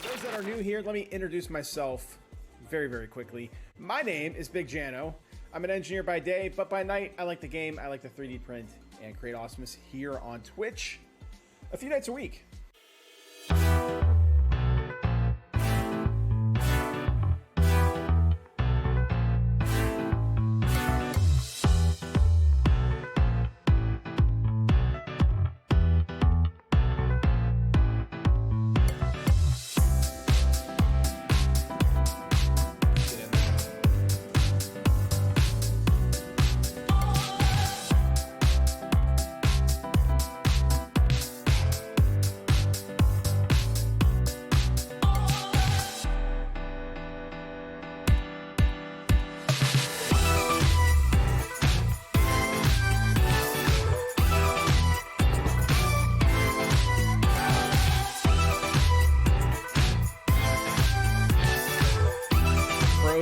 those that are new here, let me introduce myself very quickly. My name is Big Jano. I'm an engineer by day, but by night, I like the game, I like to 3D print and create awesomeness here on Twitch a few nights a week.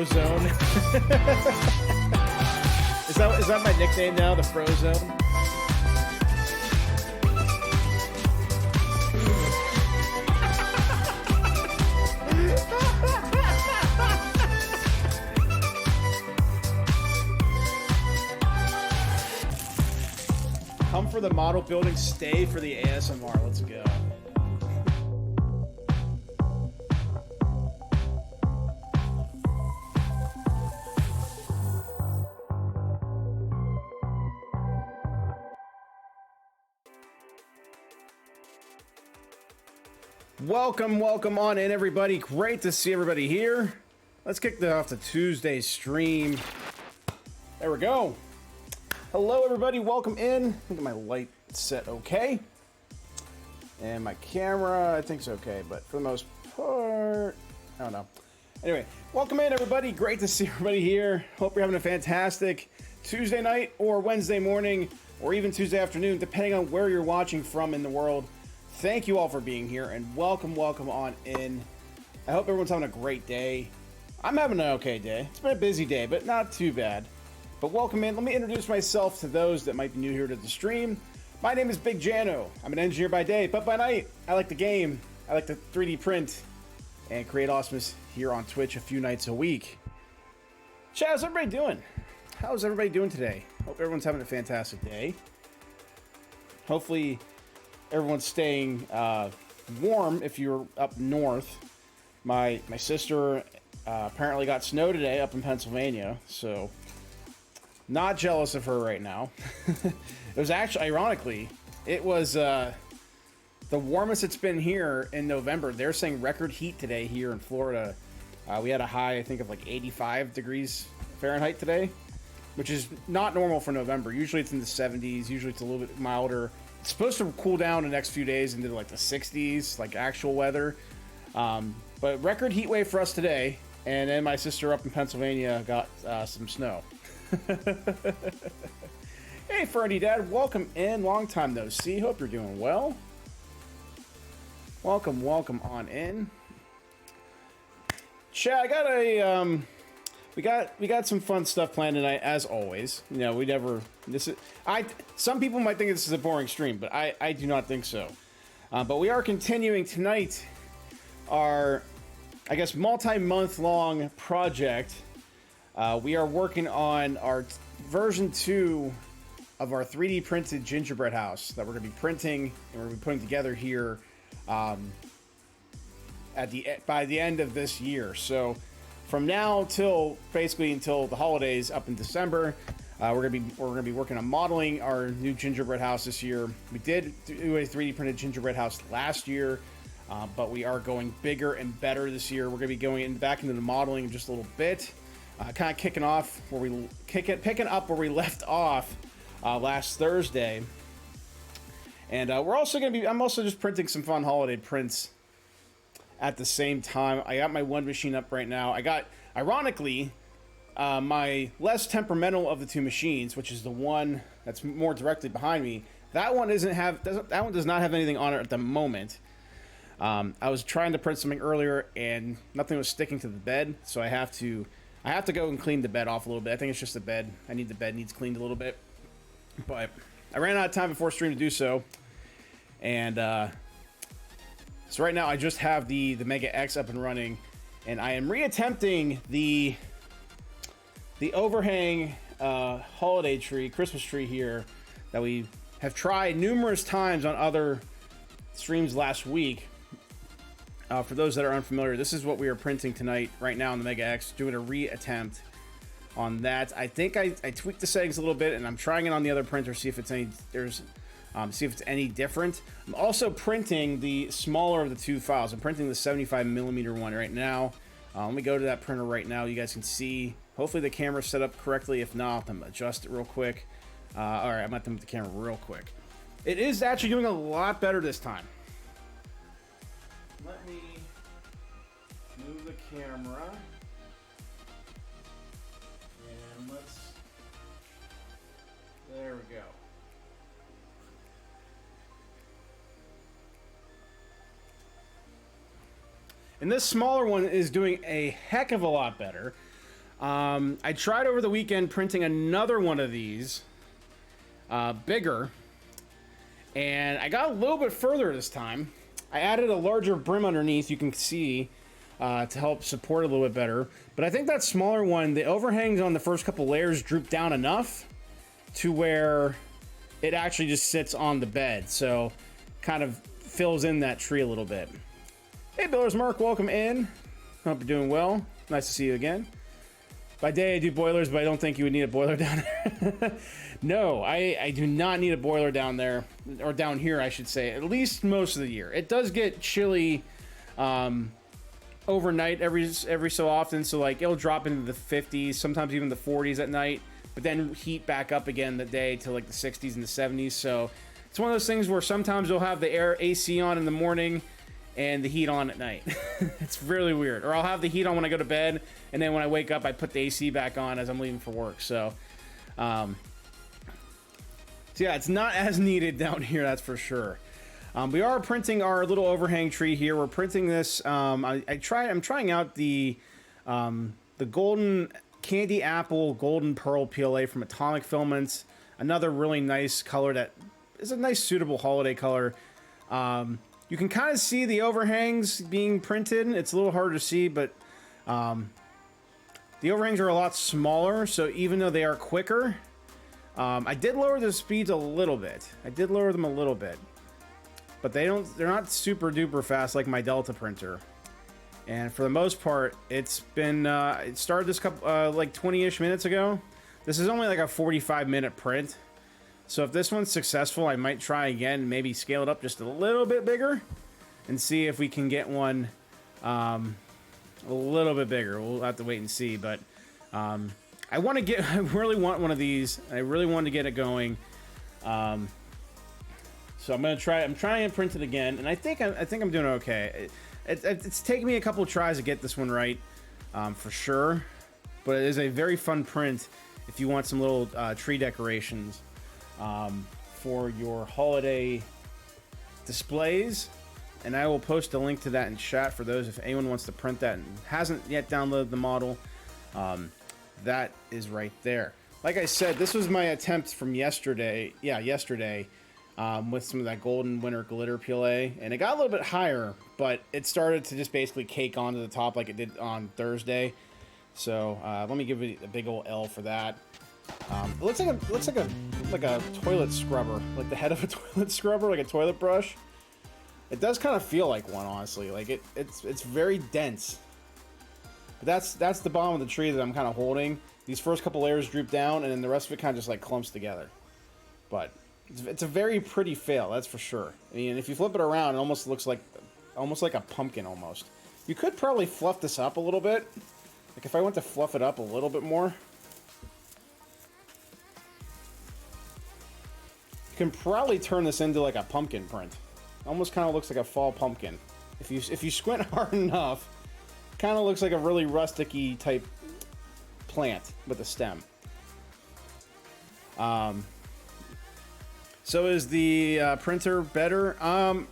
Zone. Is that my nickname now, the Fro Zone? Come for the model building, stay for the ASMR. Let's go. Welcome on in, everybody. Great to see everybody here. Let's kick off the Tuesday stream. There we go. Hello, everybody. Welcome in. I think my light set okay. And my camera, I think it's okay, but for the most part, I don't know. Anyway, welcome in, everybody. Great to see everybody here. Hope you're having a fantastic Tuesday night or Wednesday morning or even Tuesday afternoon, depending on where you're watching from in the world. Thank you all for being here, and welcome on in. I hope everyone's having a great day. I'm having an okay day. It's been a busy day, but not too bad. But welcome in. Let me introduce myself to those that might be new here to the stream. My name is Big Jano. I'm an engineer by day, but by night, I like the game. I like to 3D print and create awesomeness here on Twitch a few nights a week. Chat, how's everybody doing? How's everybody doing today? Hope everyone's having a fantastic day. Hopefully everyone's staying warm if you're up north. My sister apparently got snow today up in Pennsylvania, so not jealous of her right now. It was actually, ironically, it was the warmest it's been here in November. They're saying record heat today here in Florida. We had a high, I think, of like 85 degrees Fahrenheit today, which is not normal for November. Usually it's in the 70s. Usually it's a little bit milder. It's supposed to cool down the next few days into like the 60s, like actual weather. But record heat wave for us today. And then my sister up in Pennsylvania got some snow. Hey, Fernie Dad, welcome in. Long time no see. Hope you're doing well. Welcome on in. Chat, I got a we got some fun stuff planned tonight, as always. You know, we never. Some people might think this is a boring stream, but I do not think so. But we are continuing tonight our, I guess, multi-month long project. We are working on our version 2 of our 3D printed gingerbread house that we're going to be printing and we're going to be putting together here by the end of this year. So from now till basically until the holidays up in December, we're gonna be working on modeling our new gingerbread house this year. We did do a 3D printed gingerbread house last year, but we are going bigger and better this year. We're gonna be going back into the modeling in just a little bit, kind of picking up where we left off last Thursday. And we're also gonna be. I'm also just printing some fun holiday prints at the same time. I got my one machine up right now. I got, ironically, my less temperamental of the two machines, which is the one that's more directly behind me. That one does not have anything on it at the moment. I was trying to print something earlier and nothing was sticking to the bed, so I have to go and clean the bed off a little bit. I think it's just the bed. The bed needs cleaned a little bit, but I ran out of time before stream to do so, and So right now I just have the Mega X up and running, and I am reattempting the overhang holiday tree, Christmas tree here that we have tried numerous times on other streams last week. For those that are unfamiliar, this is what we are printing tonight right now on the Mega X, doing a reattempt on that. I think I tweaked the settings a little bit, and I'm trying it on the other printer, see if it's any different. I'm also printing the smaller of the two files. I'm printing the 75mm one right now. Let me go to that printer right now. You guys can see. Hopefully the camera's set up correctly. If not, I'm gonna adjust it real quick. All right, I'm gonna move the camera real quick. It is actually doing a lot better this time. Let me move the camera. And there we go. And this smaller one is doing a heck of a lot better. I tried over the weekend printing another one of these, bigger, and I got a little bit further this time. I added a larger brim underneath, you can see, to help support it a little bit better. But I think that smaller one, the overhangs on the first couple layers droop down enough to where it actually just sits on the bed, so kind of fills in that tree a little bit. Hey Builders Mark, welcome in. Hope you're doing well. Nice to see you again. By day I do boilers, but I don't think you would need a boiler down there. No, I do not need a boiler down there, or down here I should say, at least most of the year. It does get chilly overnight every so often, so like it'll drop into the 50s, sometimes even the 40s at night, but then heat back up again the day to like the 60s and the 70s. So it's one of those things where sometimes you'll have the AC on in the morning and the heat on at night. It's really weird. Or I'll have the heat on when I go to bed, and then when I wake up I put the AC back on as I'm leaving for work. So yeah, it's not as needed down here, that's for sure. We are printing our little overhang tree here. We're printing this. I'm trying out the golden candy apple golden pearl PLA from Atomic Filaments. Another really nice color that is a nice suitable holiday color. You can kind of see the overhangs being printed. It's a little harder to see, but the overhangs are a lot smaller, so even though they are quicker, I did lower the speeds a little bit. I did lower them a little bit, but they're not super duper fast like my Delta printer. And for the most part, it's been it started this couple like 20-ish minutes ago. This is only like a 45-minute print. So if this one's successful, I might try again, maybe scale it up just a little bit bigger and see if we can get one a little bit bigger. We'll have to wait and see, but I really want one of these. I really want to get it going. So I'm gonna try. I'm trying to print it again, and I think I'm doing okay. It's taken me a couple of tries to get this one right, for sure. But it is a very fun print if you want some little tree decorations for your holiday displays. And I will post a link to that in chat for those if anyone wants to print that and hasn't yet downloaded the model. That is right there. Like I said, this was my attempt from yesterday. Yeah, yesterday. With some of that golden winter glitter PLA, and it got a little bit higher, but it started to just basically cake onto the top like it did on Thursday. So let me give it a big old L for that. It looks like a toilet scrubber, like the head of a toilet scrubber, like a toilet brush. It does kind of feel like one, honestly. Like it's very dense. But that's the bottom of the tree that I'm kind of holding. These first couple layers droop down, and then the rest of it kind of just like clumps together. But it's a very pretty fail, that's for sure. I mean, if you flip it around, it almost looks like a pumpkin almost. You could probably fluff this up a little bit. Like if I went to fluff it up a little bit more, you can probably turn this into like a pumpkin print. Almost kind of looks like a fall pumpkin. If you squint hard enough, kind of looks like a really rusticy type plant with a stem. So is the printer better? I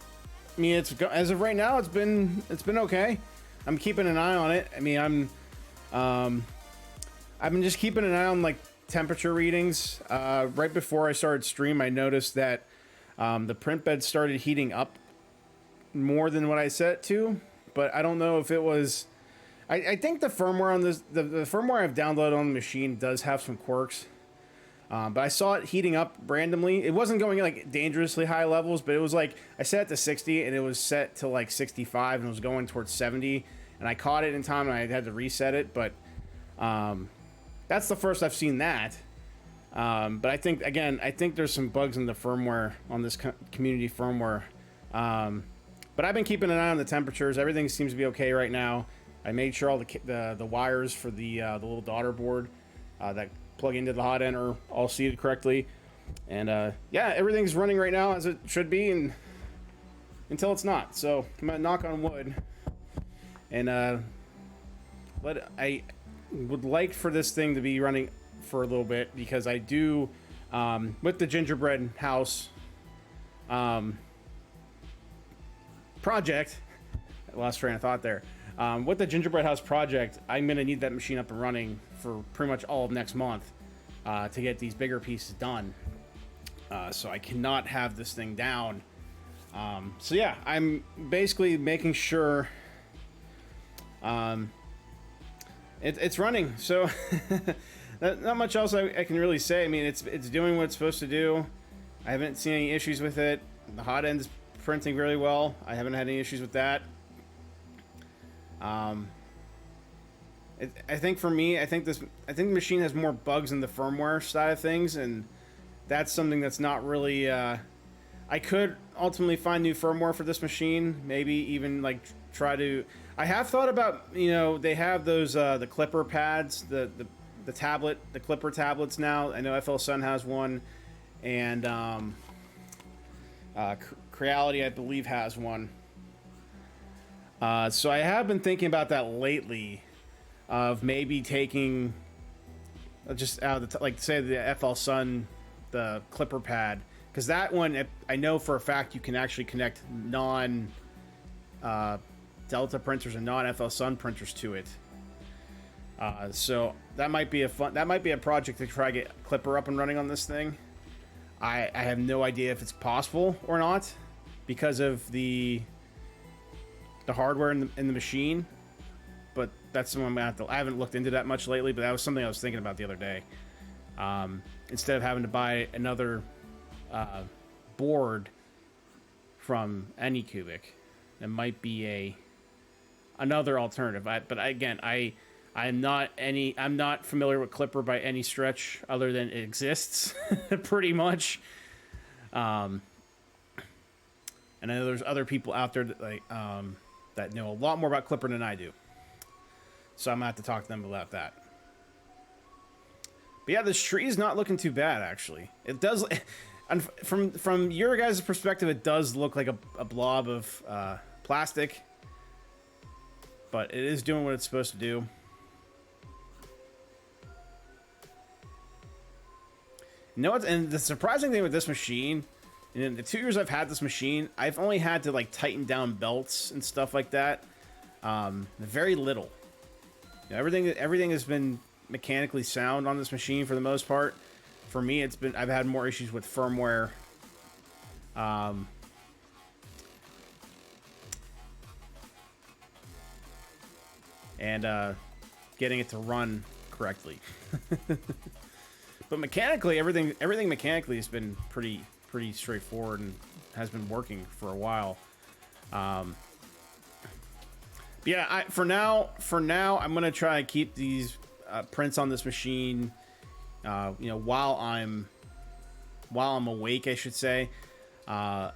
mean, as of right now, it's been okay. I'm keeping an eye on it. I mean, I've been just keeping an eye on like temperature readings. Right before I started stream, I noticed that the print bed started heating up more than what I set it to, but I don't know if it was. I think the firmware on this, the firmware I've downloaded on the machine does have some quirks. But I saw it heating up randomly. It wasn't going like dangerously high levels, but it was like I set it to 60 and it was set to like 65 and it was going towards 70. And I caught it in time and I had to reset it. But that's the first I've seen that. But I think, again, I think there's some bugs in the firmware on this community firmware. But I've been keeping an eye on the temperatures. Everything seems to be okay right now. I made sure all the wires for the little daughter board that plug into the hot end are all seated correctly. And yeah, everything's running right now as it should be, and until it's not. So I'm gonna knock on wood. And I would like for this thing to be running for a little bit, because I do with the gingerbread house project. I lost train of thought there. With the gingerbread house project, I'm gonna need that machine up and running for pretty much all of next month to get these bigger pieces done. So I cannot have this thing down. So yeah, I'm basically making sure it's running. So not much else I can really say. I mean, it's doing what it's supposed to do. I haven't seen any issues with it. The hot end is printing very well. I haven't had any issues with that. I think for me, I think the machine has more bugs in the firmware side of things, and that's something that's not really. I could ultimately find new firmware for this machine. Maybe even like try to. I have thought about, you know, they have those the clipper pads, the clipper tablets now. I know FLSun has one, and Creality I believe has one. So I have been thinking about that lately, of maybe taking just out of the like say the FLSun, the clipper pad, because that one I know for a fact you can actually connect non Delta printers and non FLSun printers to it. So that might be a project to try to get clipper up and running on this thing. I have no idea if it's possible or not because of the hardware in the machine, but that's something I'm gonna have to. I haven't looked into that much lately, but that was something I was thinking about the other day. Instead of having to buy another board from Anycubic, it might be another alternative. I'm not familiar with Clipper by any stretch, other than it exists, pretty much. And I know there's other people out there that know a lot more about Clipper than I do. So I'm gonna have to talk to them about that. But yeah, this tree is not looking too bad, actually. It does, and from your guys' perspective, it does look like a blob of plastic, but it is doing what it's supposed to do. You know what? And the surprising thing with this machine, in the 2 years I've had this machine, I've only had to like tighten down belts and stuff like that. Very little. You know, everything has been mechanically sound on this machine for the most part. For me, I've had more issues with firmware. And getting it to run correctly. But mechanically, everything mechanically has been pretty straightforward and has been working for a while. But yeah, for now, I'm gonna try and keep these prints on this machine. You know, while I'm awake, I should say. I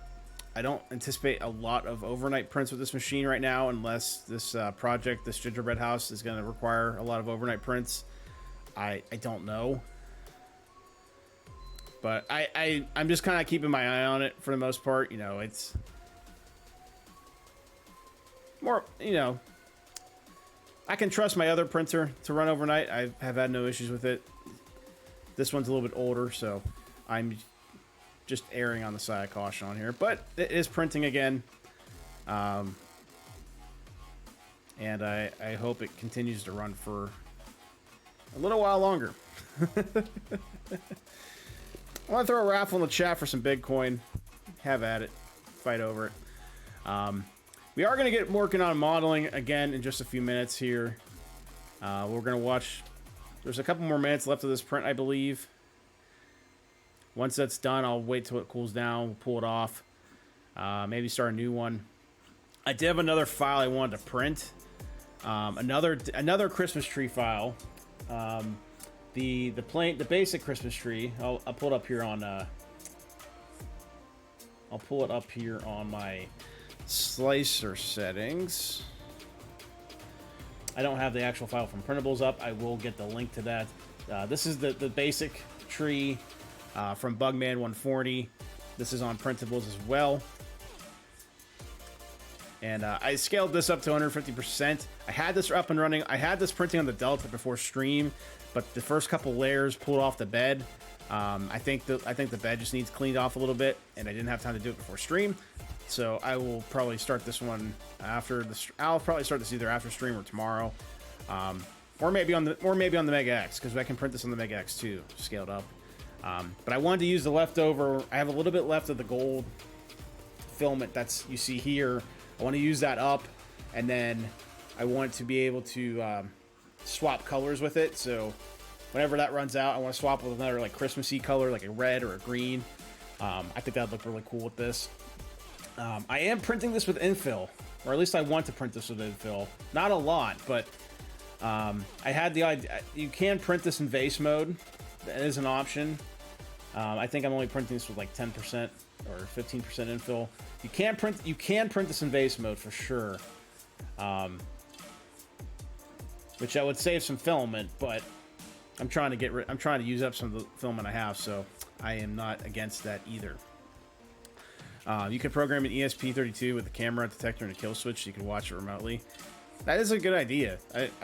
don't anticipate a lot of overnight prints with this machine right now, unless this project, this gingerbread house, is going to require a lot of overnight prints. I don't know. But I'm just kind of keeping my eye on it for the most part. You know, it's more, you know, I can trust my other printer to run overnight. I have had no issues with it. This one's a little bit older, so I'm just erring on the side of caution on here. But it is printing again. And I hope it continues to run for a little while longer. I want to throw a raffle in the chat for some Bitcoin. Have at it. Fight over it. We are going to get working on modeling again in just a few minutes here. We're going to watch... There's a couple more minutes left of this print, I believe. Once that's done, I'll wait till it cools down. We'll pull it off. Maybe start a new one. I did have another file I wanted to print. Another Christmas tree file. The basic Christmas tree. I'll pull it up here on... I'll pull it up here on my slicer settings. I don't have the actual file from printables up. I will get the link to that. This is the basic tree from Bugman 140. This is on printables as well. And I scaled this up to 150%. I had this up and running. I had this printing on the Delta before stream, but the first couple layers pulled off the bed. I think the bed just needs cleaned off a little bit, and I didn't have time to do it before stream. So I will probably start this one after the. I'll probably start this either after stream or tomorrow, or maybe on the Mega X, because I can print this on the Mega X too, scaled up. But I wanted to use the leftover. I have a little bit left of the gold filament that's you see here. I want to use that up, and then I want to be able to swap colors with it. So whenever that runs out, I want to swap with another like Christmassy color, like a red or a green. I think that'd look really cool with this. I am printing this with infill, or at least I want to print this with infill. Not a lot, but I had the idea. You can print this in vase mode. That is an option. I think I'm only printing this with like 10% or 15% infill. You can print this in vase mode for sure. Which I would save some filament, but I'm trying to use up some of the filament I have, so I am not against that either. You can program an ESP32 with a camera, detector, and a kill switch so you can watch it remotely. That is a good idea.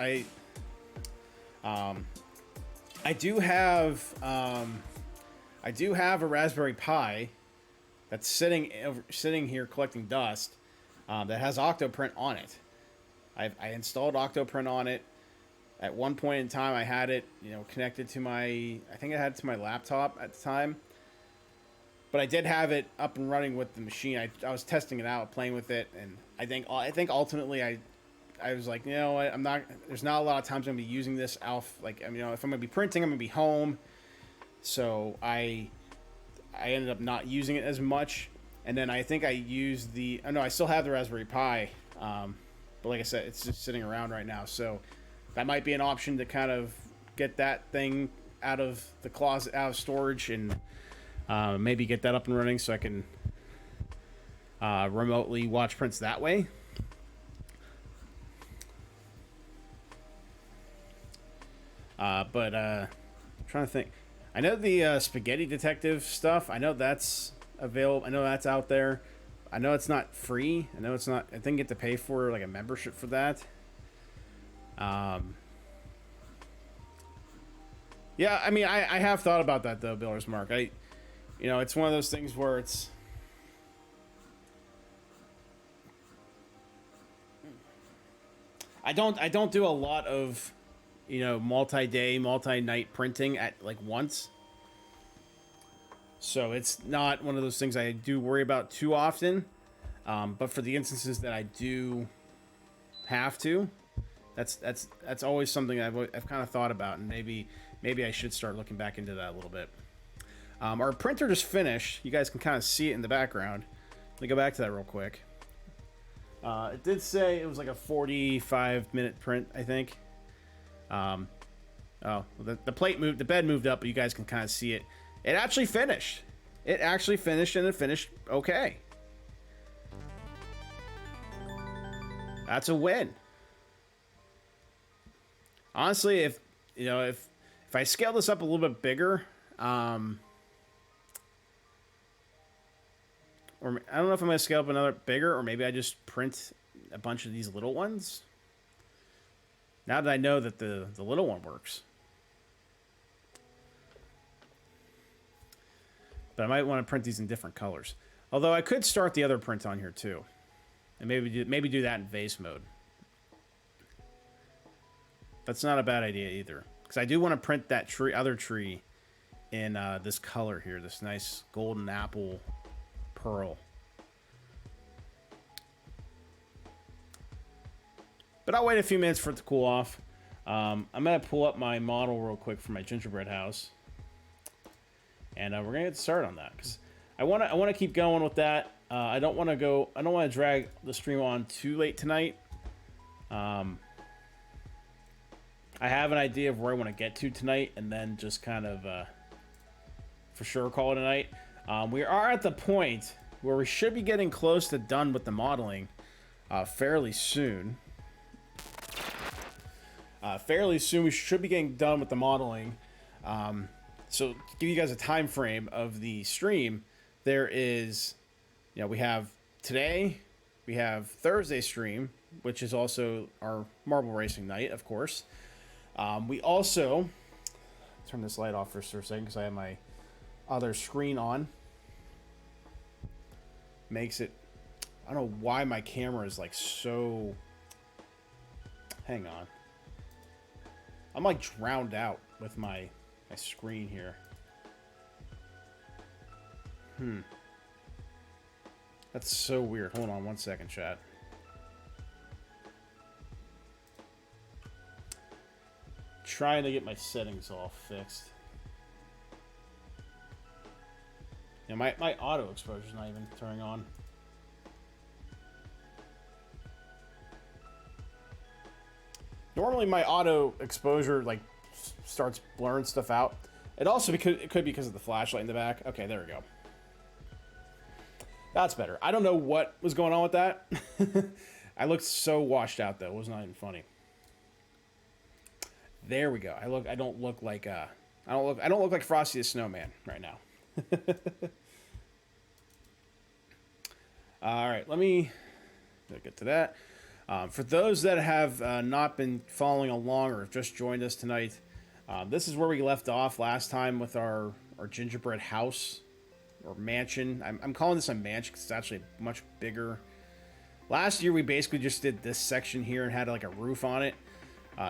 I do have a Raspberry Pi that's sitting here collecting dust that has Octoprint on it. I installed Octoprint on it. At one point in time, I had it, connected to I think I had it to my laptop at the time. But I did have it up and running with the machine. I was testing it out, playing with it, and I think ultimately I was like, I'm not. There's not a lot of times I'm gonna be using this. If I'm gonna be printing, I'm gonna be home. So I ended up not using it as much, and then I think I used I still have the Raspberry Pi, but like I said, it's just sitting around right now. So that might be an option to kind of get that thing out of the closet, out of storage, and maybe get that up and running so I can remotely watch prints that way. But I'm trying to think. I know the Spaghetti Detective stuff. I know that's available. I know that's out there. I know it's not free. I know it's not. I think you have to pay for like a membership for that. Yeah, I mean, I have thought about that though, Builder's Mark. It's one of those things where it's. I don't do a lot of, multi-day, multi-night printing at like once. So it's not one of those things I do worry about too often. But for the instances that I do have to, that's always something I've kind of thought about, and maybe I should start looking back into that a little bit. Our printer just finished. You guys can kind of see it in the background. Let me go back to that real quick. It did say it was like a 45-minute print, I think. The plate moved, the bed moved up, but you guys can kind of see it. It actually finished. And it finished okay. That's a win. Honestly, if I scale this up a little bit bigger, or I don't know if I'm going to scale up another bigger, or maybe I just print a bunch of these little ones. Now that I know that the little one works. But I might want to print these in different colors. Although I could start the other print on here too. And maybe do that in vase mode. That's not a bad idea either. Because I do want to print that other tree in this color here. This nice golden apple pearl. But I'll wait a few minutes for it to cool off. I'm going to pull up my model real quick for my gingerbread house. And we're going to get started on that. Because I want to keep going with that. I don't want to drag the stream on too late tonight. I have an idea of where I want to get to tonight. And then just kind of, for sure, call it a night. We are at the point where we should be getting close to done with the modeling fairly soon. Fairly soon, we should be getting done with the modeling. So to give you guys a time frame of the stream, there is, we have today, we have Thursday stream, which is also our marble racing night, of course. We also, turn this light off for a second because I have my other screen on. Makes it, I don't know why my camera is like so, hang on. I'm like drowned out with my screen here. That's so weird. Hold on one second, chat. Trying to get my settings all fixed. My auto exposure is not even turning on. Normally my auto exposure like starts blurring stuff out. It could be because of the flashlight in the back. Okay, there we go. That's better. I don't know what was going on with that. I looked so washed out though. It was not even funny. There we go. I don't look like Frosty the Snowman right now. All right, let me get to that. For those that have not been following along or have just joined us tonight, this is where we left off last time with our gingerbread house or mansion. I'm calling this a mansion because it's actually much bigger. Last year we basically just did this section here and had like a roof on it.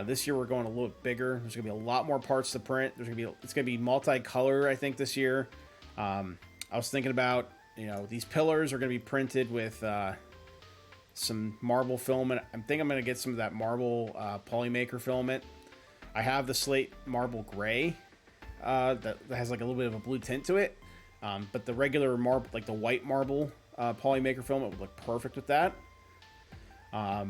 This year we're going a little bit bigger. There's gonna be a lot more parts to print. It's gonna be multicolor, I think, this year. I was thinking about, these pillars are gonna be printed with some marble filament. I think I'm gonna get some of that marble Polymaker filament. I have the slate marble gray that has like a little bit of a blue tint to it, but the regular marble, like the white marble Polymaker filament, would look perfect with that. I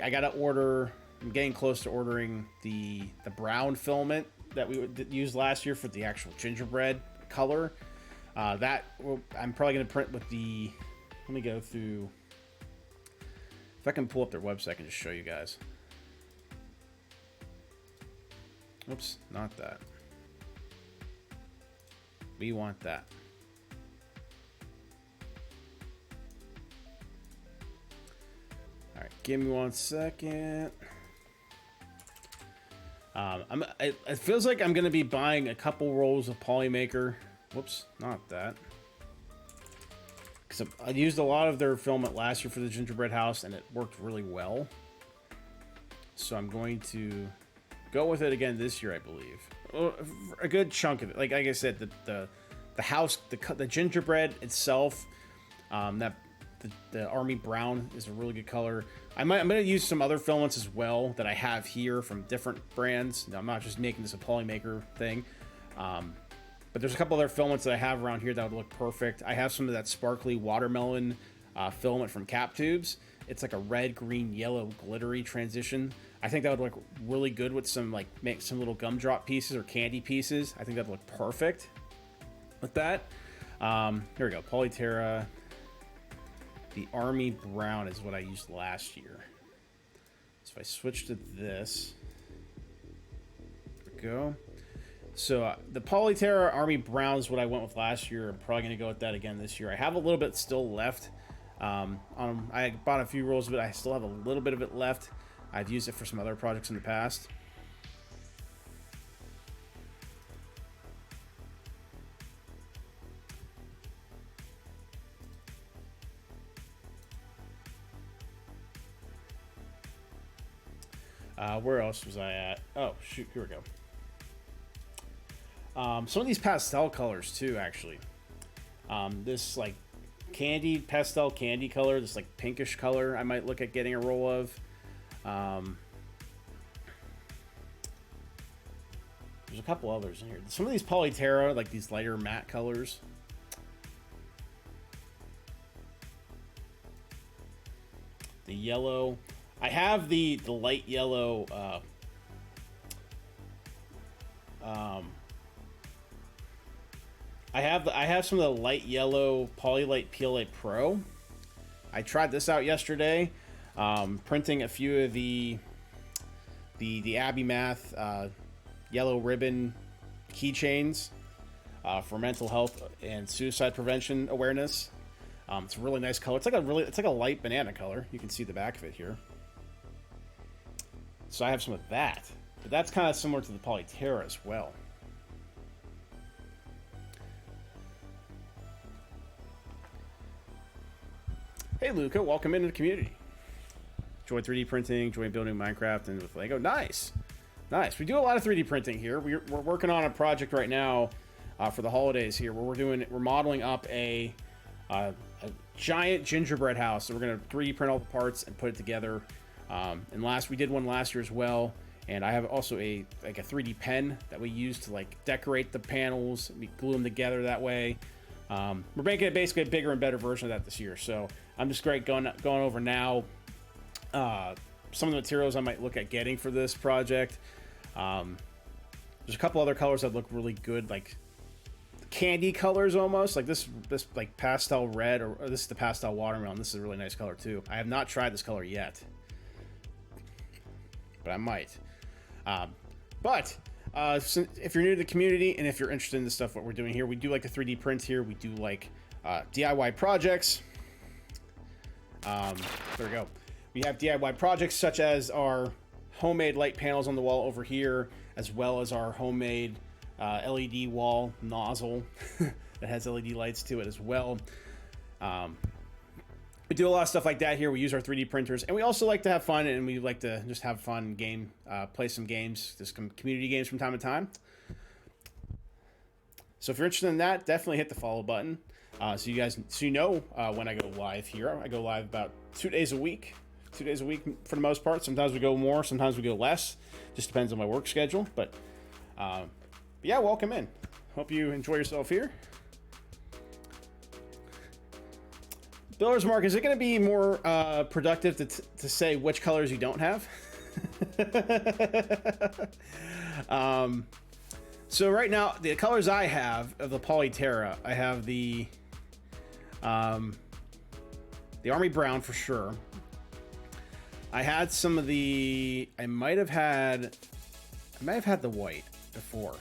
gotta order. I'm getting close to ordering the brown filament that we used last year for the actual gingerbread color. I'm probably going to print with the... Let me go through... If I can pull up their website, I can just show you guys. Oops, not that. We want that. All right, give me 1 second. It feels like I'm going to be buying a couple rolls of Polymaker. Whoops, not that. Because I used a lot of their filament last year for the gingerbread house, and it worked really well. So I'm going to go with it again this year, I believe. A good chunk of it. Like I said, the house, the gingerbread itself, the army brown is a really good color. I'm going to use some other filaments as well that I have here from different brands. Now, I'm not just making this a Polymaker thing. But there's a couple other filaments that I have around here that would look perfect. I have some of that sparkly watermelon filament from Cap Tubes. It's like a red, green, yellow, glittery transition. I think that would look really good with make some little gumdrop pieces or candy pieces. I think that would look perfect with that. Here we go. Polyterra. The Army Brown is what I used last year. So if I switch to this, there we go. So the Polyterra Army Brown is what I went with last year. I'm probably going to go with that again this year. I have a little bit still left. I bought a few rolls of it. I still have a little bit of it left. I've used it for some other projects in the past. Where else was I at? Oh, shoot, here we go. Some of these pastel colors too, actually. This like pastel candy color, this like pinkish color, I might look at getting a roll of. Um, there's a couple others in here. Some of these Polyterra, like these lighter matte colors. The yellow. I have the light yellow. I have some of the light yellow Polylite PLA Pro. I tried this out yesterday, printing a few of the Abbey Math yellow ribbon keychains for mental health and suicide prevention awareness. It's a really nice color. It's like a light banana color. You can see the back of it here. So I have some of that, but that's kind of similar to the Polyterra as well. Hey Luca, welcome into the community. Enjoy 3D printing, enjoy building Minecraft and with Lego. Nice, nice. We do a lot of 3D printing here. We're working on a project right now for the holidays here, where we're modeling up a giant gingerbread house. So we're gonna 3D print all the parts and put it together. And we did one last year as well. And I have also a 3D pen that we use to like decorate the panels. We glue them together that way. We're making it basically a bigger and better version of that this year. So I'm just going over now some of the materials I might look at getting for this project. There's a couple other colors that look really good, like candy colors almost, like this like pastel red, or this is the pastel watermelon. This is a really nice color too. I have not tried this color yet, but I might. So if you're new to the community and if you're interested in the stuff what we're doing here, we do like the 3D print here. We do like DIY projects. There we go. We have DIY projects such as our homemade light panels on the wall over here, as well as our homemade LED wall nozzle that has LED lights to it as well. We do a lot of stuff like that here. We use our 3D printers, and we also like to have fun, and we like to just have fun play some games, just community games from time to time. So if you're interested in that, definitely hit the follow button. So you know when I go live here. I go live about 2 days a week. 2 days a week for the most part. Sometimes we go more, sometimes we go less. Just depends on my work schedule. But yeah, welcome in. Hope you enjoy yourself here. Builder's Mark, is it going to be more productive to say which colors you don't have? So right now, the colors I have of the Polyterra, I have the Army Brown for sure. I had some of I might have had the white before,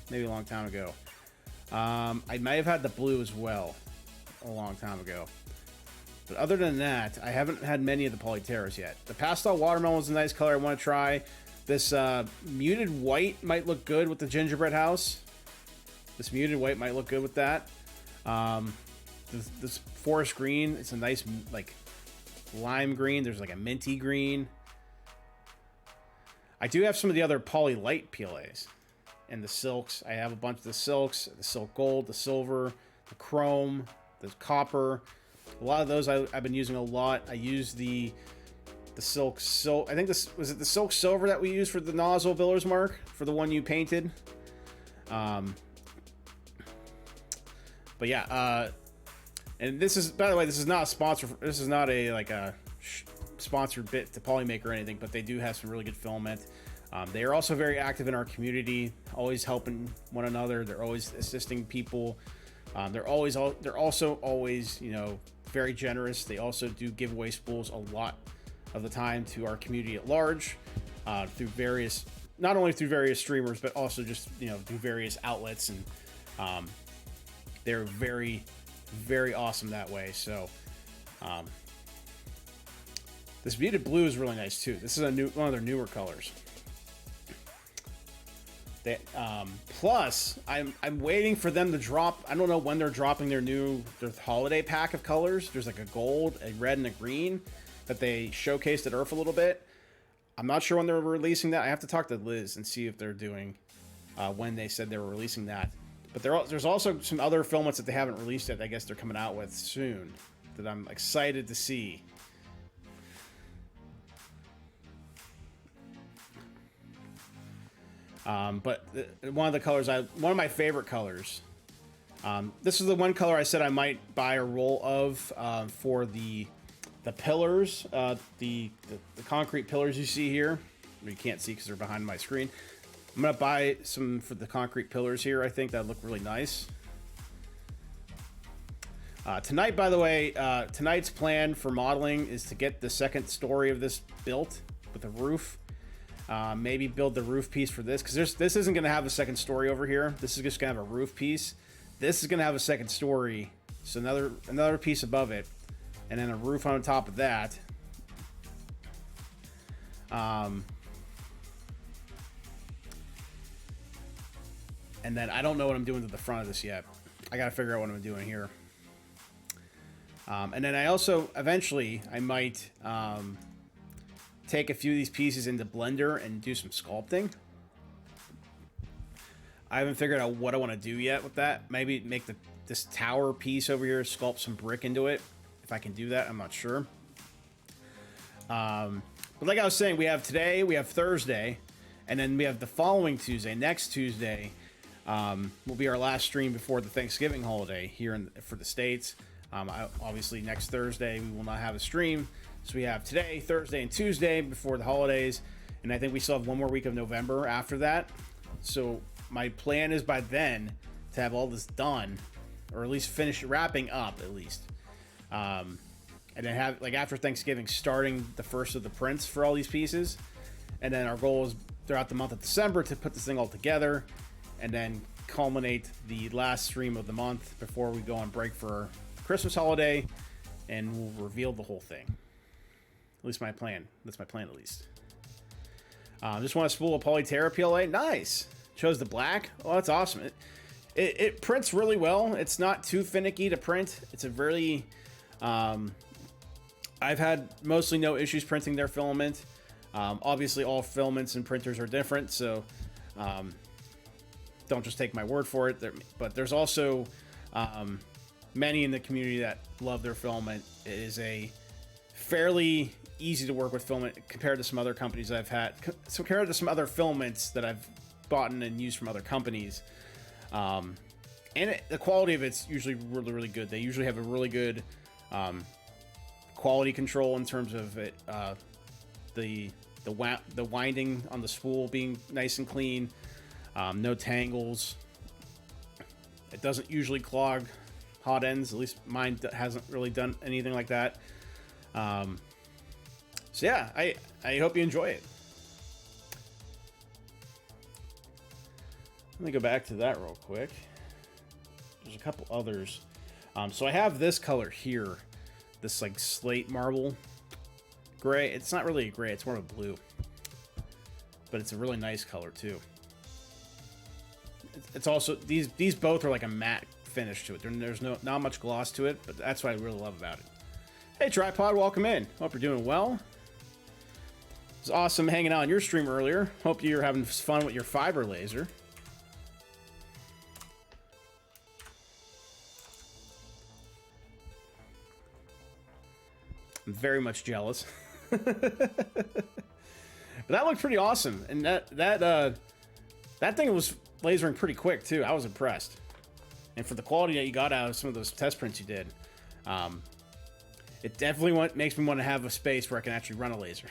maybe a long time ago. I might have had the blue as well a long time ago. But other than that, I haven't had many of the Polyterras yet. The pastel watermelon is a nice color I want to try. This muted white might look good with the gingerbread house. This muted white might look good with that. This forest green, it's a nice like lime green. There's like a minty green. I do have some of the other Polylite PLAs and the silks. I have a bunch of the silks, the silk gold, the silver, the chrome, the copper. A lot of those I've been using a lot. I use the silk. I think this was it. The silk silver that we used for the nozzle, Builder's Mark, for the one you painted. But yeah. And this is, by the way, this is not a sponsor. This is not a sponsored bit to Polymaker or anything. But they do have some really good filament. They are also very active in our community, always helping one another. They're always assisting people. They're also always, very generous. They also do give away spools a lot of the time to our community at large, not only through various streamers, but also just, through various outlets. And they're very, very awesome that way. So this muted blue is really nice too. This is one of their newer colors. Plus, I'm waiting for them to drop. I don't know when they're dropping their holiday pack of colors. There's like a gold, a red, and a green that they showcased at Earth a little bit. I'm not sure when they're releasing that. I have to talk to Liz and see if they're doing when they said they were releasing that. But there's also some other filaments that they haven't released yet. I guess they're coming out with soon that I'm excited to see. But one of my favorite colors. This is the one color I said I might buy a roll of for the pillars, the concrete pillars you see here. You can't see because they're behind my screen. I'm gonna buy some for the concrete pillars here. I think that look really nice. Tonight, by the way, tonight's plan for modeling is to get the second story of this built with a roof. Maybe build the roof piece for this, because this isn't gonna have a second story over here. This is just gonna have a roof piece. This is gonna have a second story, so another piece above it, and then a roof on top of that. And then I don't know what I'm doing to the front of this yet. I gotta figure out what I'm doing here. And then I also, eventually, I might take a few of these pieces into Blender and do some sculpting. I haven't figured out what I want to do yet with that. Maybe make this tower piece over here, sculpt some brick into it. If I can do that, I'm not sure. But like I was saying, we have today, we have Thursday, and then we have the following Tuesday. Next Tuesday will be our last stream before the Thanksgiving holiday here for the States. Obviously, next Thursday, we will not have a stream. So we have today, Thursday, and Tuesday before the holidays. And I think we still have one more week of November after that. So my plan is by then to have all this done, or at least finish wrapping up at least. And then have, like, after Thanksgiving, starting the first of the prints for all these pieces. And then our goal is throughout the month of December to put this thing all together and then culminate the last stream of the month before we go on break for Christmas holiday, and we'll reveal the whole thing. At least my plan. That's my plan, at least. Just want to spool a Polyterra PLA. Nice. Chose the black. Oh, that's awesome. It prints really well. It's not too finicky to print. It's a very... I've had mostly no issues printing their filament. Obviously, all filaments and printers are different, so don't just take my word for it. But there's also... many in the community that love their filament. It is a fairly easy to work with filament compared to some other companies I've had. So compared to some other filaments that I've bought and used from other companies. The quality of it's usually really, really good. They usually have a really good quality control in terms of it, the winding on the spool being nice and clean. No tangles. It doesn't usually clog hot ends. At least mine hasn't really done anything like that. So yeah, I hope you enjoy it. Let me go back to that real quick. There's a couple others. So I have this color here, this like slate marble gray. It's not really a gray, it's more of a blue, but it's a really nice color too. It's also, these both are like a matte finish to it. There's not much gloss to it, but that's what I really love about it. Hey Tripod, welcome in. Hope you're doing well. It was awesome hanging out on your stream earlier. Hope you're having fun with your fiber laser. I'm very much jealous. But that looked pretty awesome, and that thing was lasering pretty quick too. I was impressed. And for the quality that you got out of some of those test prints you did, it definitely makes me want to have a space where I can actually run a laser.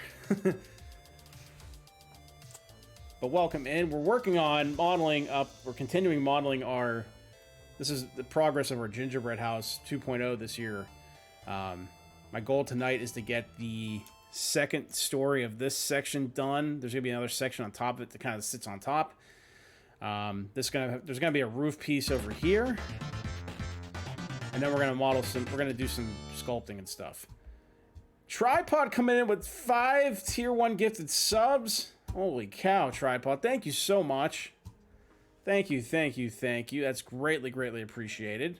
But welcome in. We're working on modeling up. We're continuing modeling this is the progress of our gingerbread house 2.0 this year. My goal tonight is to get the second story of this section done. There's gonna be another section on top of it that kind of sits on top. There's gonna be a roof piece over here, and then we're gonna do some sculpting and stuff. Tripod coming in with 5 tier 1 gifted subs. Holy cow, Tripod! Thank you so much. Thank you. That's greatly appreciated.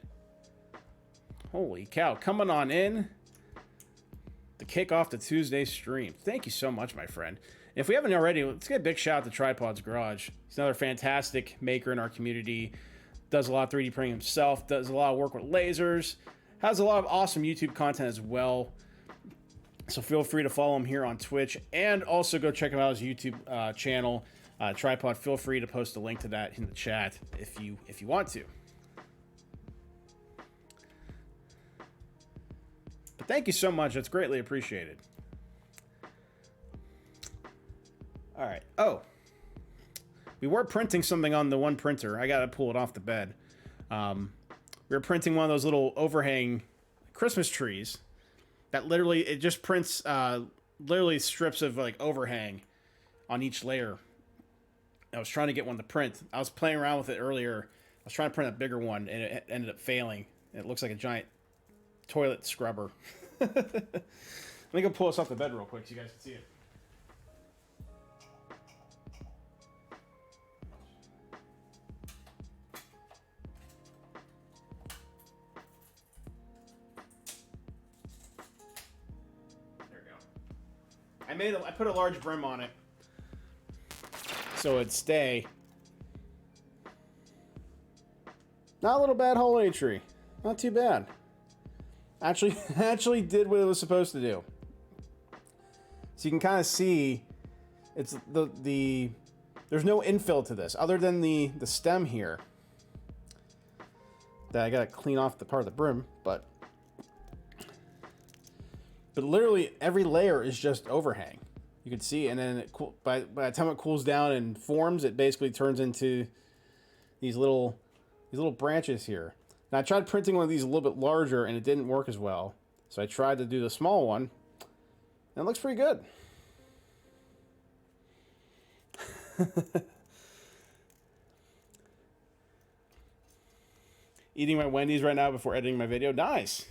Holy cow, coming on in to kick off the Tuesday stream. Thank you so much, my friend. If we haven't already, let's get a big shout out to Tripod's Garage. He's another fantastic maker in our community. Does a lot of 3D printing himself. Does a lot of work with lasers. Has a lot of awesome YouTube content as well. So feel free to follow him here on Twitch. And also go check him out his YouTube channel. tripod, feel free to post a link to that in the chat if you want to. But thank you so much. That's greatly appreciated. All right. Oh, we were printing something on the one printer. I got to pull it off the bed. We were printing one of those little overhang Christmas trees that literally, it just prints literally strips of like overhang on each layer. I was trying to get one to print. I was playing around with it earlier. I was trying to print a bigger one, and it ended up failing. It looks like a giant toilet scrubber. Let me go pull this off the bed real quick so you guys can see it. I put a large brim on it so it'd stay. Not a little bad holiday tree. Not too bad. Actually did what it was supposed to do. So you can kind of see it's the there's no infill to this other than the stem here that I gotta clean off the part of the brim, but literally every layer is just overhang. You can see, and then by the time it cools down and forms, it basically turns into these little branches here. Now I tried printing one of these a little bit larger, and it didn't work as well. So I tried to do the small one, and it looks pretty good. Eating my Wendy's right now before editing my video. Nice.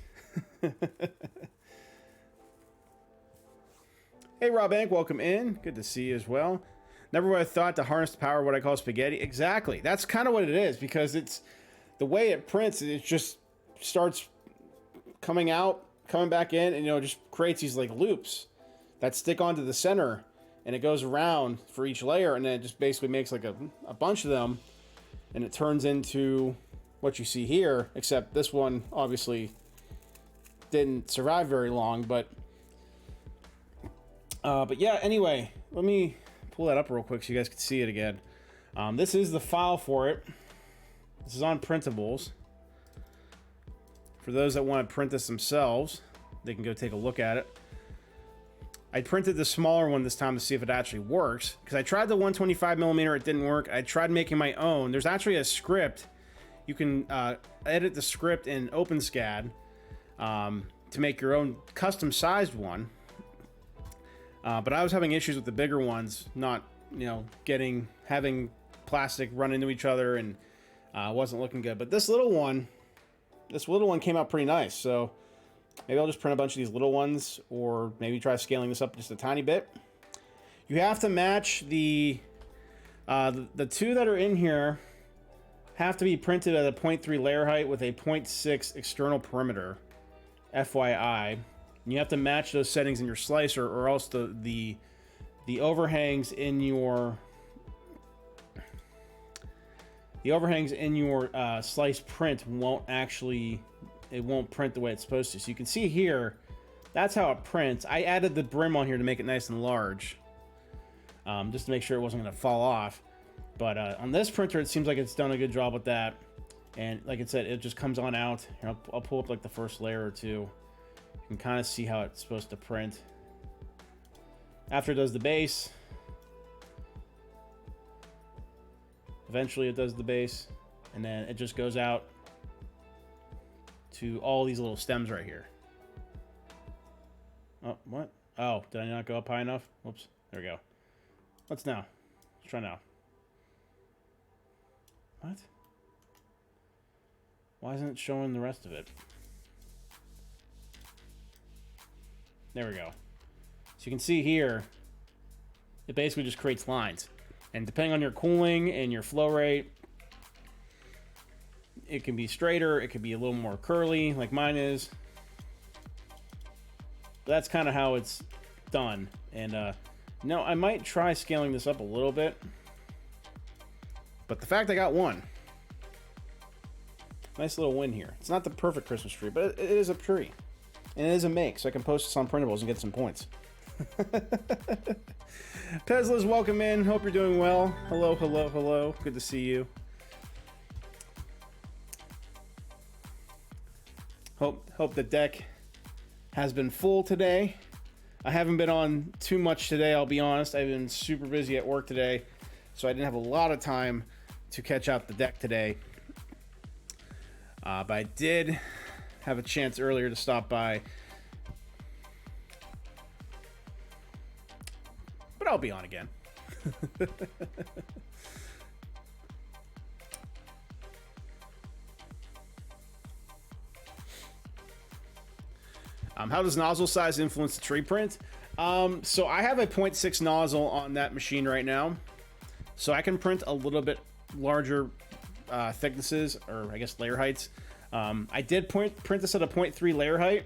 Hey, Rob Bank, welcome in. Good to see you as well. Never would have thought to harness the power of what I call spaghetti. Exactly. That's kind of what it is, because it's the way it prints. It just starts coming out, coming back in, and just creates these like loops that stick onto the center, and it goes around for each layer, and then it just basically makes like a bunch of them, and it turns into what you see here. Except this one obviously didn't survive very long, but yeah, anyway, let me pull that up real quick so you guys can see it again. This is the file for it. This is on printables. For those that want to print this themselves, they can go take a look at it. I printed the smaller one this time to see if it actually works, because I tried the 125mm, it didn't work. I tried making my own. There's actually a script. You can edit the script in OpenSCAD to make your own custom sized one. But I was having issues with the bigger ones, not, having plastic run into each other, and wasn't looking good. But this little one came out pretty nice. So maybe I'll just print a bunch of these little ones, or maybe try scaling this up just a tiny bit. You have to match the two that are in here have to be printed at a 0.3 layer height with a 0.6 external perimeter, FYI. You have to match those settings in your slicer, or else the overhangs in your slice print won't print the way it's supposed to. So you can see here, that's how it prints. I added the brim on here to make it nice and large, just to make sure it wasn't going to fall off. But on this printer, it seems like it's done a good job with that. And like I said, it just comes on out. Here, I'll pull up like the first layer or two. You can kind of see how it's supposed to print. After it does the base, eventually it does the base, and then it just goes out to all these little stems right here. Oh, what? Oh, did I not go up high enough? Whoops. There we go. Let's try now. What? Why isn't it showing the rest of it? There we go. So you can see here, it basically just creates lines. And depending on your cooling and your flow rate, it can be straighter, it could be a little more curly, like mine is. But that's kind of how it's done. And no, I might try scaling this up a little bit. But the fact I got one, nice little win here. It's not the perfect Christmas tree, but it is a tree. And it is a make, so I can post this on printables and get some points. Tesla's welcome in. Hope you're doing well. Hello, hello, hello. Good to see you. Hope the deck has been full today. I haven't been on too much today, I'll be honest. I've been super busy at work today, so I didn't have a lot of time to catch out the deck today. But I did have a chance earlier to stop by. But I'll be on again. How does nozzle size influence the tree print? So I have a 0.6 nozzle on that machine right now. So I can print a little bit larger thicknesses, or I guess layer heights. I did print this at a 0.3 layer height.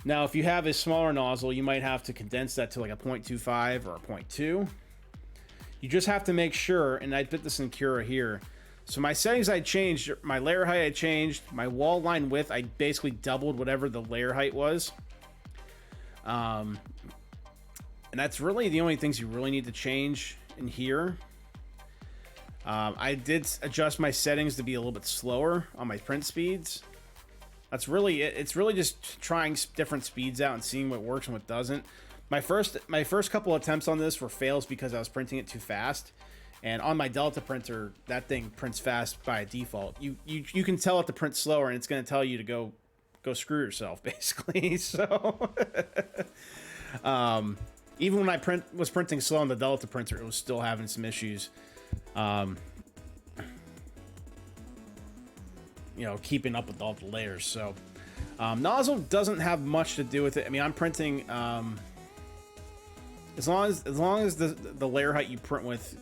Now, if you have a smaller nozzle, you might have to condense that to like a 0.25 or a 0.2. You just have to make sure, and I put this in Cura here. So my settings I changed, my layer height I changed, my wall line width I basically doubled whatever the layer height was. And that's really the only things you really need to change in here. I did adjust my settings to be a little bit slower on my print speeds. That's really it. It's really just trying different speeds out and seeing what works and what doesn't. My first couple attempts on this were fails because I was printing it too fast. And on my Delta printer, that thing prints fast by default. You can tell it to print slower, and it's going to tell you to go screw yourself, basically. So, even when I was printing slow on the Delta printer, it was still having some issues. You know, keeping up with all the layers. So, nozzle doesn't have much to do with it. I mean, I'm printing as long as the layer height you print with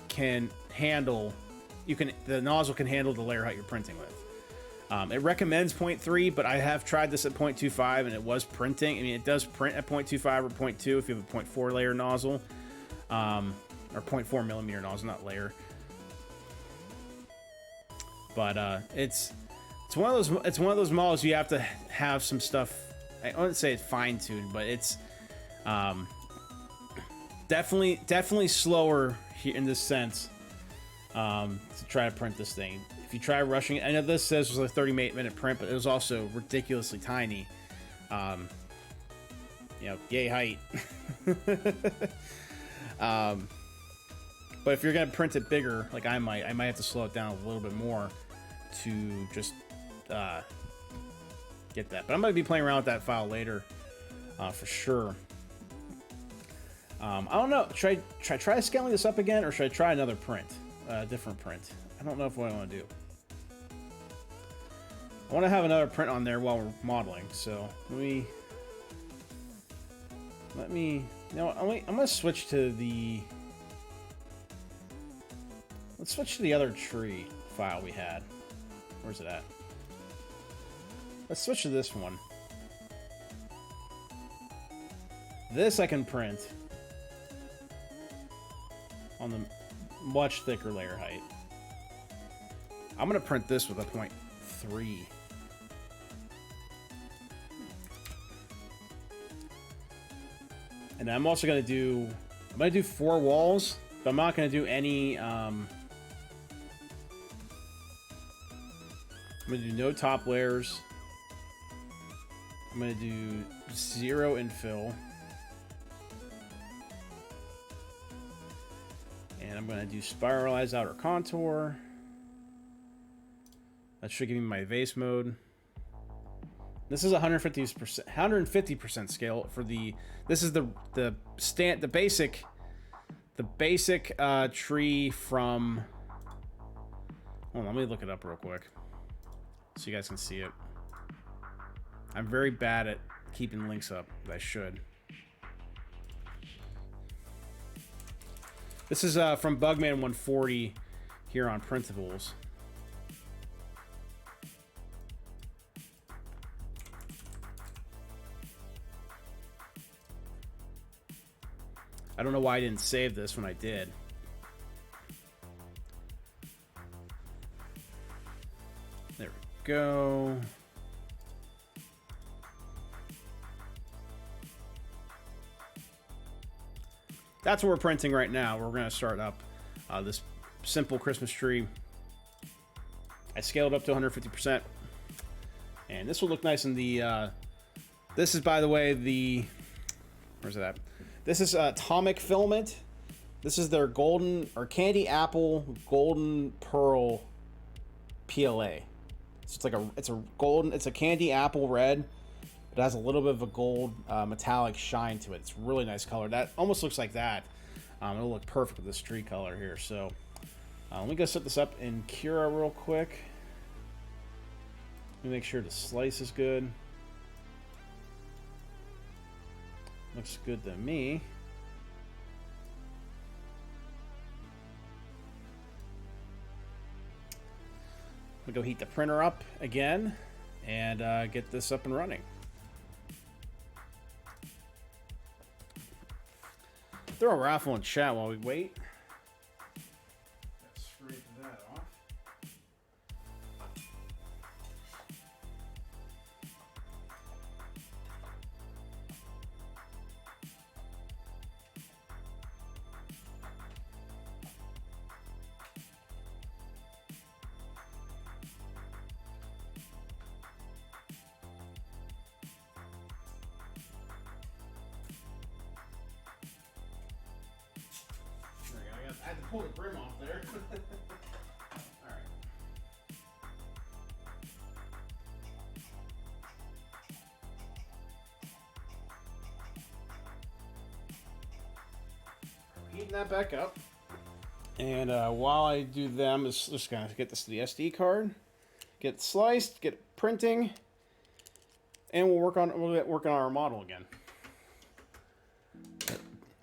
can handle, the nozzle can handle the layer height you're printing with. It recommends 0.3, but I have tried this at 0.25 and it was printing. I mean, it does print at 0.25 or 0.2 if you have a 0.4 layer nozzle, or 0.4 millimeter nozzle, not layer. But it's one of those models you have to have some stuff. I wouldn't say it's fine-tuned, but it's definitely slower here in this sense to try to print this thing. If you try rushing it, I know this says it was a 30-minute print, but it was also ridiculously tiny. You know, yay height. But if you're gonna print it bigger, like I might have to slow it down a little bit more to just get that. But I'm gonna be playing around with that file later, for sure. I don't know. Should I try scaling this up again, or should I try another print, different print? I don't know what I want to do. I want to have another print on there while we're modeling. So let me. You know, I'm gonna switch to the. Let's switch to the other tree file we had. Where's it at? Let's switch to this one. This I can print on the much thicker layer height. I'm gonna print this with a 0.3. And I'm also gonna do 4 walls, but I'm not gonna do any I'm gonna do no top layers. I'm gonna do 0 infill. And I'm gonna do spiralized outer contour. That should give me my vase mode. This is 150% scale for the. This is the basic tree from. Hold on, let me look it up real quick, so you guys can see it. I'm very bad at keeping links up, but I should. This is from Bugman 140 here on Printables. I don't know why I didn't save this when I did. There we go. that's what we're printing right now. We're going to start up this simple Christmas tree. I scaled up to 150%. And this will look nice in the... this is, by the way, the... Where's it at? This is Atomic Filament. This is their golden or candy apple golden pearl PLA. So it's like it's a candy apple red. It has a little bit of a gold metallic shine to it. It's a really nice color. That almost looks like that. It'll look perfect with this tree color here. So let me go set this up in Cura real quick. Let me make sure the slice is good. Looks good to me. We'll go heat the printer up again and get this up and running. Throw a raffle in chat while we wait. Scrape that off. I had to pull the brim off there. Alright. Heating that back up. And while I do them, I'm just going to get this to the SD card. Get it sliced, get it printing. And we'll work on our model again.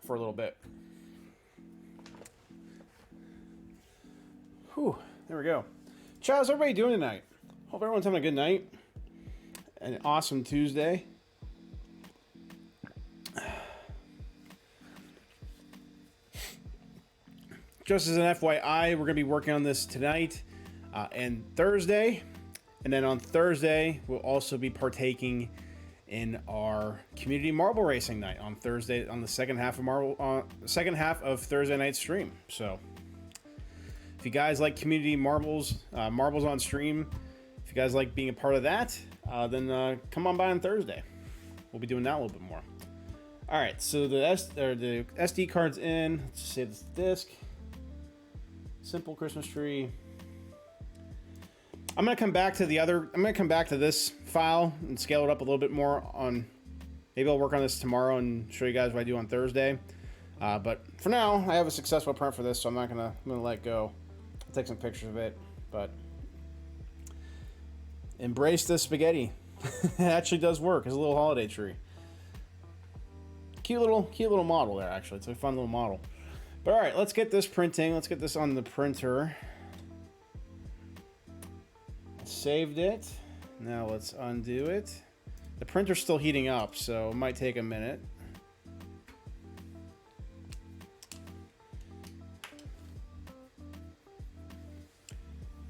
For a little bit. Whew, there we go. Chat, how's everybody doing tonight? Hope everyone's having a good night. An awesome Tuesday. Just as an FYI, we're going to be working on this tonight and Thursday. And then on Thursday, we'll also be partaking in our community marble racing night on Thursday, on the second half of Thursday night stream. So if you guys like community marbles on stream, if you guys like being a part of that, then come on by on Thursday. We'll be doing that a little bit more. All right, so the SD card's in. Let's just save this disk. Simple Christmas tree. I'm gonna come back to this file and scale it up a little bit more. Maybe I'll work on this tomorrow and show you guys what I do on Thursday. But for now, I have a successful print for this, so I'm gonna let go. I'll take some pictures of it, but embrace the spaghetti. It actually does work as a little holiday tree. Cute little model there. Actually, it's a fun little model. But all right, let's get this printing. Let's get this on the printer. Saved it. Now let's undo it. The printer's still heating up, so it might take a minute.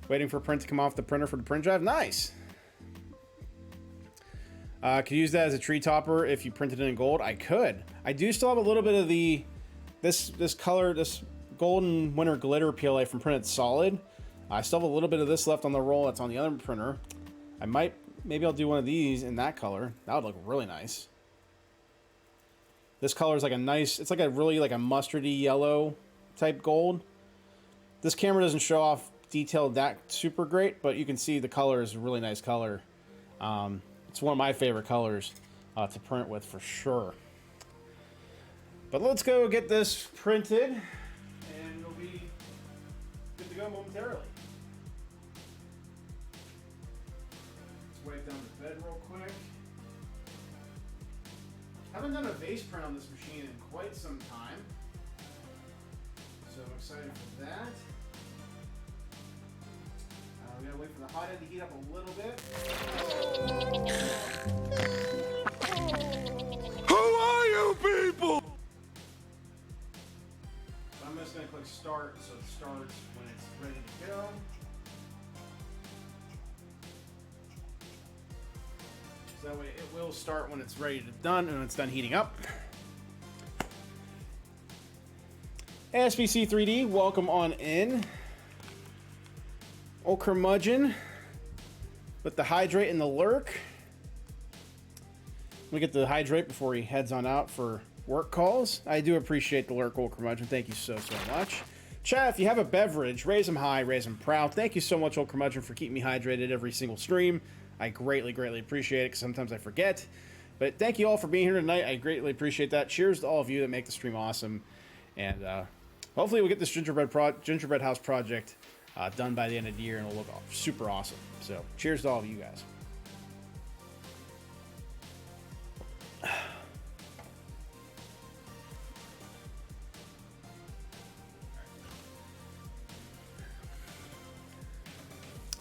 Waiting for print to come off the printer for the print drive. Nice. Could use that as a tree topper if you printed it in gold. I could. I do still have a little bit of this color, this golden winter glitter PLA from Printed Solid. I still have a little bit of this left on the roll that's on the other printer. Maybe I'll do one of these in that color. That would look really nice. This color is like a nice, it's like a really like a mustardy yellow type gold. This camera doesn't show off detailed that super great, but you can see the color is a really nice color. It's one of my favorite colors to print with for sure. But let's go get this printed and it'll be good to go momentarily. Let's wipe down the bed real quick. Haven't done a vase print on this machine in quite some time, so I'm excited for that. We gotta wait for the hot end to heat up a little bit. Who are you people? I'm just gonna click start so it starts when it's ready to go. So that way it will start when it's ready to done and it's done heating up. SBC3D, welcome on in. Old Curmudgeon with the hydrate and the lurk. We get the hydrate before he heads on out for work calls. I do appreciate the lurk, Old Curmudgeon. Thank you so much. Chat, if you have a beverage, raise them high, raise them proud. Thank you so much, Old Curmudgeon, for keeping me hydrated every single stream. I greatly appreciate it, because sometimes I forget. But thank you all for being here tonight. I greatly appreciate that. Cheers to all of you that make the stream awesome. And hopefully we'll get this gingerbread house project done by the end of the year, and it'll look super awesome. So cheers to all of you guys.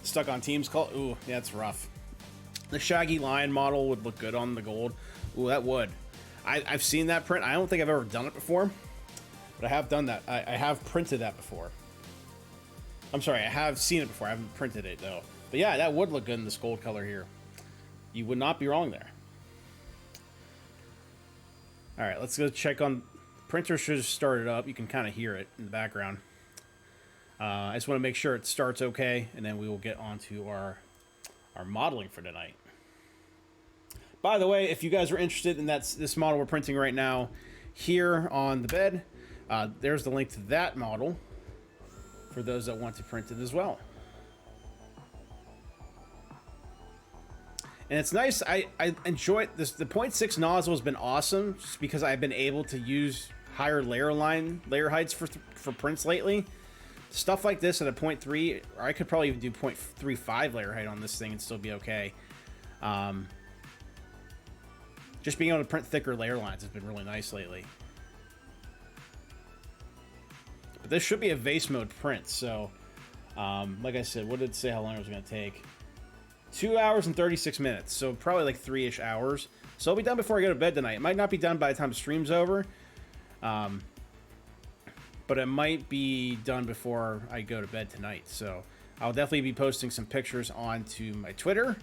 Stuck on Teams call. Ooh, yeah, that's rough. The Shaggy Lion model would look good on the gold. Ooh, that would. I've seen that print. I don't think I've ever done it before, but I have done that. I have printed that before. I'm sorry, I have seen it before. I haven't printed it, though. But yeah, that would look good in this gold color here. You would not be wrong there. All right, let's go check on... Printer should have started up. You can kind of hear it in the background. I just want to make sure it starts okay, and then we will get on to our modeling for tonight. By the way, if you guys are interested in this model we're printing right now here on the bed, there's the link to that model for those that want to print it as well. And it's nice. I enjoy this. The 0.6 nozzle has been awesome just because I've been able to use higher layer heights for prints lately. Stuff like this at a 0.3, or I could probably even do 0.35 layer height on this thing and still be okay. Just being able to print thicker layer lines has been really nice lately. But this should be a vase mode print, so like I said, what did it say how long it was going to take? 2 hours and 36 minutes, so probably like 3-ish hours. So it'll be done before I go to bed tonight. It might not be done by the time the stream's over, but it might be done before I go to bed tonight. So I'll definitely be posting some pictures onto my Twitter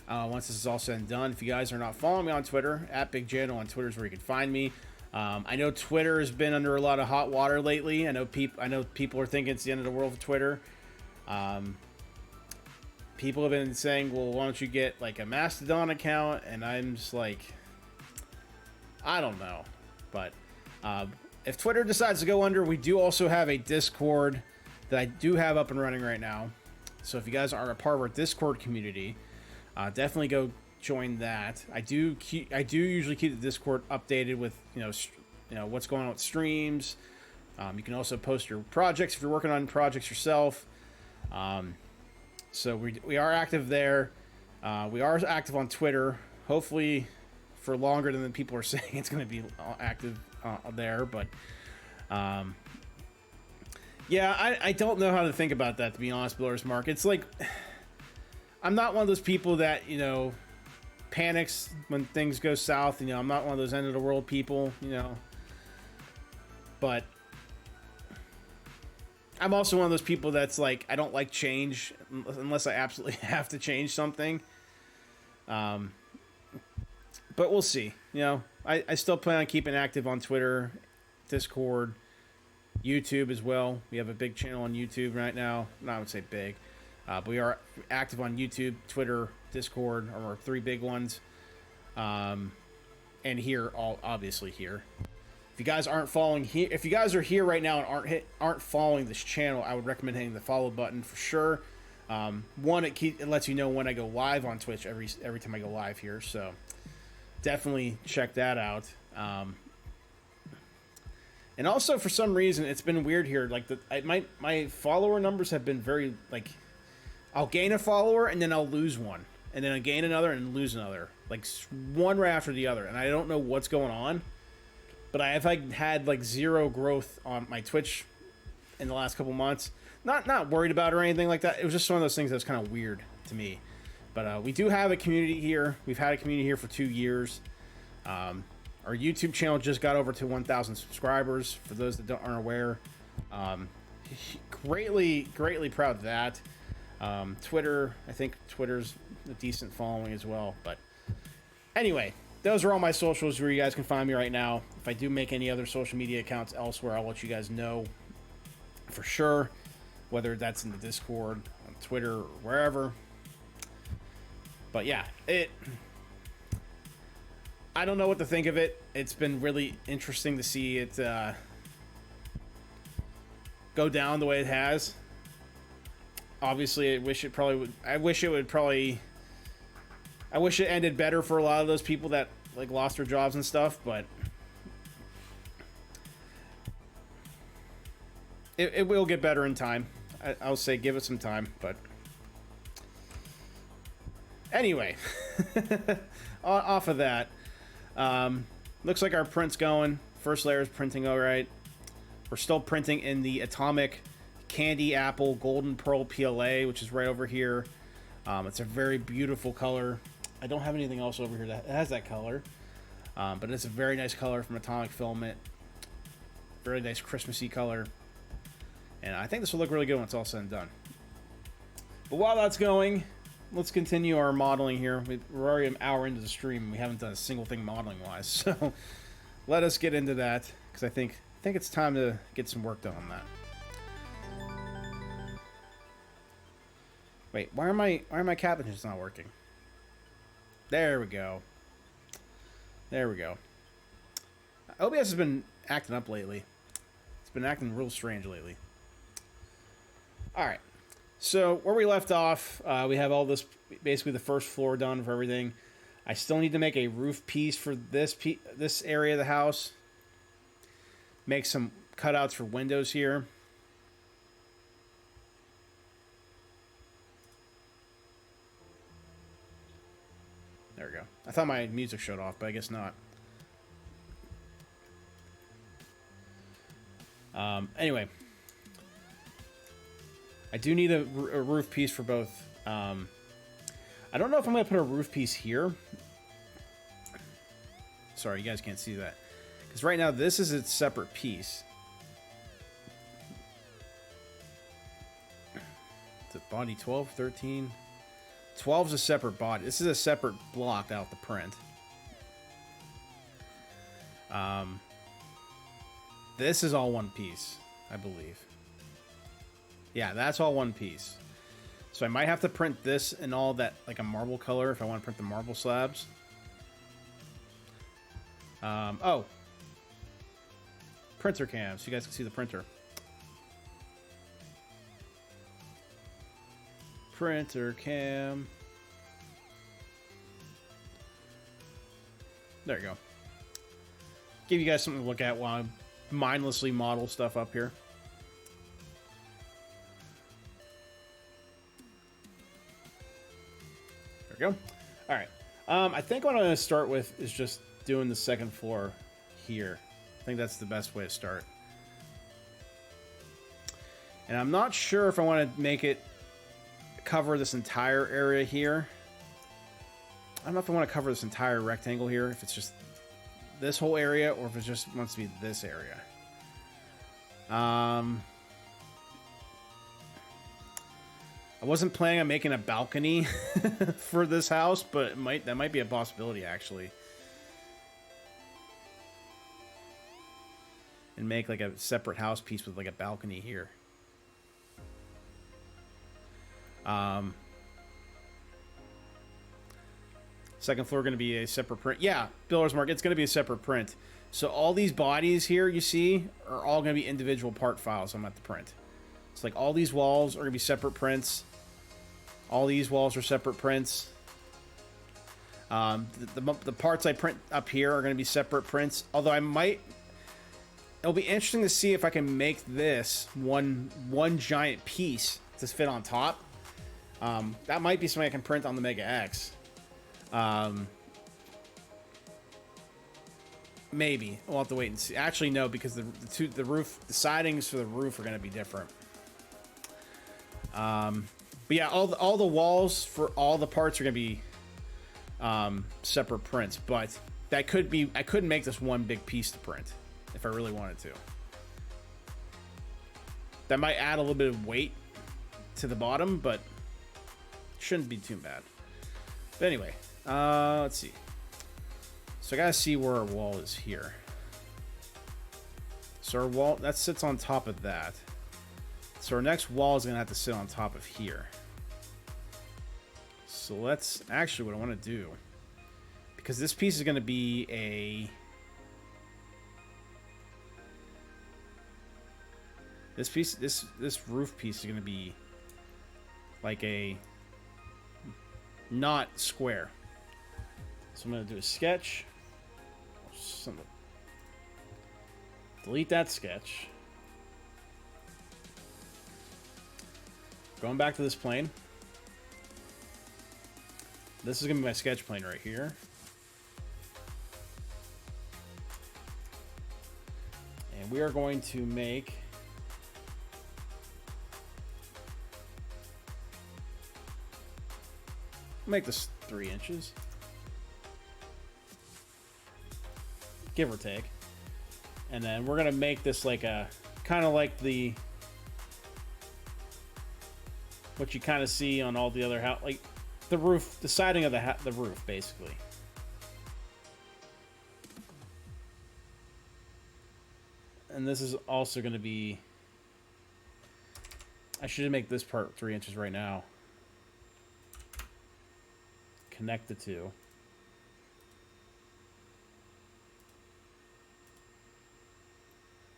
once this is all said and done. If you guys are not following me on Twitter, @BigJano on Twitter is where you can find me. I know Twitter has been under a lot of hot water lately. I know people are thinking it's the end of the world for Twitter. People have been saying, well, why don't you get like a Mastodon account? And I'm just like, I don't know. But if Twitter decides to go under, we do also have a Discord that I do have up and running right now. So if you guys are a part of our Discord community, definitely go join that. I do usually keep the Discord updated with you know what's going on with streams. You can also post your projects if you're working on projects yourself. So we are active there. We are active on Twitter. Hopefully for longer than the people are saying it's going to be active there. But yeah, I don't know how to think about that, to be honest, Blur's Mark. It's like, I'm not one of those people that, you know, panics when things go south. You know, I'm not one of those end of the world people, you know. But I'm also one of those people that's like, I don't like change unless I absolutely have to change something. But we'll see. You know, I still plan on keeping active on Twitter, Discord, YouTube as well. We have a big channel on YouTube right now. No, I would say big. But we are active on YouTube, Twitter, Discord, are our three big ones. And here, obviously here. If you guys aren't following here, if you guys are here right now and aren't following this channel, I would recommend hitting the follow button for sure. One, it lets you know when I go live on Twitch every time I go live here, so definitely check that out. And also, for some reason, it's been weird here. Like my follower numbers have been very like, I'll gain a follower and then I'll lose one, and then I gain another and lose another, like one right after the other, and I don't know what's going on. But I have had like zero growth on my Twitch in the last couple months. Not worried about it or anything like that. It was just one of those things that's kind of weird to me. But we do have a community here. We've had a community here for 2 years. Our YouTube channel just got over to 1,000 subscribers. For those that aren't aware, greatly proud of that. Twitter, I think Twitter's a decent following as well. But anyway, those are all my socials where you guys can find me right now. If I do make any other social media accounts elsewhere, I'll let you guys know for sure, whether that's in the Discord, on Twitter, or wherever. But yeah, I don't know what to think of it. It's been really interesting to see it go down the way it has. Obviously, I wish it ended better for a lot of those people that like lost their jobs and stuff, but it will get better in time. I'll say give it some time, but anyway, off of that, looks like our print's going. First layer is printing all right. We're still printing in the Atomic Candy Apple Golden Pearl PLA, which is right over here. It's a very beautiful color. I don't have anything else over here that has that color, but it's a very nice color from Atomic Filament. Very nice Christmassy color. And I think this will look really good when it's all said and done. But while that's going, let's continue our modeling here. We're already an hour into the stream, and we haven't done a single thing modeling-wise. So let us get into that, because I think it's time to get some work done on that. Wait, why are my cabinets not working? There we go. There we go. OBS has been acting up lately. It's been acting real strange lately. Alright. So, where we left off, we have all this, basically the first floor done for everything. I still need to make a roof piece for this area of the house. Make some cutouts for windows here. There we go. I thought my music shut off, but I guess not. Anyway. I do need a roof piece for both. I don't know if I'm going to put a roof piece here. Sorry, you guys can't see that. Because right now, this is its separate piece. Is it body 12, 13? 12 is a separate body. This is a separate block out the print. This is all one piece, I believe. Yeah, that's all one piece. So I might have to print this in all that, like a marble color, if I want to print the marble slabs. Oh. Printer cam, so you guys can see the printer. Printer cam. There you go. Give you guys something to look at while I mindlessly model stuff up here. There we go. All right. I think what I'm going to start with is just doing the second floor here. I think that's the best way to start. And I'm not sure if I want to make it cover this entire area here. I don't know if I want to cover this entire rectangle here, if it's just this whole area, or if it just wants to be this area. I wasn't planning on making a balcony for this house, but that might be a possibility, actually. And make like a separate house piece with like a balcony here. Second floor going to be a separate print. Yeah, Builder's Mark, it's going to be a separate print. So all these bodies here you see are all going to be individual part files I'm at the print. It's like all these walls are going to be separate prints. All these walls are separate prints. The parts I print up here are going to be separate prints. Although it'll be interesting to see if I can make this one giant piece to fit on top. That might be something I can print on the Mega X. Maybe we'll have to wait and see. Actually, no, because the sidings for the roof are going to be different. But yeah, all the walls for all the parts are going to be separate prints. But I couldn't make this one big piece to print if I really wanted to. That might add a little bit of weight to the bottom, but shouldn't be too bad. But anyway, let's see. So I gotta see where our wall is here. So our wall, that sits on top of that. So our next wall is gonna have to sit on top of here. So let's, actually what I wanna do, because this piece is gonna be a, this piece, this roof piece is gonna be like a, not square. So I'm gonna do a sketch. Delete that sketch. Going back to this plane. This is gonna be my sketch plane right here. And we are going to make this 3 inches. Give or take. And then we're gonna make this like a kind of like the what you kind of see on all the other house, like the roof, the siding of the roof, basically. And this is also going to be. I should make this part 3 inches right now. Connect the two.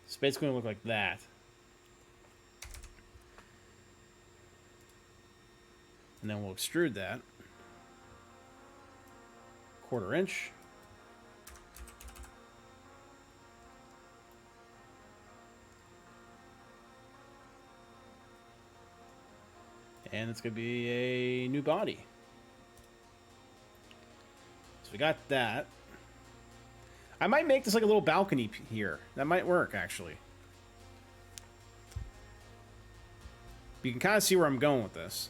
It's basically going to look like that. And then we'll extrude that. 1/4 inch. And it's going to be a new body. So we got that. I might make this like a little balcony here. That might work, actually. You can kind of see where I'm going with this.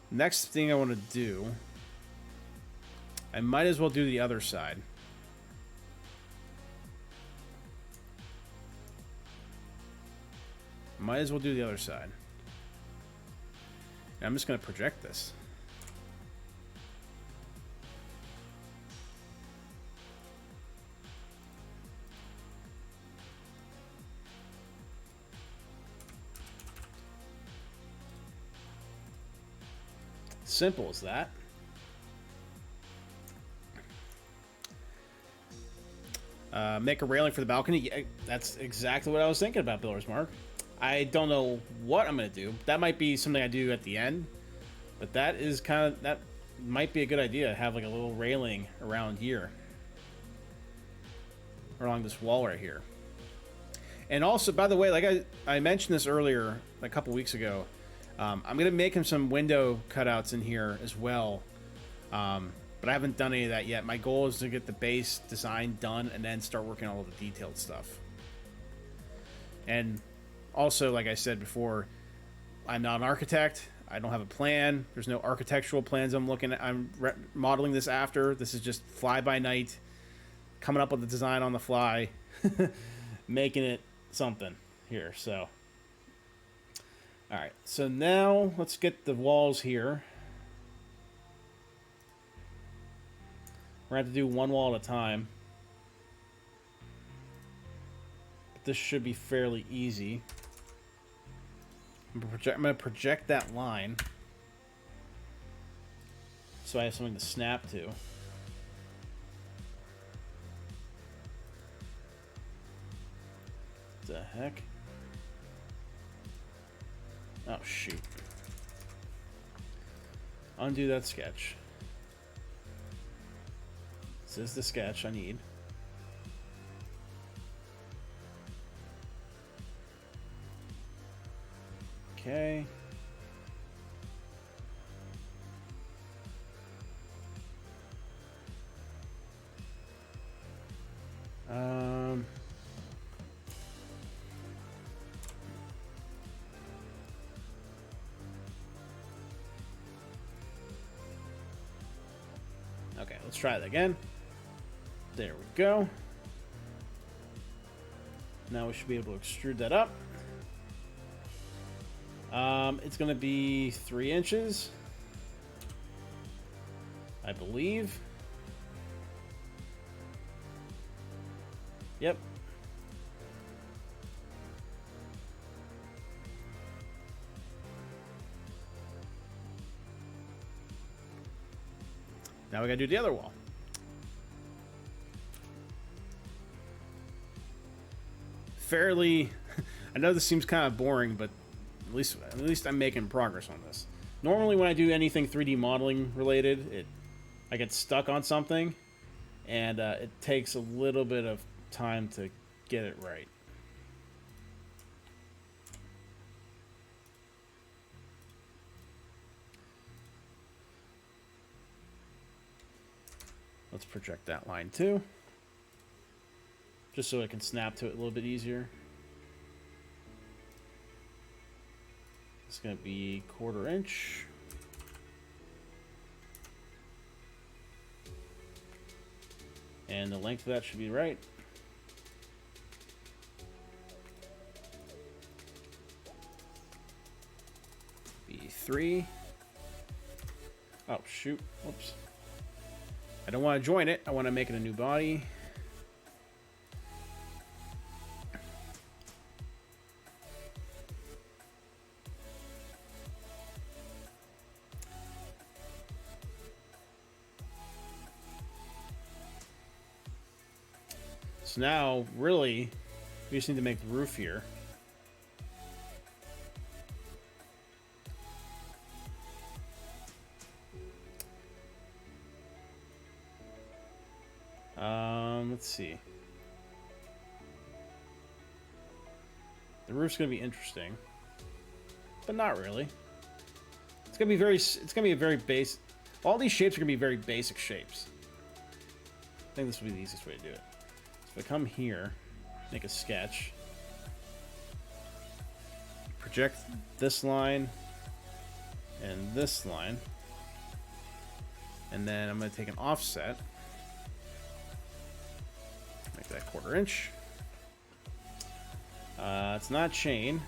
Next thing I want to do, I might as well do the other side. Might as well do the other side. And I'm just going to project this. Simple as that. Make a railing for the balcony. Yeah, that's exactly what I was thinking about, Builder's Mark. I don't know what I'm going to do. That might be something I do at the end. But that is kind of, that might be a good idea. Have like a little railing around here. Along this wall right here. And also, by the way, like I mentioned this earlier, a couple weeks ago, I'm going to make him some window cutouts in here as well. But I haven't done any of that yet. My goal is to get the base design done and then start working on all the detailed stuff. And also, like I said before, I'm not an architect. I don't have a plan. There's no architectural plans I'm looking at. I'm modeling this after. This is just fly by night, coming up with the design on the fly, making it something here. So, all right. So now let's get the walls here. We're going to have to do one wall at a time. But this should be fairly easy. I'm going to project that line so I have something to snap to. What the heck? Oh, shoot. Undo that sketch. This is the sketch I need. Okay. Okay, let's try that again. There we go. Now we should be able to extrude that up. It's going to be 3 inches. I believe. Yep. Now we gotta do the other wall. Fairly, I know this seems kind of boring, but at least I'm making progress on this. Normally when I do anything 3D modeling related, I get stuck on something, and it takes a little bit of time to get it right. Let's project that line too, just so I can snap to it a little bit easier. It's going to be 1/4 inch. And the length of that should be right. Be 3. Oh, shoot. Whoops. I don't want to join it. I want to make it a new body. So now, really, we just need to make the roof here. Let's see. The roof's gonna be interesting, but not really. It's gonna be a very base. All these shapes are gonna be very basic shapes. I think this will be the easiest way to do it. So if I come here, make a sketch, project this line and this line, and then I'm gonna take an offset. Make that 1/4 inch. It's not chain.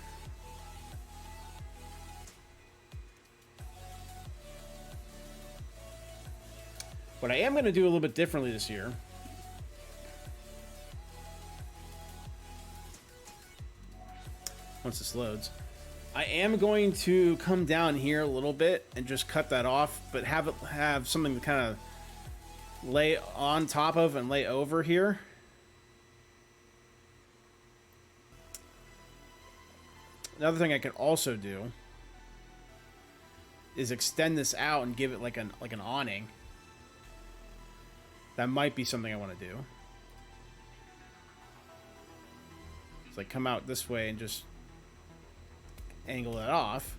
What I am going to do a little bit differently this year. Once this loads, I am going to come down here a little bit and just cut that off, but have something to kind of lay on top of and lay over here. Another thing I can also do is extend this out and give it like an awning. That might be something I want to do. It's like come out this way and just angle that off.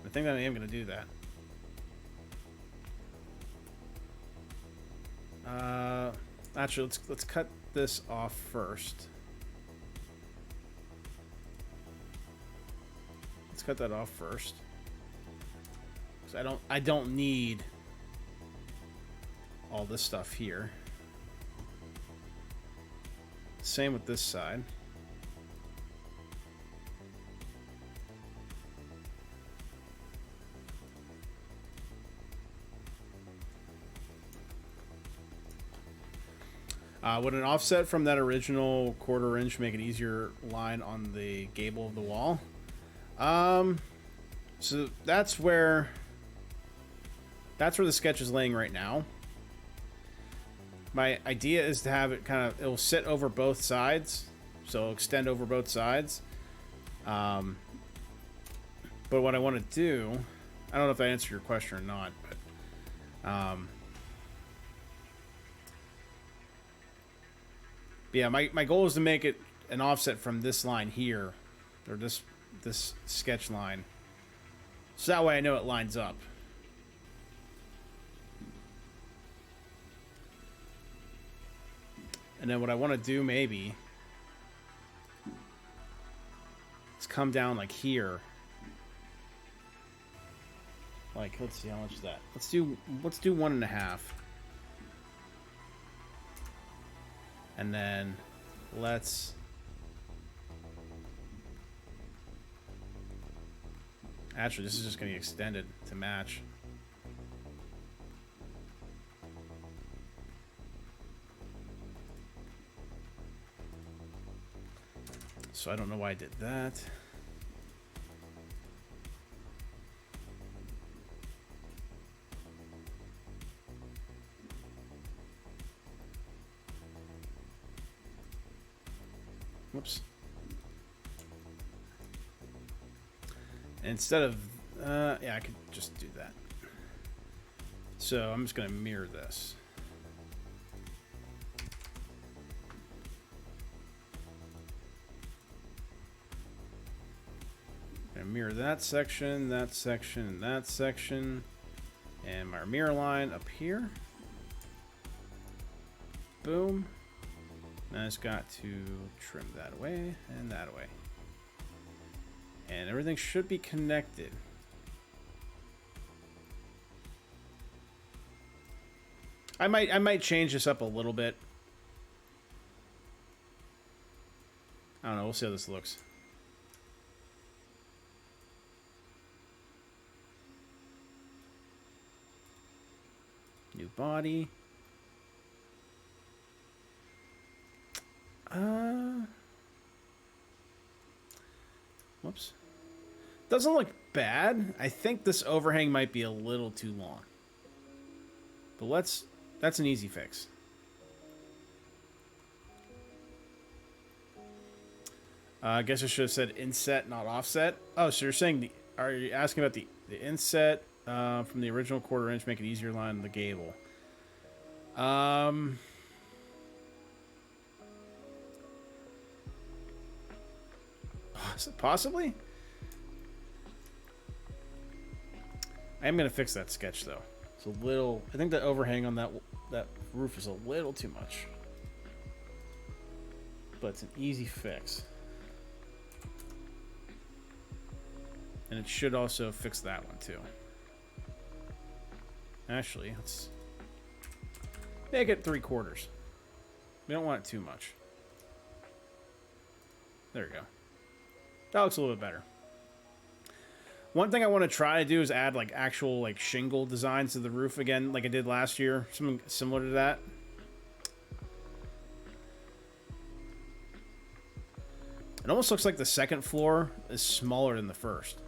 I think that I am going to do that. Actually, let's cut this off first. Let's cut that off first. Because I don't need all this stuff here. Same with this side. Would an offset from that original 1/4 inch make an easier line on the gable of the wall? So that's where the sketch is laying right now. My idea is to have it it'll sit over both sides, so it'll extend over both sides. But what I want to do, I don't know if that answered your question or not, but yeah, my goal is to make it an offset from this line here, or this sketch line, so that way I know it lines up. And then what I want to do maybe is come down like here. Like, let's see, how much is that? Let's do 1.5. And then let's Actually, this is just going to be extended to match. So I don't know why I did that. Whoops. Instead of, yeah, I could just do that. So I'm just going to mirror this. Gonna mirror that section, that section, and that section. And my mirror line up here. Boom. Now I just got to trim that away and that away. And everything should be connected. I might change this up a little bit. I don't know, we'll see how this looks. New body. Whoops. Doesn't look bad. I think this overhang might be a little too long. But that's an easy fix. I guess I should have said inset, not offset. Oh, so you're saying are you asking about the inset from the original 1/4 inch, make it easier line the gable? Possibly. I am gonna fix that sketch though. It's a little. I think the overhang on that roof is a little too much, but it's an easy fix, and it should also fix that one too. Actually, let's make it 3/4. We don't want it too much. There we go. That looks a little bit better. One thing I want to try to do is add like actual like shingle designs to the roof again, like I did last year. Something similar to that. It almost looks like the second floor is smaller than the first.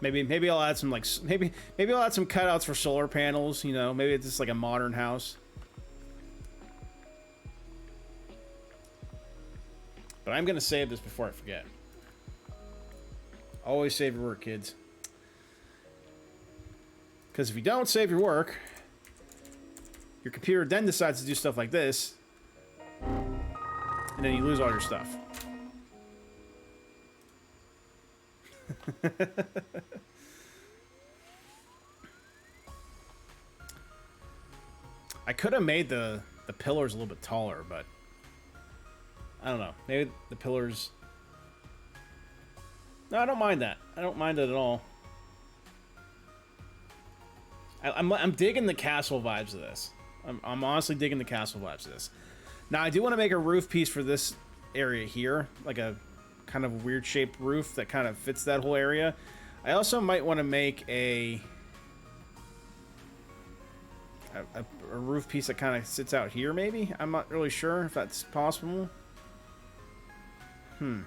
Maybe I'll add some like maybe I'll add some cutouts for solar panels. You know, maybe it's just like a modern house. But I'm going to save this before I forget. Always save your work, kids. Because if you don't save your work, your computer then decides to do stuff like this. And then you lose all your stuff. I could have made the pillars a little bit taller, but I don't know. Maybe the pillars... No, I don't mind that. I don't mind it at all. I'm digging the castle vibes of this. I'm honestly digging the castle vibes of this. Now, I do want to make a roof piece for this area here. Like a kind of weird shaped roof that kind of fits that whole area. I also might want to make a roof piece that kind of sits out here, maybe? I'm not really sure if that's possible. But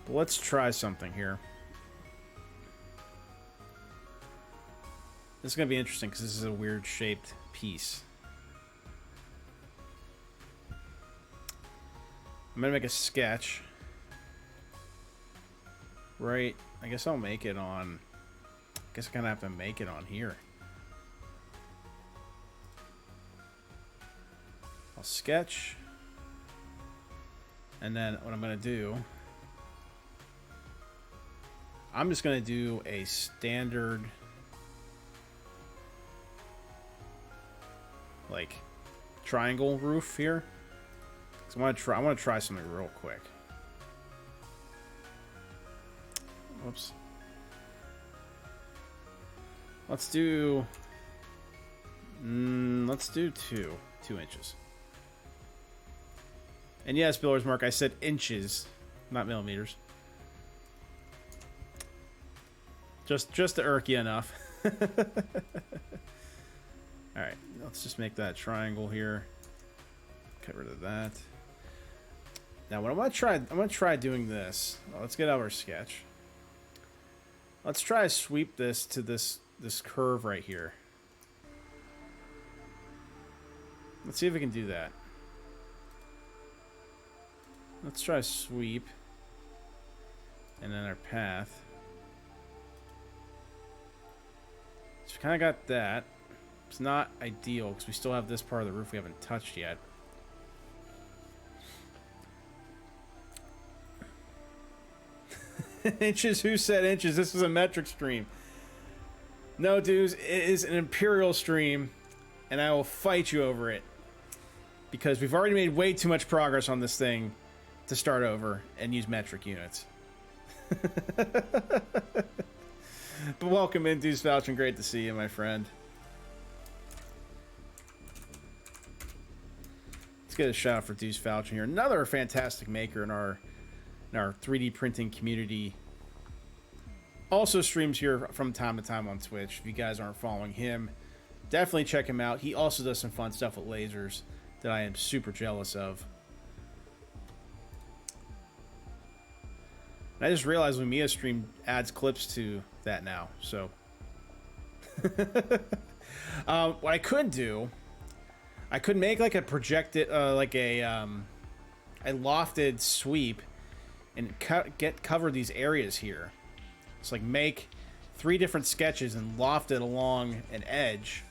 let's try something here. This is going to be interesting because this is a weird shaped piece. I'm going to make a sketch. Right. I guess I'll make it on... I guess I kind of have to make it on here. I'll sketch. And then what I'm going to do... I'm just going to do a standard... like triangle roof here. So I want to try something real quick. Whoops. Let's do 2. 2 inches. And yes, Biller's Mark, I said inches, not millimeters. Just to irk you enough. Alright, let's just make that triangle here. Get rid of that. Now what I'm gonna try doing this. Oh, let's get out our sketch. Let's try to sweep this to this curve right here. Let's see if we can do that. Let's try sweep. And then our path. So we kind of got that. It's not ideal because we still have this part of the roof we haven't touched yet. Inches? Who said inches? This is a metric stream. No, dudes, it is an imperial stream, and I will fight you over it. Because we've already made way too much progress on this thing to start over and use metric units. But welcome in, Deuce Falchion. Great to see you, my friend. Let's get a shout out for Deuce Falchion here. Another fantastic maker in our 3D printing community. Also streams here from time to time on Twitch. If you guys aren't following him, definitely check him out. He also does some fun stuff with lasers that I am super jealous of. And I just realized Lumia stream adds clips to that now, so what I could do, I could make like a projected like a lofted sweep and cover these areas here. It's like make 3 different sketches and loft it along an edge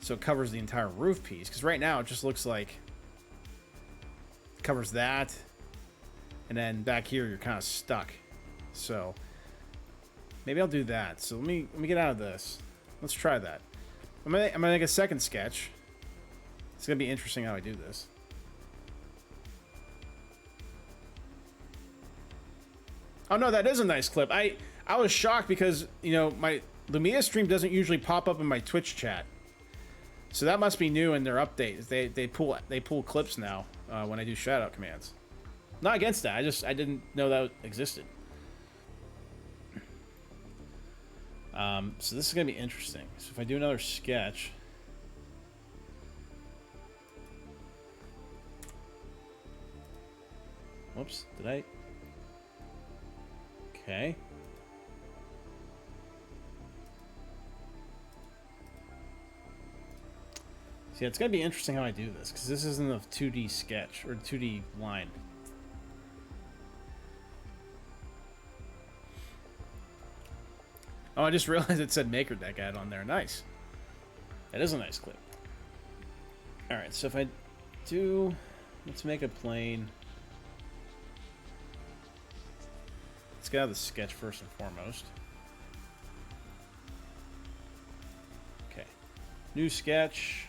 so it covers the entire roof piece, because right now it just looks like it covers that, and then back here you're kind of stuck. So maybe I'll do that. So let me get out of this. Let's try that. I'm gonna make a second sketch. It's gonna be interesting how I do this. Oh no, that is a nice clip. I was shocked because, you know, my Lumia stream doesn't usually pop up in my Twitch chat. So that must be new in their updates. They pull clips now when I do shout out commands. Not against that. I didn't know that existed. So this is gonna be interesting. So if I do another sketch. Whoops, did I? Okay. See, it's gonna be interesting how I do this, because this isn't a 2D sketch or 2D line. Oh, I just realized it said Maker Deck ad on there. Nice. That is a nice clip. Alright, so if I do... Let's make a plane. Let's get out of the sketch first and foremost. Okay. New sketch.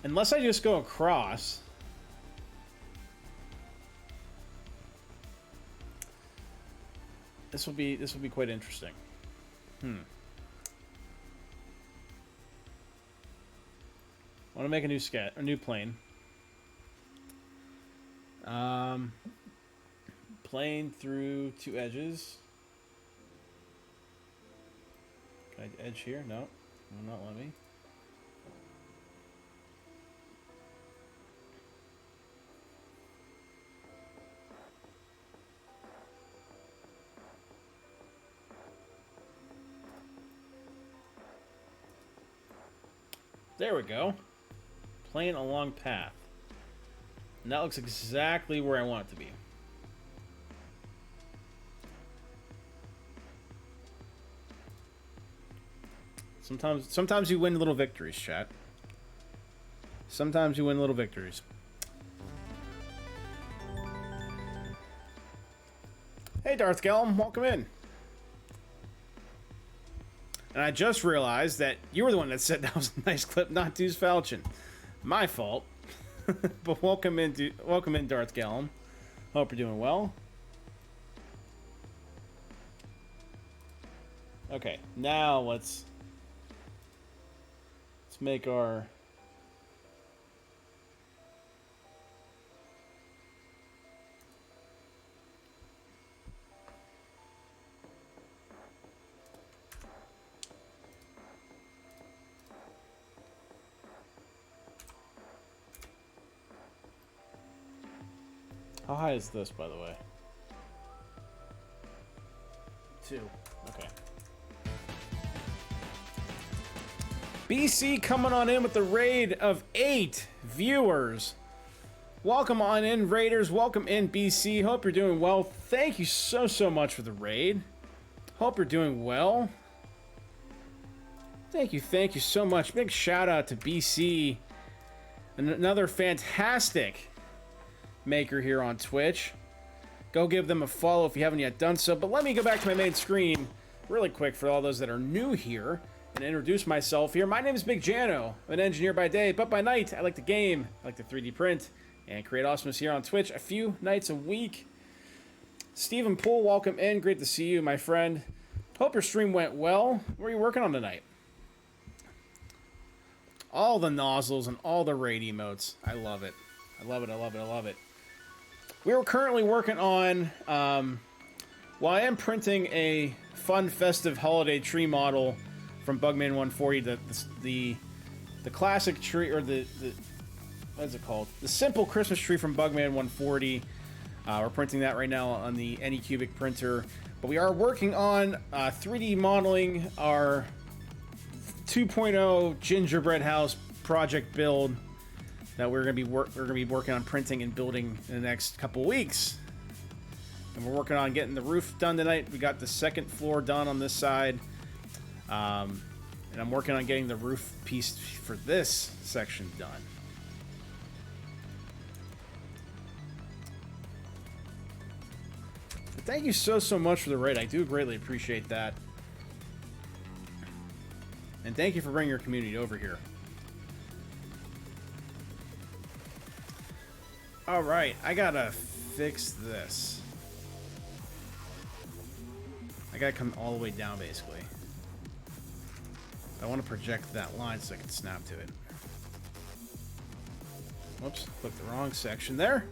Unless I just go across... This will be quite interesting. I want to make a new sketch, a new plane. Plane through 2 edges. Can I edge here? No, will not let me. There we go. Plane along path. And that looks exactly where I want it to be. Sometimes you win little victories, chat. Sometimes you win little victories. Hey, Darth Gellum, welcome in. And I just realized that you were the one that said that was a nice clip, not Deuce Falchion. My fault. But welcome in, Darth Gellum. Hope you're doing well. Okay, now let's make our How high is this, by the way? 2. Okay. BC coming on in with the raid of 8 viewers. Welcome on in, Raiders. Welcome in, BC. Hope you're doing well. Thank you so much for the raid. Hope you're doing well. Thank you so much. Big shout out to BC. Another fantastic maker here on Twitch. Go give them a follow if you haven't yet done so. But let me go back to my main screen really quick for all those that are new here and introduce myself here. My name is Big Jano. I'm an engineer by day, but by night I like to game, I like to 3D print, and create awesomeness here on Twitch a few nights a week. Stephen Poole, welcome in. Great to see you, my friend. Hope your stream went well. What are you working on tonight? All the nozzles and all the raid emotes. I love it. I love it, I love it, I love it. We're currently working on, well, I am printing a fun, festive holiday tree model from Bugman 140, the classic tree, or the what is it called? The simple Christmas tree from Bugman 140. We're printing that right now on the Anycubic printer. But we are working on 3D modeling our 2.0 gingerbread house project build that we're gonna be working on printing and building in the next couple weeks. And we're working on getting the roof done tonight. We got the second floor done on this side. And I'm working on getting the roof piece for this section done. But thank you so much for the raid. I do greatly appreciate that. And thank you for bringing your community over here. Alright, I gotta fix this. I gotta come all the way down, basically. I want to project that line so I can snap to it. Whoops, clicked the wrong section there.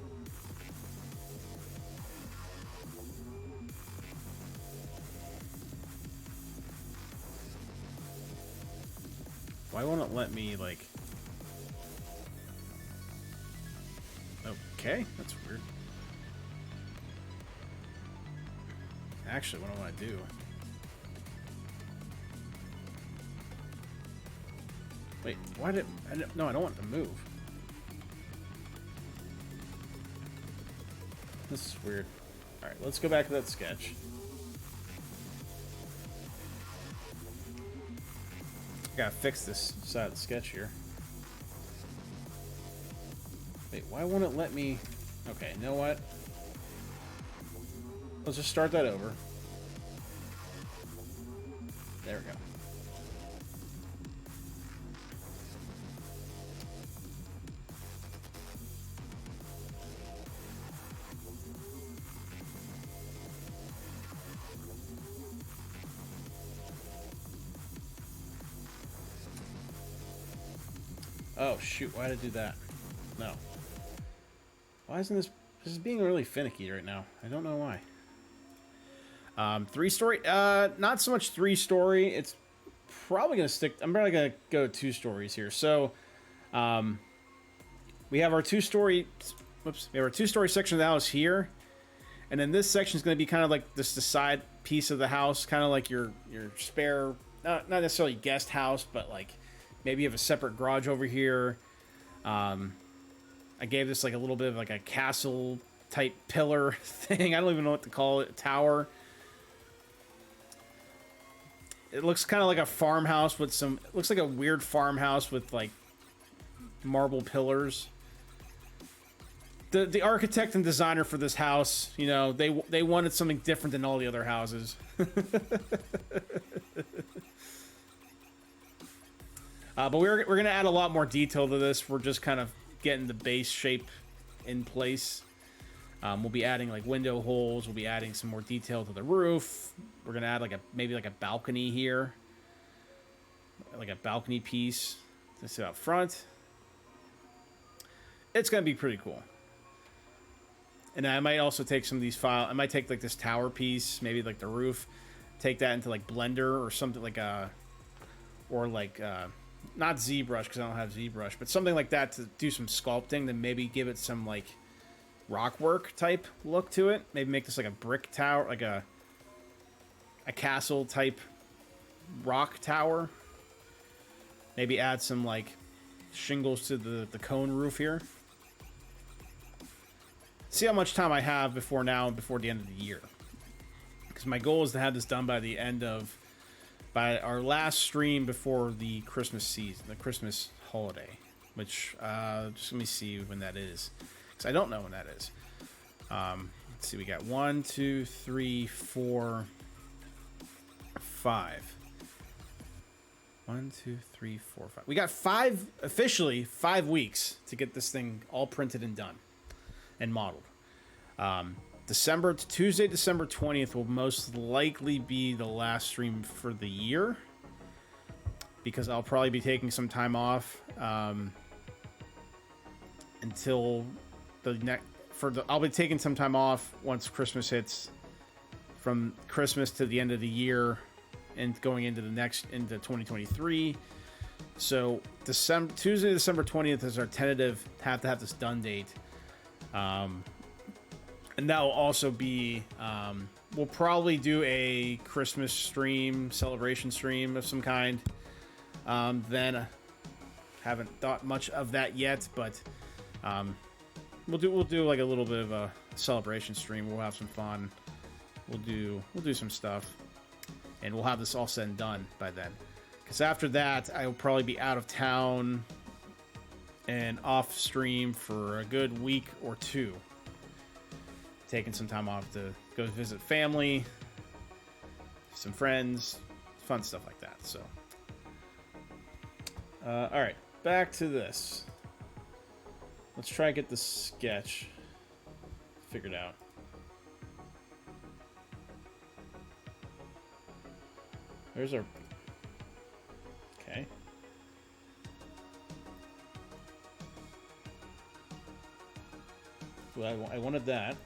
Why won't it let me, like... Okay, that's weird. Actually, what I want to do... Wait, why did... No, I don't want it to move. This is weird. Alright, let's go back to that sketch. I gotta fix this side of the sketch here. Wait, why won't it let me... Okay, you know what? Let's just start that over. There we go. Oh shoot, why did I do that? No. Why isn't this... This is being really finicky right now. I don't know why. 3-story? Not so much 3-story. It's probably going to stick... I'm probably going to go 2 stories here. So, we have our 2-story... Whoops. We have our 2-story section of the house here. And then this section is going to be kind of like this, the side piece of the house. Kind of like your spare... Not necessarily guest house, but like... Maybe you have a separate garage over here. I gave this like a little bit of like a castle type pillar thing. I don't even know what to call it. Tower. It looks kind of like a farmhouse with some... It looks like a weird farmhouse with like marble pillars. The architect and designer for this house, you know, they wanted something different than all the other houses. But we're going to add a lot more detail to this. We're just kind of getting the base shape in place. We'll be adding like window holes. We'll be adding some more detail to the roof. We're going to add like maybe like a balcony here. Like a balcony piece. This out front. It's going to be pretty cool. And I might also take some of these I might take like this tower piece, maybe like the roof. Take that into like Blender or something like not ZBrush, because I don't have ZBrush, but something like that to do some sculpting, then maybe give it some like rock work type look to it. Maybe make this like a brick tower, like a castle type rock tower. Maybe add some like shingles to the cone roof here. See how much time I have before the end of the year. Because my goal is to have this done by our last stream before the Christmas season, the Christmas holiday. Which, just let me see when that is. Because I don't know when that is. Let's see, we got 1, 2, 3, 4, 5. 1, 2, 3, 4, 5. We got officially 5 weeks to get this thing all printed and done and modeled. Tuesday, December 20th will most likely be the last stream for the year, because I'll probably be taking some time off until I'll be taking some time off once Christmas hits, from Christmas to the end of the year and going into into 2023. So Tuesday, December 20th is our tentative have to have this done date. And that will also be, we'll probably do a Christmas stream, celebration stream of some kind. Then haven't thought much of that yet, but we'll do like a little bit of a celebration stream. We'll have some fun. We'll do some stuff, and we'll have this all said and done by then. Because after that, I will probably be out of town and off stream for a good week or two. Taking some time off to go visit family, some friends, fun stuff like that. So, all right, back to this. Let's try to get the sketch figured out. There's our... Okay. Well, I wanted that.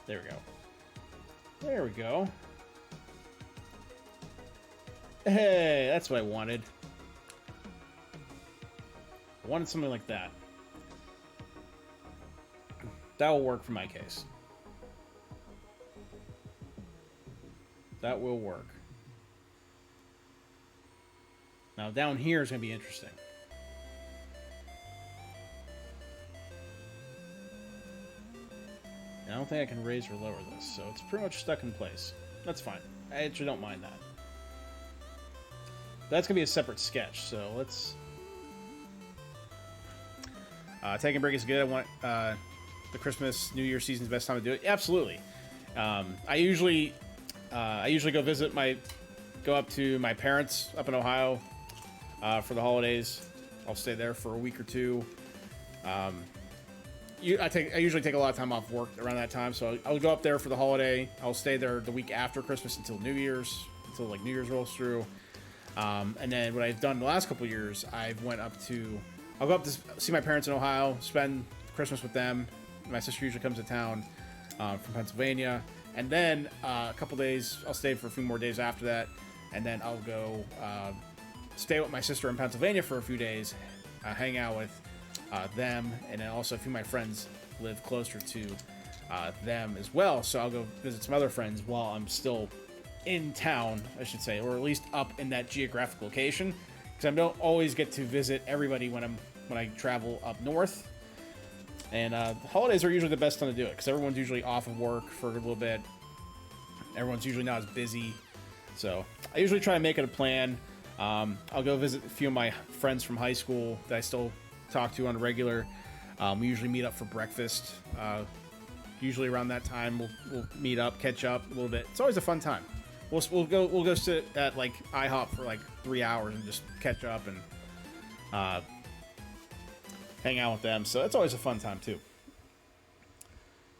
There we go. There we go. Hey, that's what I wanted. I wanted something like that. That will work for my case. That will work. Now down here is going to be interesting. I don't think I can raise or lower this, so it's pretty much stuck in place. That's fine. I actually don't mind that. That's going to be a separate sketch, so let's... taking a break is good. I want the Christmas, New Year season's best time to do it. Absolutely. I usually go up to my parents up in Ohio for the holidays. I'll stay there for a week or two. I usually take a lot of time off work around that time, so I'll go up there for the holiday. I'll stay there the week after Christmas until New Year's rolls through. And then what I've done the last couple of years, I'll go up to see my parents in Ohio, spend Christmas with them. My sister usually comes to town from Pennsylvania. And then a couple days, I'll stay for a few more days after that. And then I'll go stay with my sister in Pennsylvania for a few days, hang out with them. And then also a few of my friends live closer to them as well. So I'll go visit some other friends while I'm still in town, I should say, or at least up in that geographic location. Because I don't always get to visit everybody when I travel up north. And the holidays are usually the best time to do it, because everyone's usually off of work for a little bit. Everyone's usually not as busy. So I usually try to make it a plan. I'll go visit a few of my friends from high school that I still talk to on a regular. We usually meet up for breakfast. Usually around that time, we'll meet up, catch up a little bit. It's always a fun time. We'll go sit at like IHOP for like 3 hours and just catch up and hang out with them. So that's always a fun time too.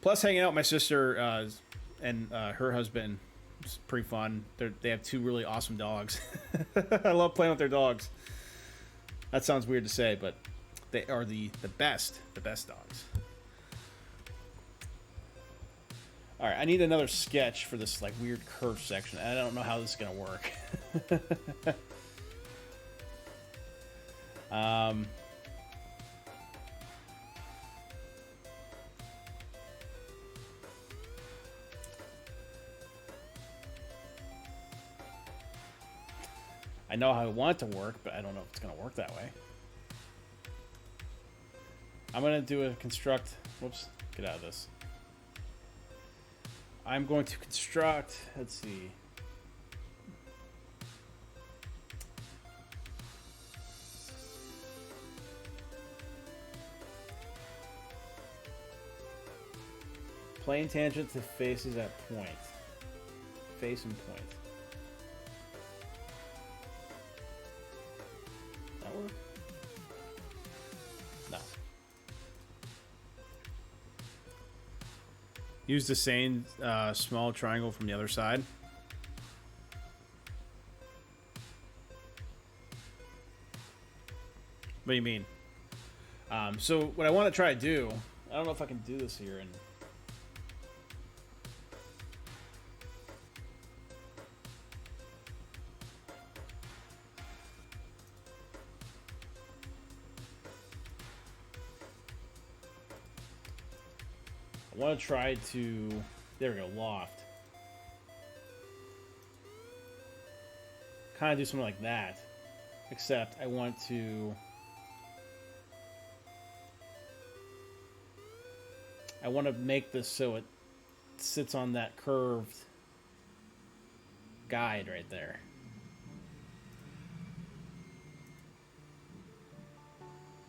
Plus, hanging out with my sister and her husband is pretty fun. They have 2 really awesome dogs. I love playing with their dogs. That sounds weird to say, but they are the best dogs. All right, I need another sketch for this like weird curve section. I don't know how this is gonna work. Um, I know how I want it to work, but I don't know if it's going to work that way. I'm going to do a construct. Whoops, get out of this. I'm going to construct, let's see. Plane tangent to faces at point. Face and point. That work? No. Use the same small triangle from the other side. What do you mean? So what I want to try to do, I don't know if I can do this here and I want to try to, there we go, loft. Kind of do something like that, except I want to, make this so it sits on that curved guide right there.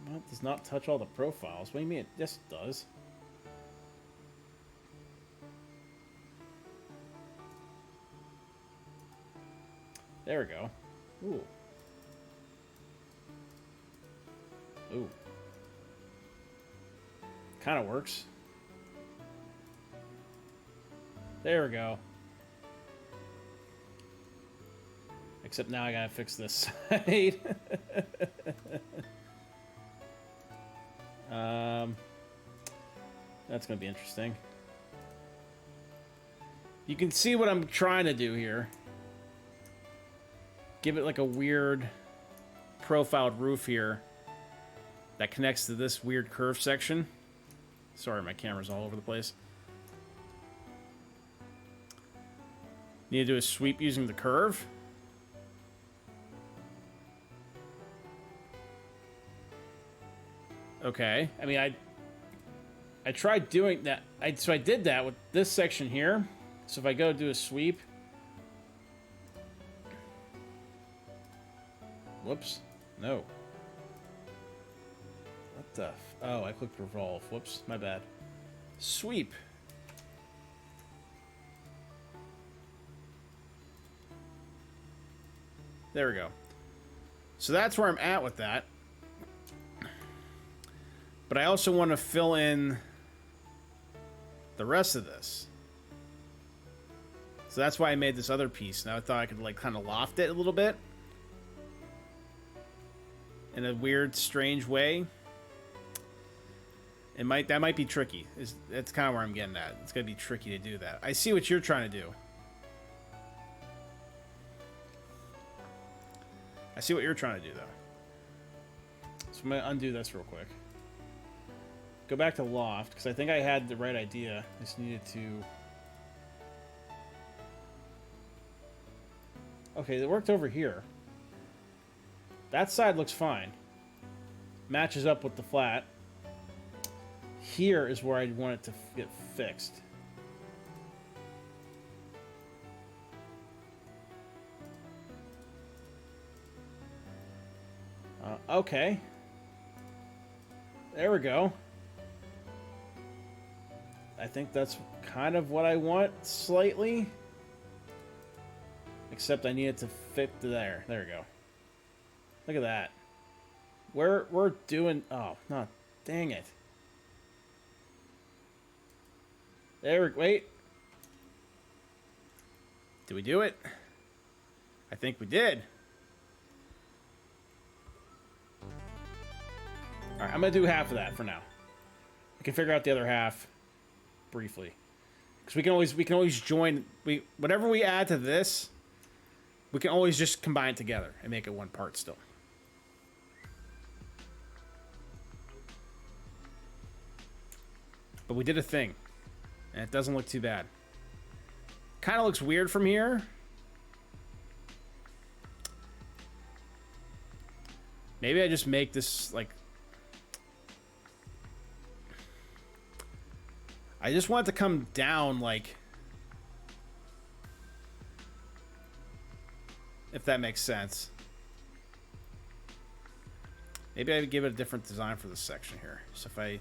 Well, it does not touch all the profiles. What do you mean? Yes, it does. There we go. Ooh. Ooh. Kind of works. There we go. Except now I gotta fix this side. That's gonna be interesting. You can see what I'm trying to do here. Give it like a weird profiled roof here that connects to this weird curve section. Sorry, my camera's all over the place. Need to do a sweep using the curve. Okay, I mean, I tried doing that. So I did that with this section here. So if I go do a sweep. Whoops. No. What the? Oh, I clicked revolve. Whoops. My bad. Sweep. There we go. So that's where I'm at with that. But I also want to fill in the rest of this. So that's why I made this other piece. Now I thought I could like kind of loft it a little bit. In a weird, strange way. That might be tricky. That's kind of where I'm getting at. It's gonna be tricky to do that. I see what you're trying to do. I see what you're trying to do, though. So I'm gonna undo this real quick. Go back to loft, because I think I had the right idea. I just needed to... Okay, it worked over here. That side looks fine. Matches up with the flat. Here is where I want it to get fixed. Okay. There we go. I think that's kind of what I want, slightly. Except I need it to fit there. There we go. Look at that. We're doing... Oh, no. Dang it. Wait. Did we do it? I think we did. Alright, I'm going to do half of that for now. We can figure out the other half briefly. Because we can always join... Whatever we add to this, we can always just combine it together and make it one part still. But we did a thing. And it doesn't look too bad. Kind of looks weird from here. Maybe I just make this, like... I just want it to come down, like... If that makes sense. Maybe I would give it a different design for this section here. So if I...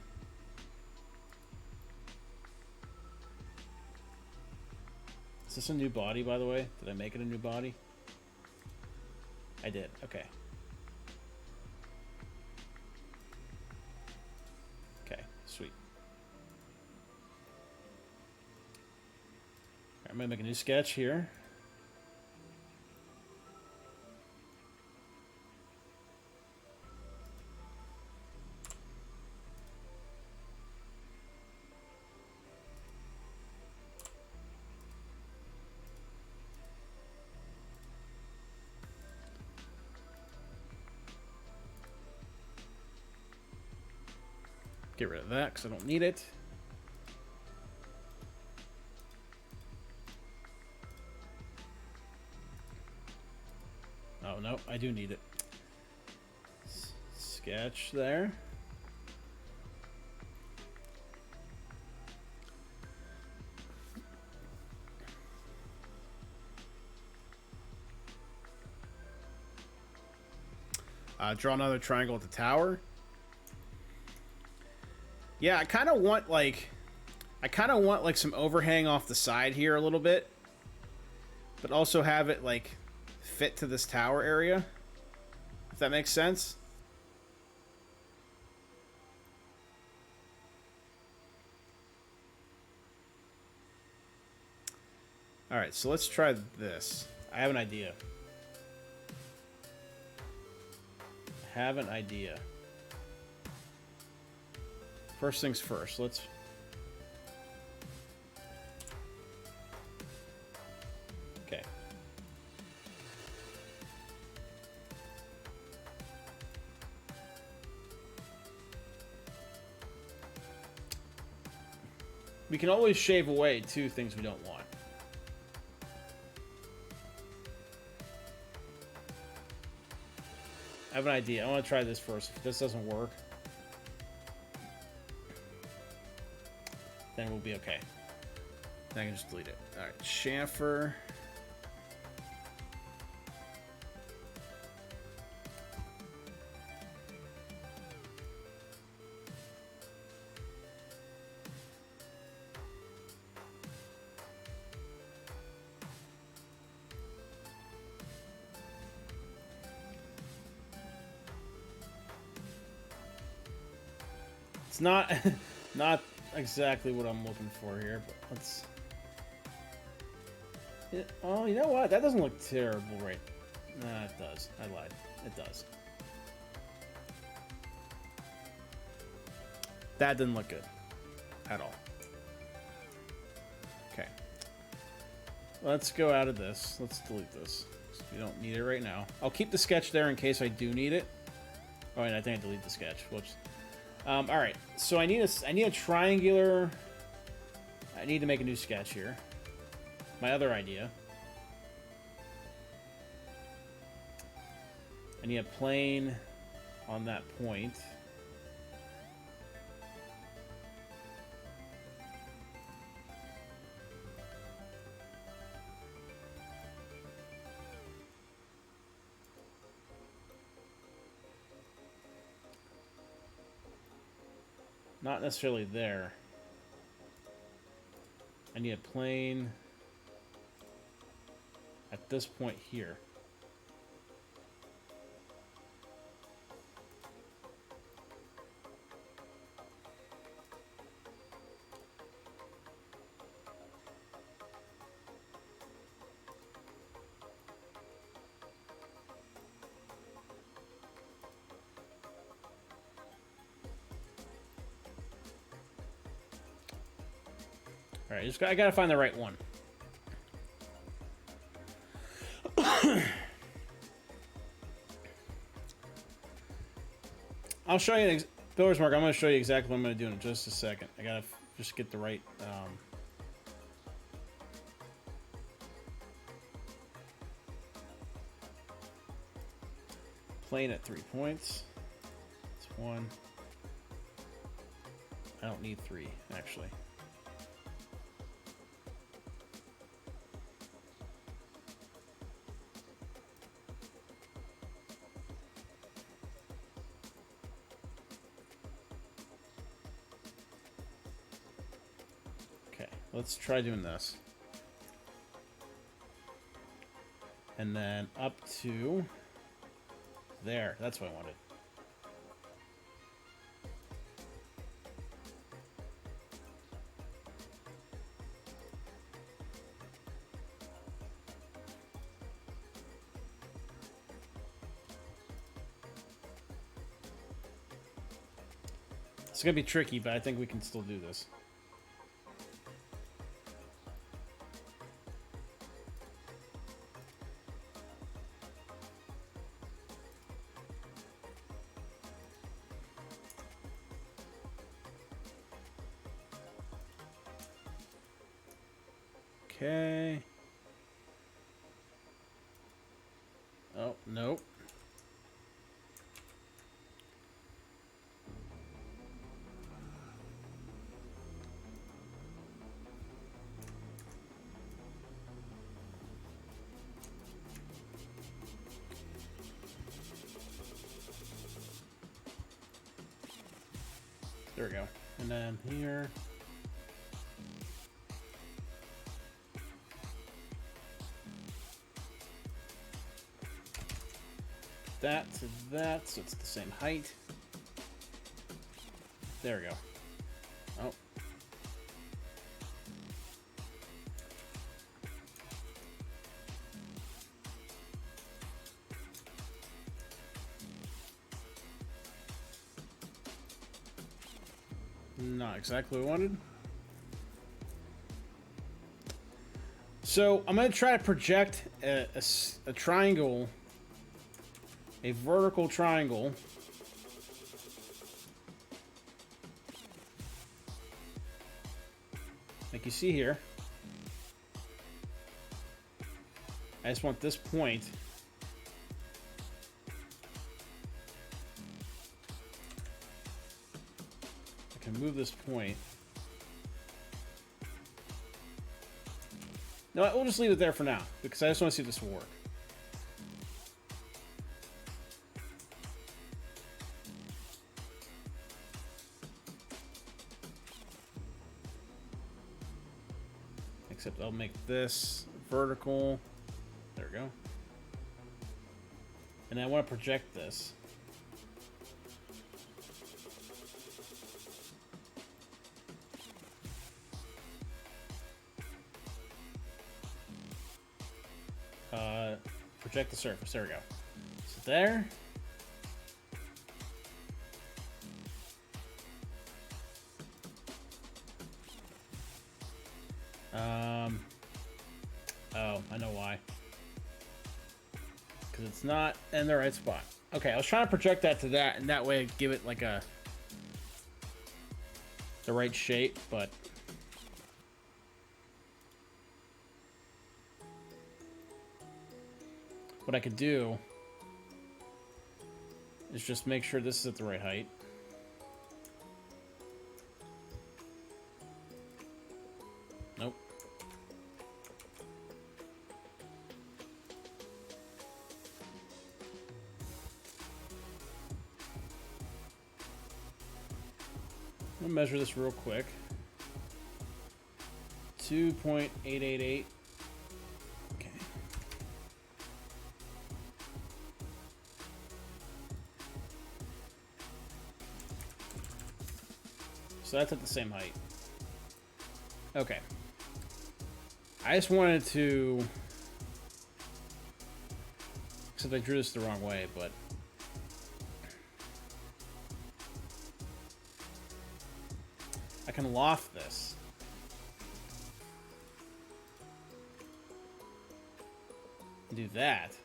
Is this a new body, by the way? Did I make it a new body? I did. Okay. Okay, sweet. All right, I'm going to make a new sketch here. Get rid of that because I don't need it. Oh, no, I do need it. Sketch there. Draw another triangle at the tower. Yeah, I kind of want like some overhang off the side here a little bit, but also have it like fit to this tower area, if that makes sense. All right, so let's try this. I have an idea. First things first, let's... Okay. We can always shave away two things we don't want. I have an idea. I want to try this first. If this doesn't work, then we'll be okay. Then I can just delete it. Alright, chamfer. It's not not exactly what I'm looking for here, but let's... Oh, you know what? That doesn't look terrible, right? Nah, it does. I lied. It does. That didn't look good. At all. Okay. Let's go out of this. Let's delete this. We don't need it right now. I'll keep the sketch there in case I do need it. Oh, and I think I deleted the sketch. Whoops. All right, so I need a triangular. I need to make a new sketch here. My other idea. I need a plane on that point. Not necessarily there. I need a plane at this point here. All right, I gotta find the right one. I'll show you, Builder's Mark, I'm gonna show you exactly what I'm gonna do in just a second. I gotta just get the right plane at 3 points. It's 1. I don't need 3, actually. Okay, let's try doing this. And then up to there. That's what I wanted. It's gonna be tricky, but I think we can still do this. Okay. Oh, nope. There we go. And then here. That to that, so it's the same height. There we go. Oh. Not exactly what I wanted. So I'm going to try to project a triangle, a vertical triangle, like you see here. I just want this point I can move this point. No, we'll just leave it there for now, because I just want to see if this will work. Except I'll make this vertical. There we go. And I want to project this. Project the surface. There we go. So there. Oh, I know why. Because it's not in the right spot. Okay, I was trying to project that to that, and that way I'd give it like the right shape, but what I could do is just make sure this is at the right height. Nope. I'm gonna measure this real quick. 2.888. Okay. So that's at the same height. Okay. I just wanted to... Except I drew this the wrong way, but... I can loft this. Do that.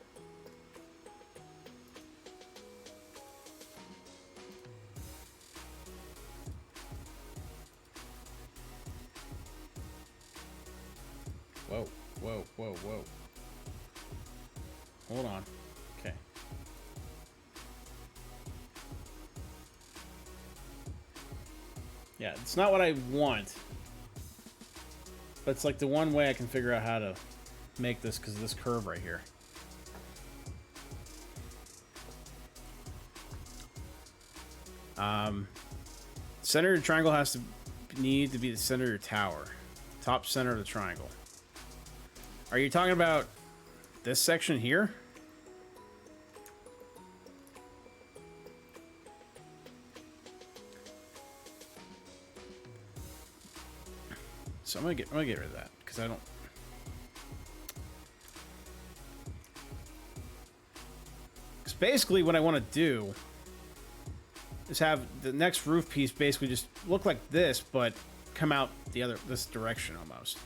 whoa, whoa. Hold on. Okay. Yeah, it's not what I want. But it's like the one way I can figure out how to make this because of this curve right here. Center of your triangle has to need to be the center of your tower. Top center of the triangle. Are you talking about this section here? So I'm gonna get rid of that because I don't. Because basically, what I want to do is have the next roof piece basically just look like this, but come out this direction almost.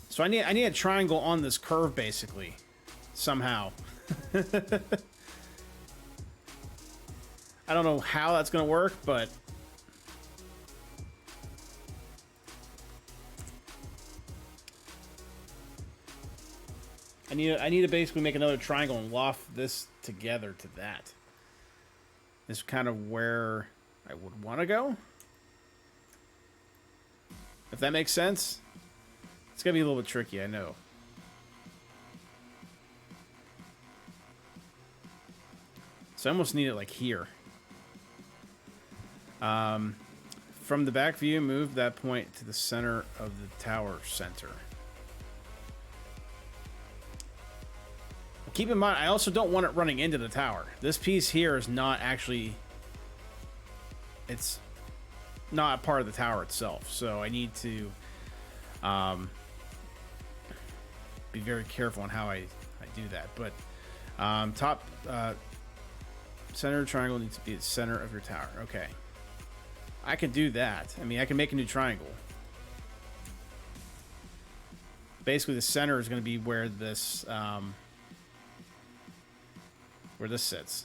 So I need a triangle on this curve basically, somehow. I don't know how that's gonna work, but I need to basically make another triangle and loft this together to that. This is kind of where I would want to go. If that makes sense. It's going to be a little bit tricky, I know. So I almost need it like here. From the back view, move that point to the center of the tower center. Keep in mind, I also don't want it running into the tower. This piece here is not actually... It's not part of the tower itself. So I need to be very careful on how I do that. But top center triangle needs to be the center of your tower. Okay. I can do that. I mean, I can make a new triangle. Basically, the center is going to be where this... where this sits.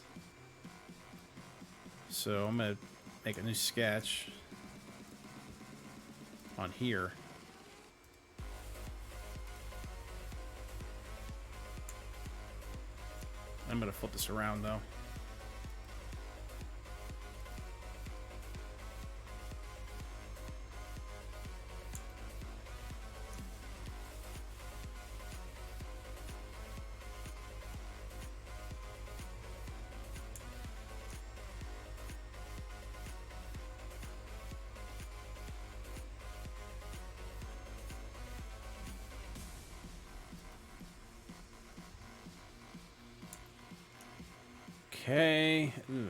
So I'm going to make a new sketch on here. I'm going to flip this around though. Okay. Ooh.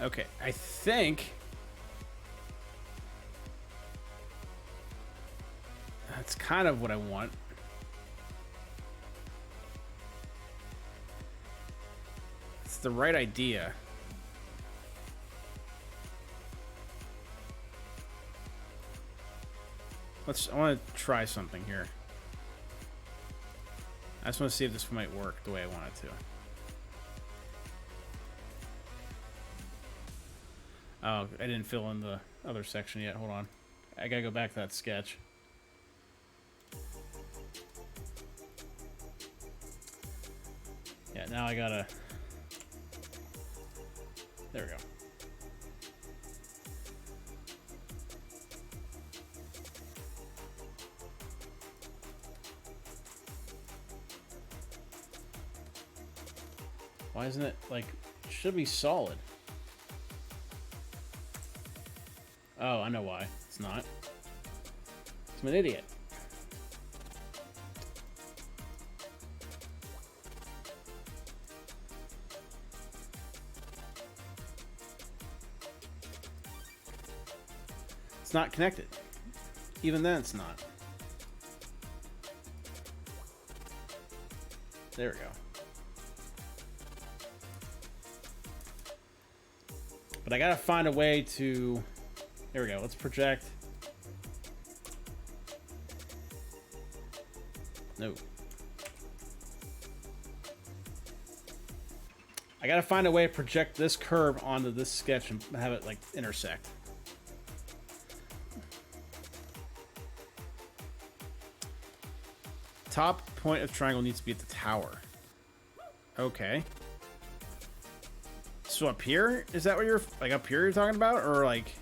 Okay, I think that's kind of what I want. It's the right idea. I want to try something here. I just want to see if this might work the way I want it to. Oh, I didn't fill in the other section yet. Hold on. I gotta go back to that sketch. Yeah, now I gotta... There we go. Why isn't it, like, it should be solid? Oh, I know why. It's not. I'm an idiot. It's not connected. Even then, it's not. There we go. But I gotta find a way to... There we go. Let's project. No. I gotta find a way to project this curve onto this sketch and have it like intersect. Top point of triangle needs to be at the tower. Okay. So up here? Is that what you're like up here you're talking about? Or like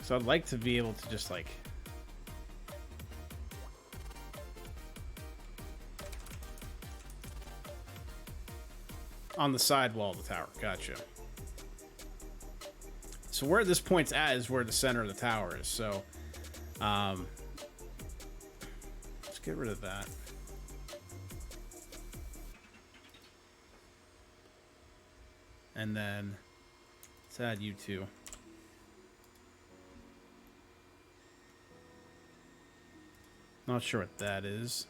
so I'd like to be able to just like on the side wall of the tower. Gotcha. So where this point's at is where the center of the tower is. So let's get rid of that. And then let's add you two. Not sure what that is.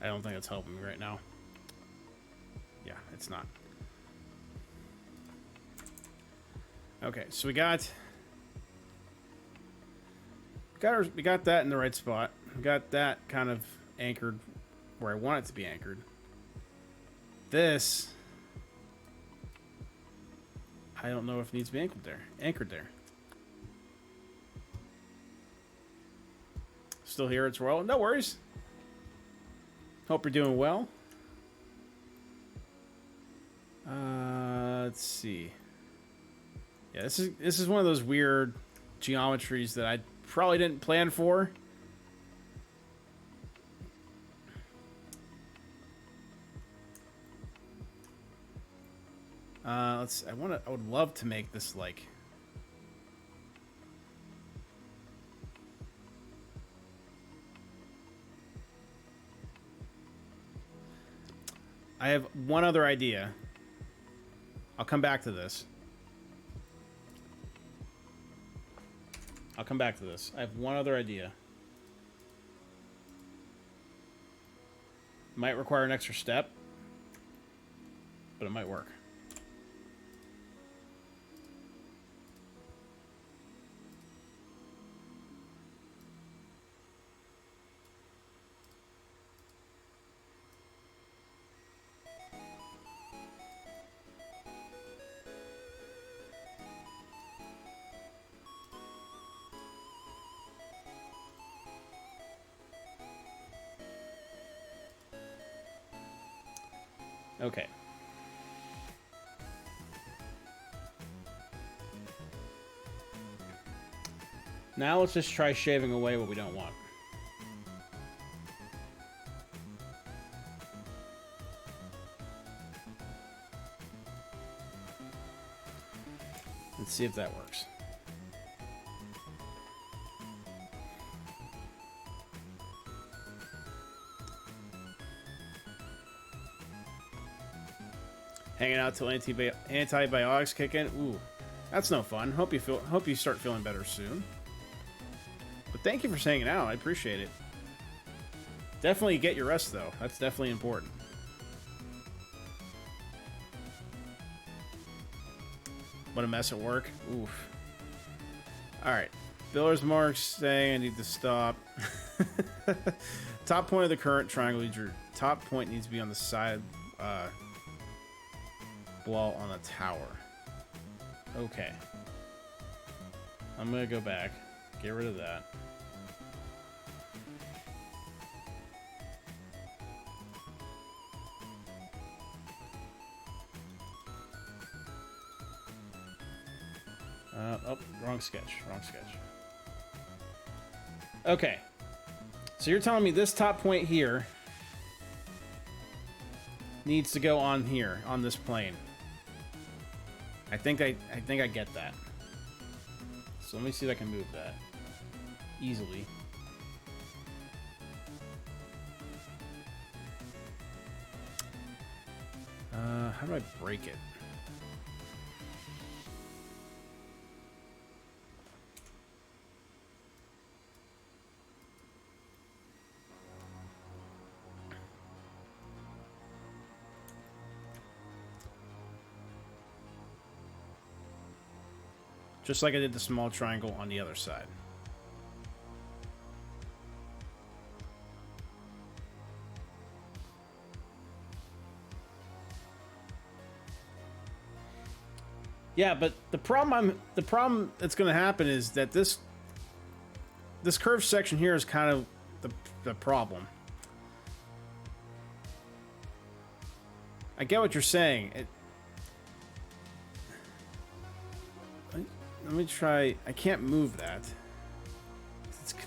I don't think it's helping me right now. Yeah, it's not. Okay, so we got that in the right spot. We got that kind of anchored where I want it to be anchored. This, I don't know if it needs to be anchored there. Still here, it's roll. No worries. Hope you're doing well. Let's see. Yeah, this is one of those weird geometries that I probably didn't plan for. I would love to make this like I have one other idea. I'll come back to this. I have one other idea. Might require an extra step, but it might work. Okay. Now let's just try shaving away what we don't want. Let's see if that works. Hanging out till antibiotics kick in. Ooh, that's no fun. Hope you start feeling better soon. But thank you for hanging out. I appreciate it. Definitely get your rest though. That's definitely important. What a mess at work. Oof. All right. Biller's marks saying I need to stop. Top point of the current triangle you drew. Top point needs to be on the side wall on the tower. Okay. I'm gonna go back. Get rid of that. Oh, wrong sketch. Okay. So you're telling me this top point here needs to go on here, on this plane. I think I get that. So let me see if I can move that easily. How do I break it? Just like I did the small triangle on the other side. Yeah, but the problem that's going to happen is that this curved section here is kind of the problem. I get what you're saying. Let me try. I can't move that.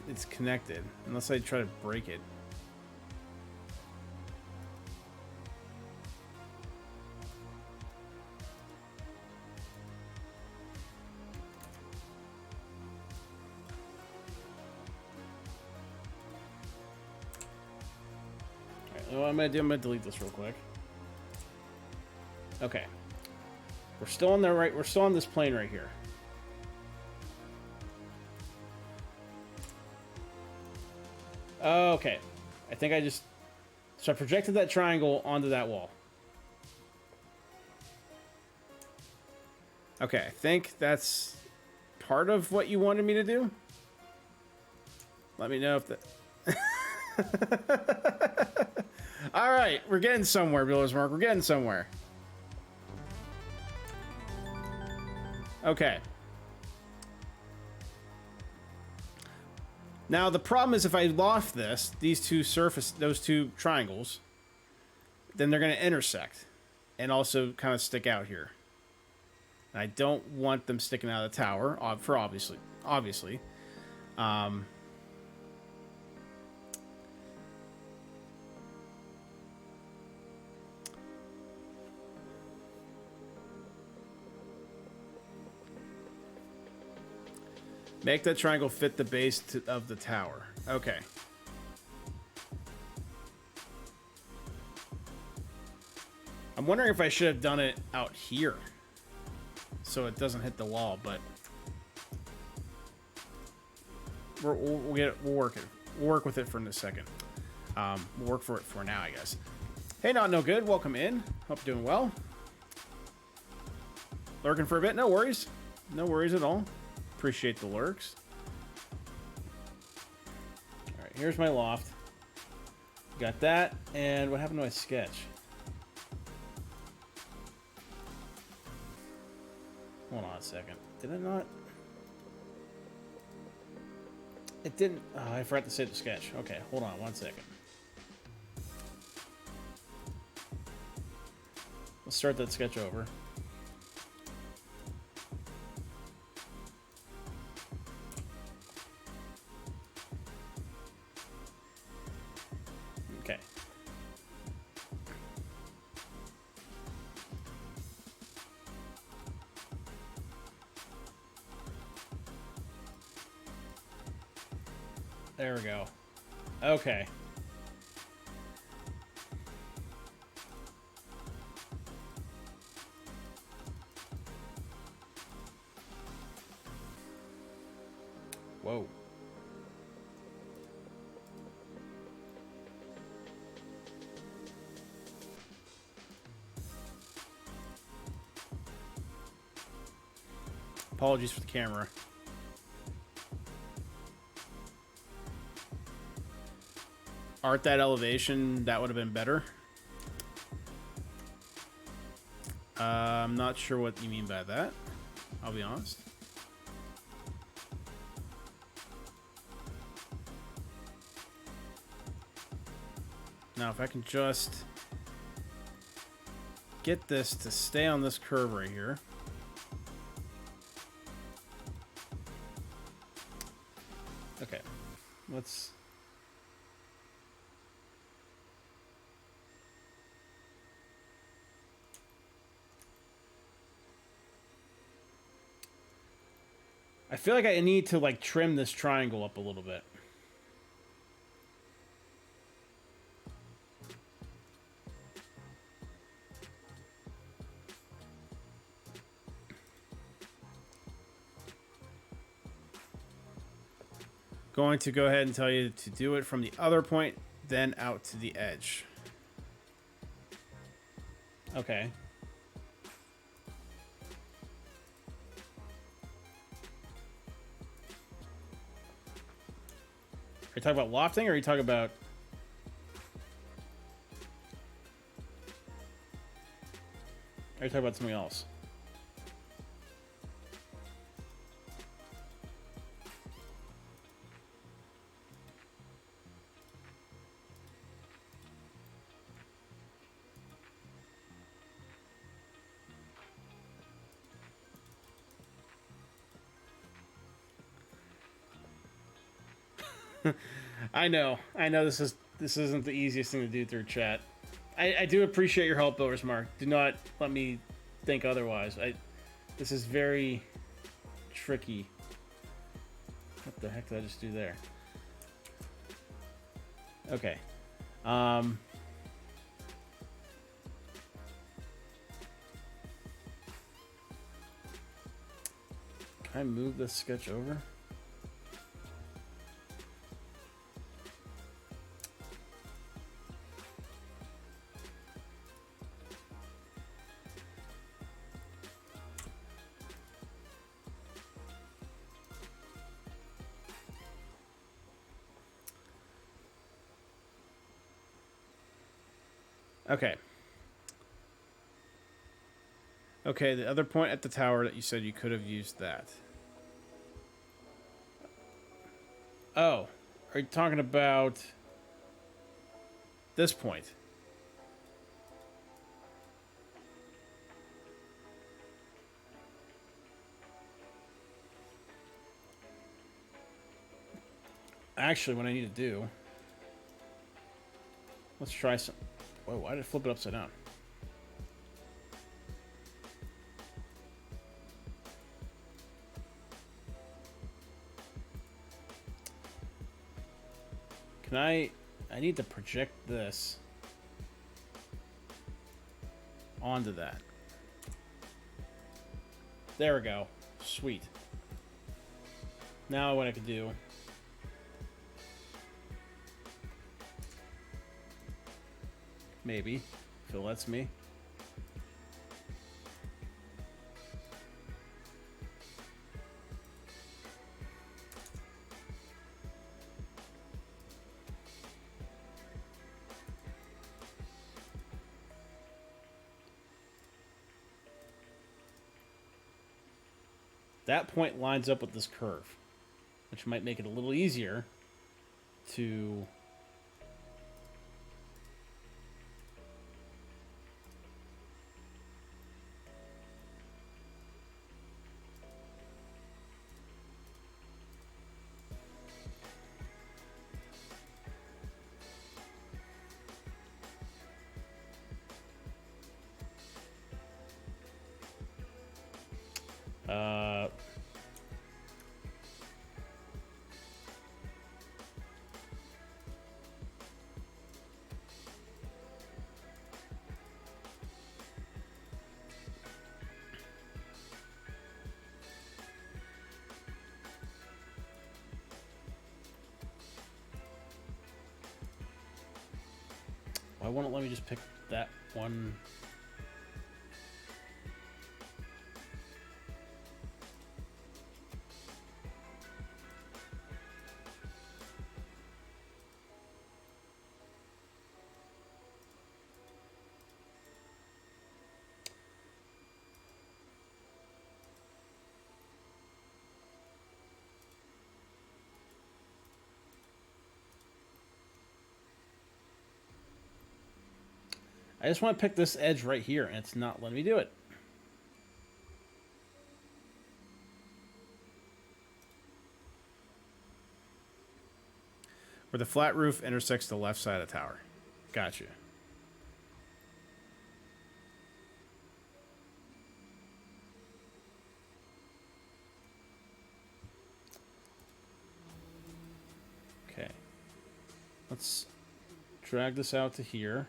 It's connected unless I try to break it. What I'm gonna do, I'm gonna delete this real quick. Okay. We're still on we're still on this plane right here. Okay. I think so I projected that triangle onto that wall. Okay, I think that's part of what you wanted me to do. Let me know if that... All right, we're getting somewhere, Builder's Mark. We're getting somewhere. Okay. Now the problem is if I loft those two triangles, then they're going to intersect and also kind of stick out here. And I don't want them sticking out of the tower for obviously. Make that triangle fit the base of the tower. Okay. I'm wondering if I should have done it out here so it doesn't hit the wall, but we'll work it. We'll work with it for a second. We'll work for it for now, I guess. Hey, Not No Good. Welcome in. Hope you're doing well. Lurking for a bit. No worries. No worries at all. Appreciate the lurks. All right, here's my loft. Got that. And what happened to my sketch? Hold on a second. Did I not? It didn't. Oh, I forgot to save the sketch. Okay, hold on 1 second. Let's start that sketch over. Okay. There we go. Okay. Whoa. Apologies for the camera. Art that elevation, that would have been better. I'm not sure what you mean by that. I'll be honest. Now, if I can just get this to stay on this curve right here. Okay, let's... I feel like I need to, like, trim this triangle up a little bit. Going to go ahead and tell you to do it from the other point, then out to the edge. Okay. you talking about lofting, or are you talking about... Are you talking about something else? I know this isn't the easiest thing to do through chat. I do appreciate your help, Mark. Do not let me think otherwise. This is very tricky. What the heck did I just do there? Okay. Can I move this sketch over? Okay. Okay, the other point at the tower that you said you could have used that. Oh, are you talking about this point? Actually, what I need to do... Let's try some... Whoa, why did it flip it upside down? Can I need to project this onto that. There we go. Sweet. Now what I could do... Maybe, if it lets me. That point lines up with this curve, which might make it a little easier to... Why won't it let me just pick that one? I just want to pick this edge right here, and it's not letting me do it. Where the flat roof intersects the left side of the tower. Gotcha. Okay. Let's drag this out to here.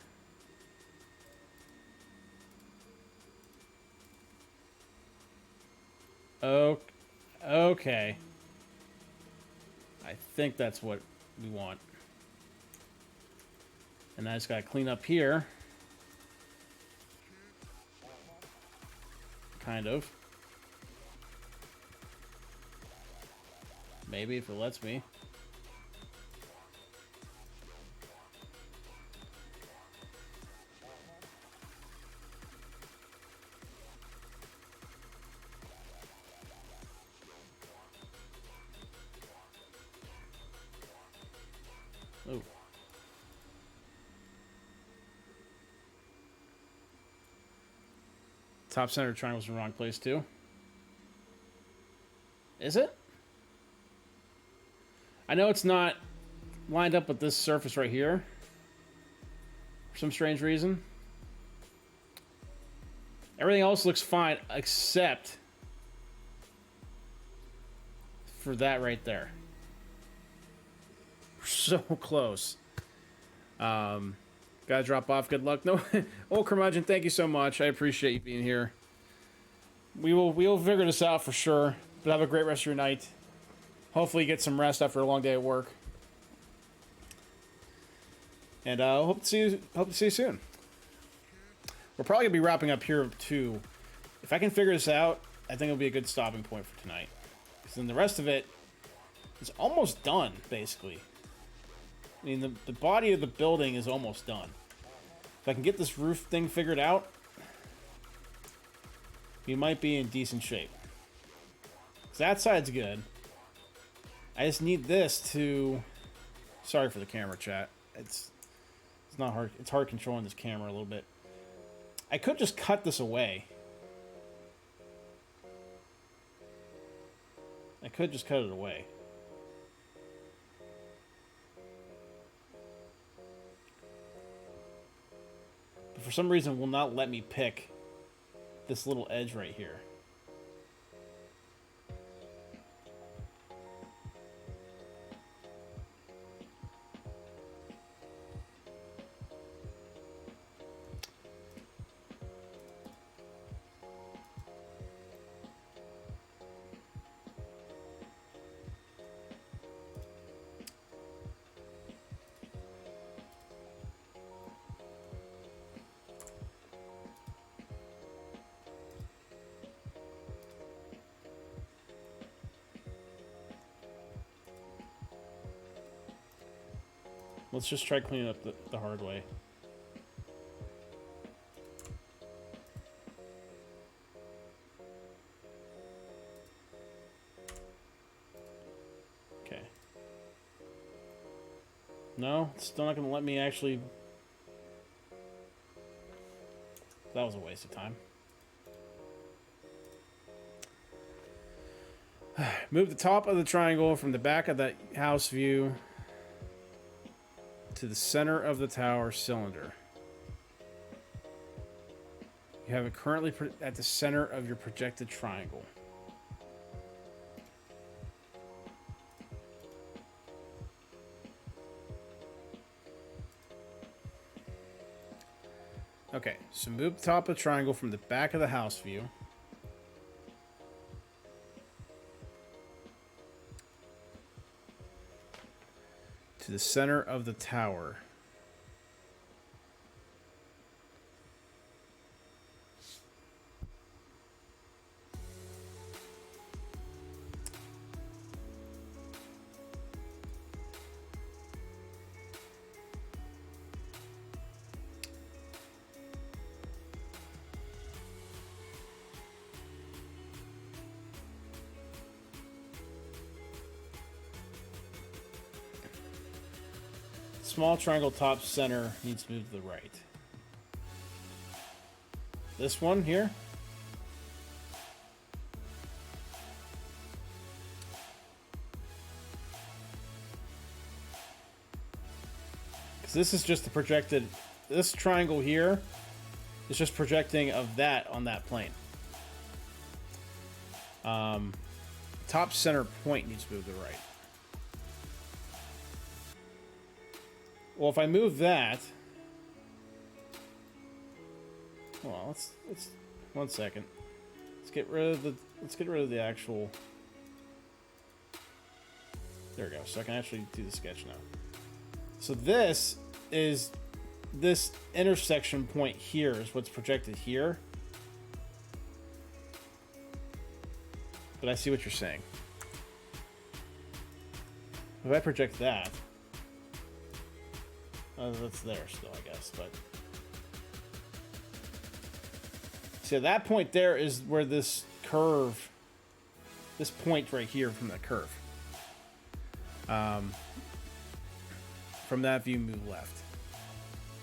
Oh, okay. I think that's what we want. And I just gotta clean up here. Kind of. Maybe if it lets me. Oh. Top center triangle's in the wrong place too. Is it? I know it's not lined up with this surface right here for some strange reason. Everything else looks fine except for that right there. We're so close. Gotta drop off. Good luck. No, old curmudgeon, thank you so much. I appreciate you being here. We will figure this out for sure. But have a great rest of your night. Hopefully, you get some rest after a long day at work. And hope to see you soon. We're probably gonna be wrapping up here too. If I can figure this out, I think it'll be a good stopping point for tonight. Because then the rest of it is almost done, basically. I mean, the body of the building is almost done. If I can get this roof thing figured out, we might be in decent shape. Because that side's good. I just need this to... Sorry for the camera, chat. It's not hard. It's hard controlling this camera a little bit. I could just cut this away. I could just cut it away. But for some reason, will not let me pick this little edge right here. Let's just try cleaning up the hard way. Okay. No, it's still not going to let me actually... That was a waste of time. Move the top of the triangle from the back of that house view to the center of the tower cylinder. You have it currently at the center of your projected triangle. Okay, so move the top of the triangle from the back of the house view to the center of the tower. Small triangle top center needs to move to the right. This one here. Because this is just the projected, this triangle here is just projecting of that on that plane. Top center point needs to move to the right. Well, if I move that, well, let's 1 second. Let's get rid of the actual. There we go. So I can actually do the sketch now. So this intersection point here is what's projected here. But I see what you're saying. If I project that. That's there still, I guess, but... See, that point there is where this curve... This point right here from the curve. If From that view, move left.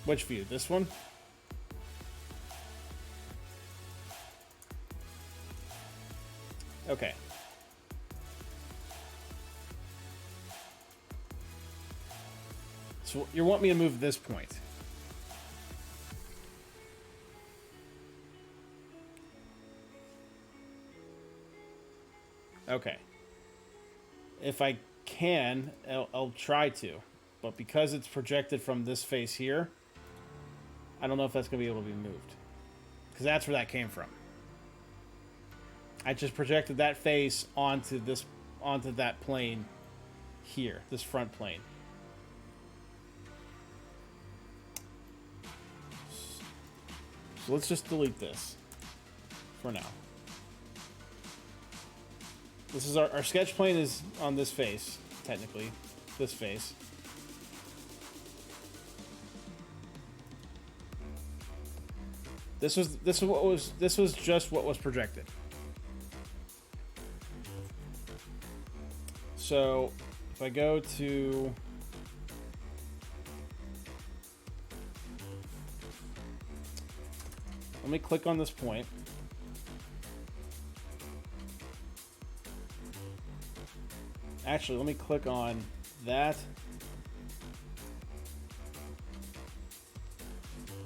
Which view? This one? Okay. So you want me to move this point. Okay. If I can, I'll try to. But because it's projected from this face here, I don't know if that's going to be able to be moved. Because that's where that came from. I just projected that face onto that plane here, this front plane. So let's just delete this for now. This is our sketch plane is on this face, technically. This face. This was just what was projected. So if I go to let me click on this point. Actually, let me click on that.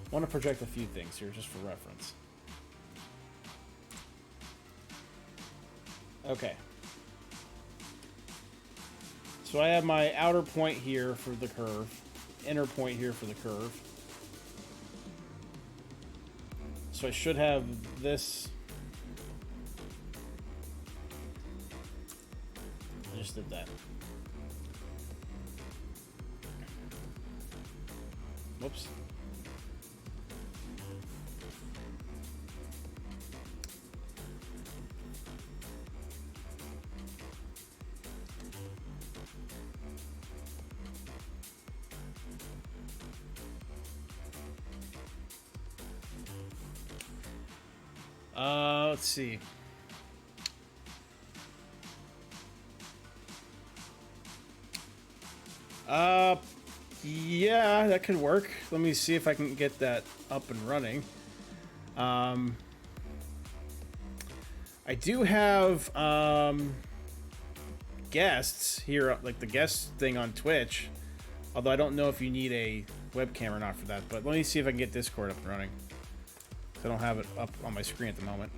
I want to project a few things here just for reference. Okay. So I have my outer point here for the curve, inner point here for the curve. So I should have this. I just did that. Whoops. Let's see. Yeah, that could work. Let me see if I can get that up and running. I do have guests here, like the guest thing on Twitch. Although I don't know if you need a webcam or not for that. But let me see if I can get Discord up and running. I don't have it up on my screen at the moment.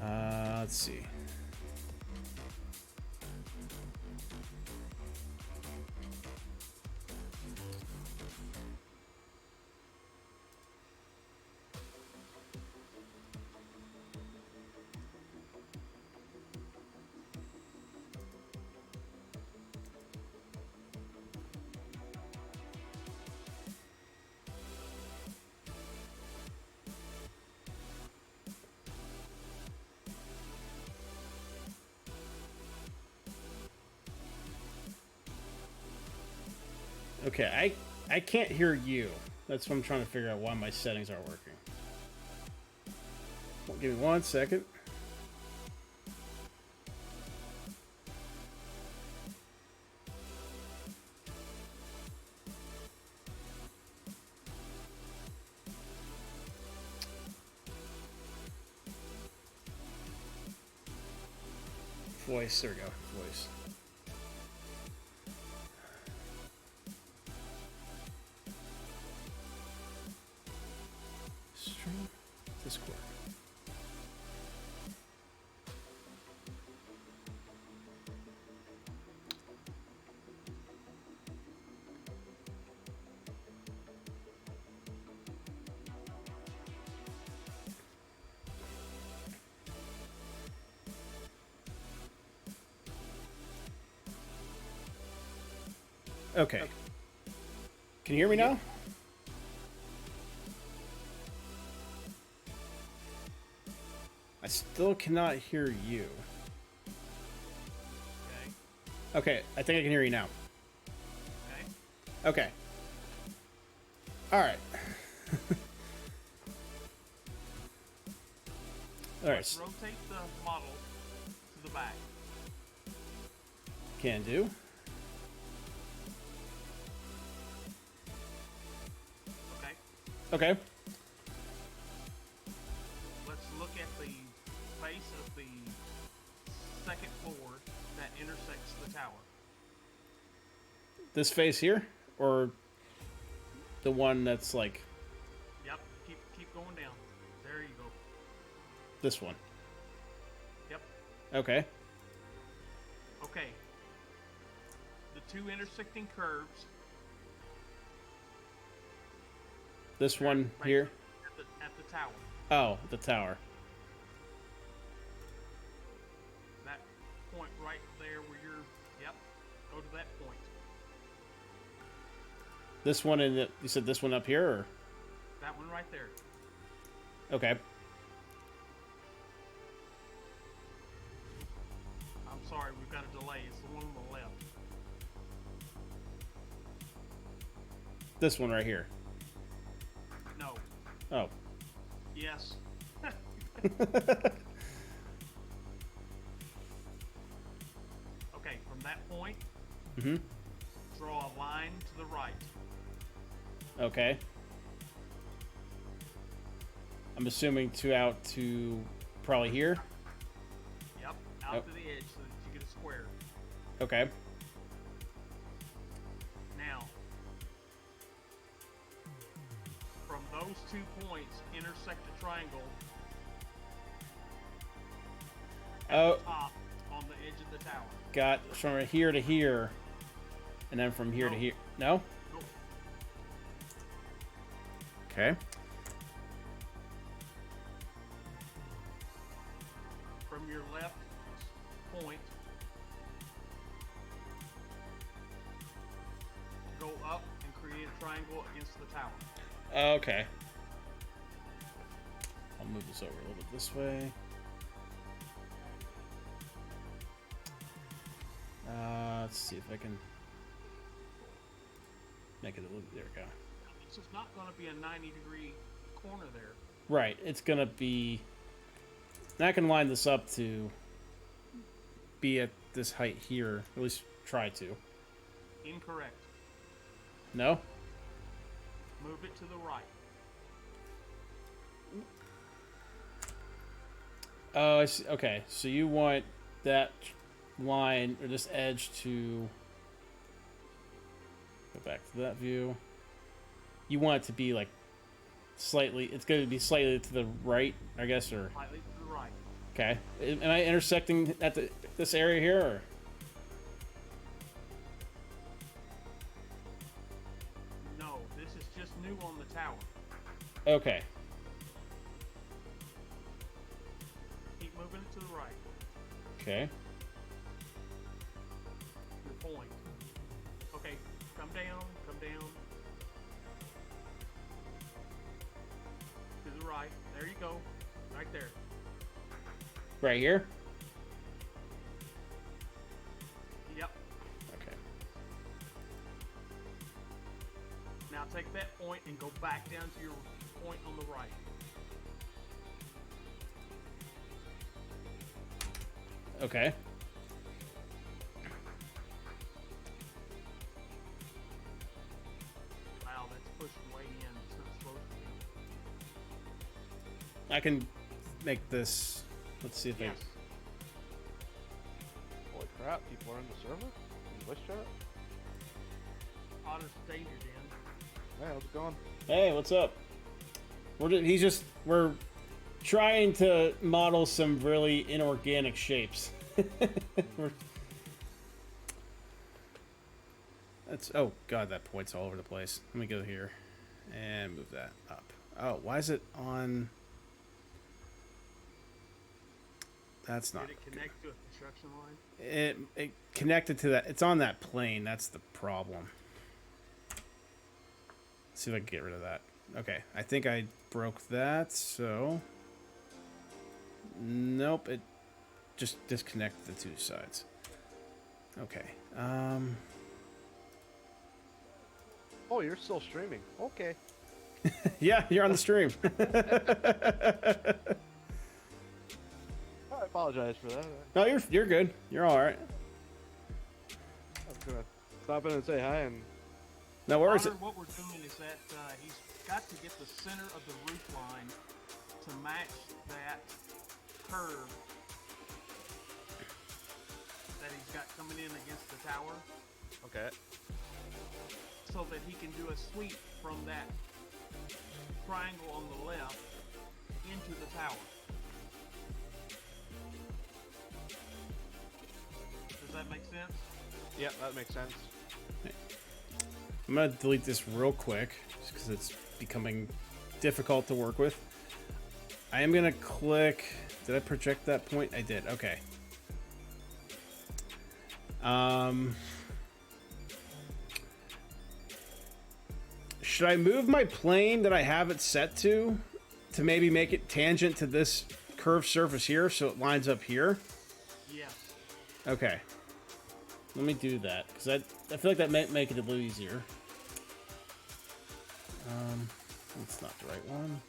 Let's see. Okay, I can't hear you. That's what I'm trying to figure out why my settings aren't working. Well, give me 1 second. Voice, there we go, voice. Stream Discord. Okay. Can you hear me now? I still cannot hear you. Okay, I think I can hear you now. Okay. All right. All right. Rotate the model to the back. Can do. Okay. Okay. Let's look at the face of the second floor that intersects the tower. This face here, or the one that's like Yep. Keep going down. There you go. this one. Yep. Okay. Okay. The two intersecting curves. This one right here. At the tower. Oh, the tower. That point right there where you're. Yep. Go to that point. This one in the. You said this one up here, or? That one right there. Okay. I'm sorry, we've got a delay. It's the one on the left. This one right here. No. Oh. Yes. Okay, from that point, Mm-hmm. draw a line to the right. Okay. I'm assuming out to probably here. Yep, out to the edge so that you get a square. Okay. Now, from those 2 points, intersect a triangle at Oh, the top on the edge of the tower. got from here to here, and then from here to No. here. No. Go. Okay. From your left point, go up and create a triangle against the tower. Okay. I'll move this over a little bit this way. Let's see if I can make it a little. There we go. This is not going to be a 90-degree corner there. Right. It's gonna be. And I can line this up to be at this height here. At least try to. Incorrect. No. Move it to the right. Oh, I see. Okay. So you want that line or this edge to go back to that view. You want it to be like slightly. It's going to be slightly to the right, I guess, or Slightly to the right. okay. Am I intersecting at this area here? Or? No, this is just new on the tower. Okay. Keep moving it to the right. Okay. Your point. Okay, come down, come down. To the right. There you go. Right there. Right here. Yep. Okay. Now take that point and go back down to your point on the right. Okay. Wow, that's pushing way in. It's not supposed to be. I can make this. Let's see if Yes. Holy crap, people are in the server? In voice chat? Otter's danger den. Hey, how's it going? Hey, what's up? We're trying to model some really inorganic shapes. Oh god, that point's all over the place. Let me go here and move that up. Oh, why is it on? That's not. Did it connect to a construction line? It connected to that. It's on that plane. That's the problem. Let's see if I can get rid of that. Okay, I think I broke that, so... Nope, it just disconnected the two sides. Okay, Oh, you're still streaming. Okay. yeah, you're on the stream. Alright, apologize for that. No, you're good. You're all right. I was gonna stop in and say hi and. No worries. Connor, what we're doing is that he's got to get the center of the roof line to match that curve that he's got coming in against the tower, Okay. so that he can do a sweep from that triangle on the left into the tower. Does that make sense? Yeah, that makes sense. I'm gonna delete this real quick just because it's becoming difficult to work with. I am gonna click. Did I project that point? I did. Okay. Should I move my plane that I have it set to maybe make it tangent to this curved surface here so it lines up here? Yes. Okay. Let me do that because I feel like that might make it a little easier. It's not the right one.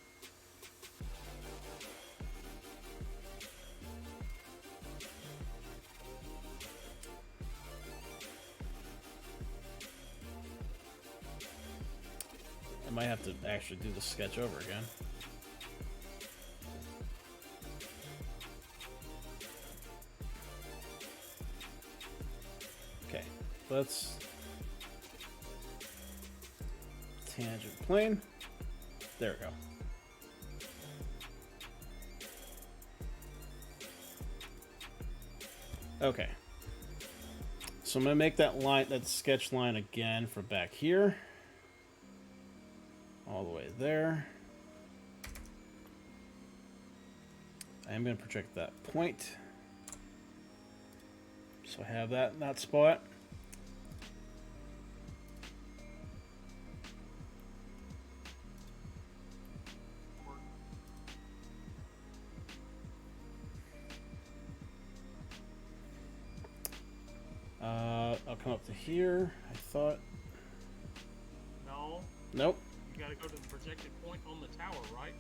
I might have to actually do the sketch over again. Okay, let's tangent plane. There we go. Okay. So I'm gonna make that line, that sketch line again for back here. All the way there. I am going to project that point. So I have that in that spot. I'll come up to here. I thought. No. Nope. You gotta go to the projected point on the tower, right?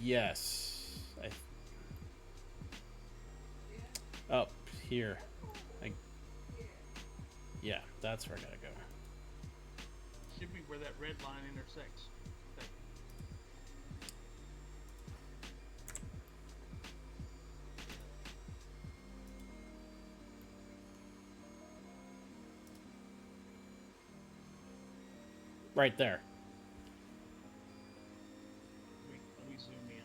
Yes. Up here. Yeah, that's where I gotta go. Should be where that red line intersects. Okay. Right there. Let me zoom in.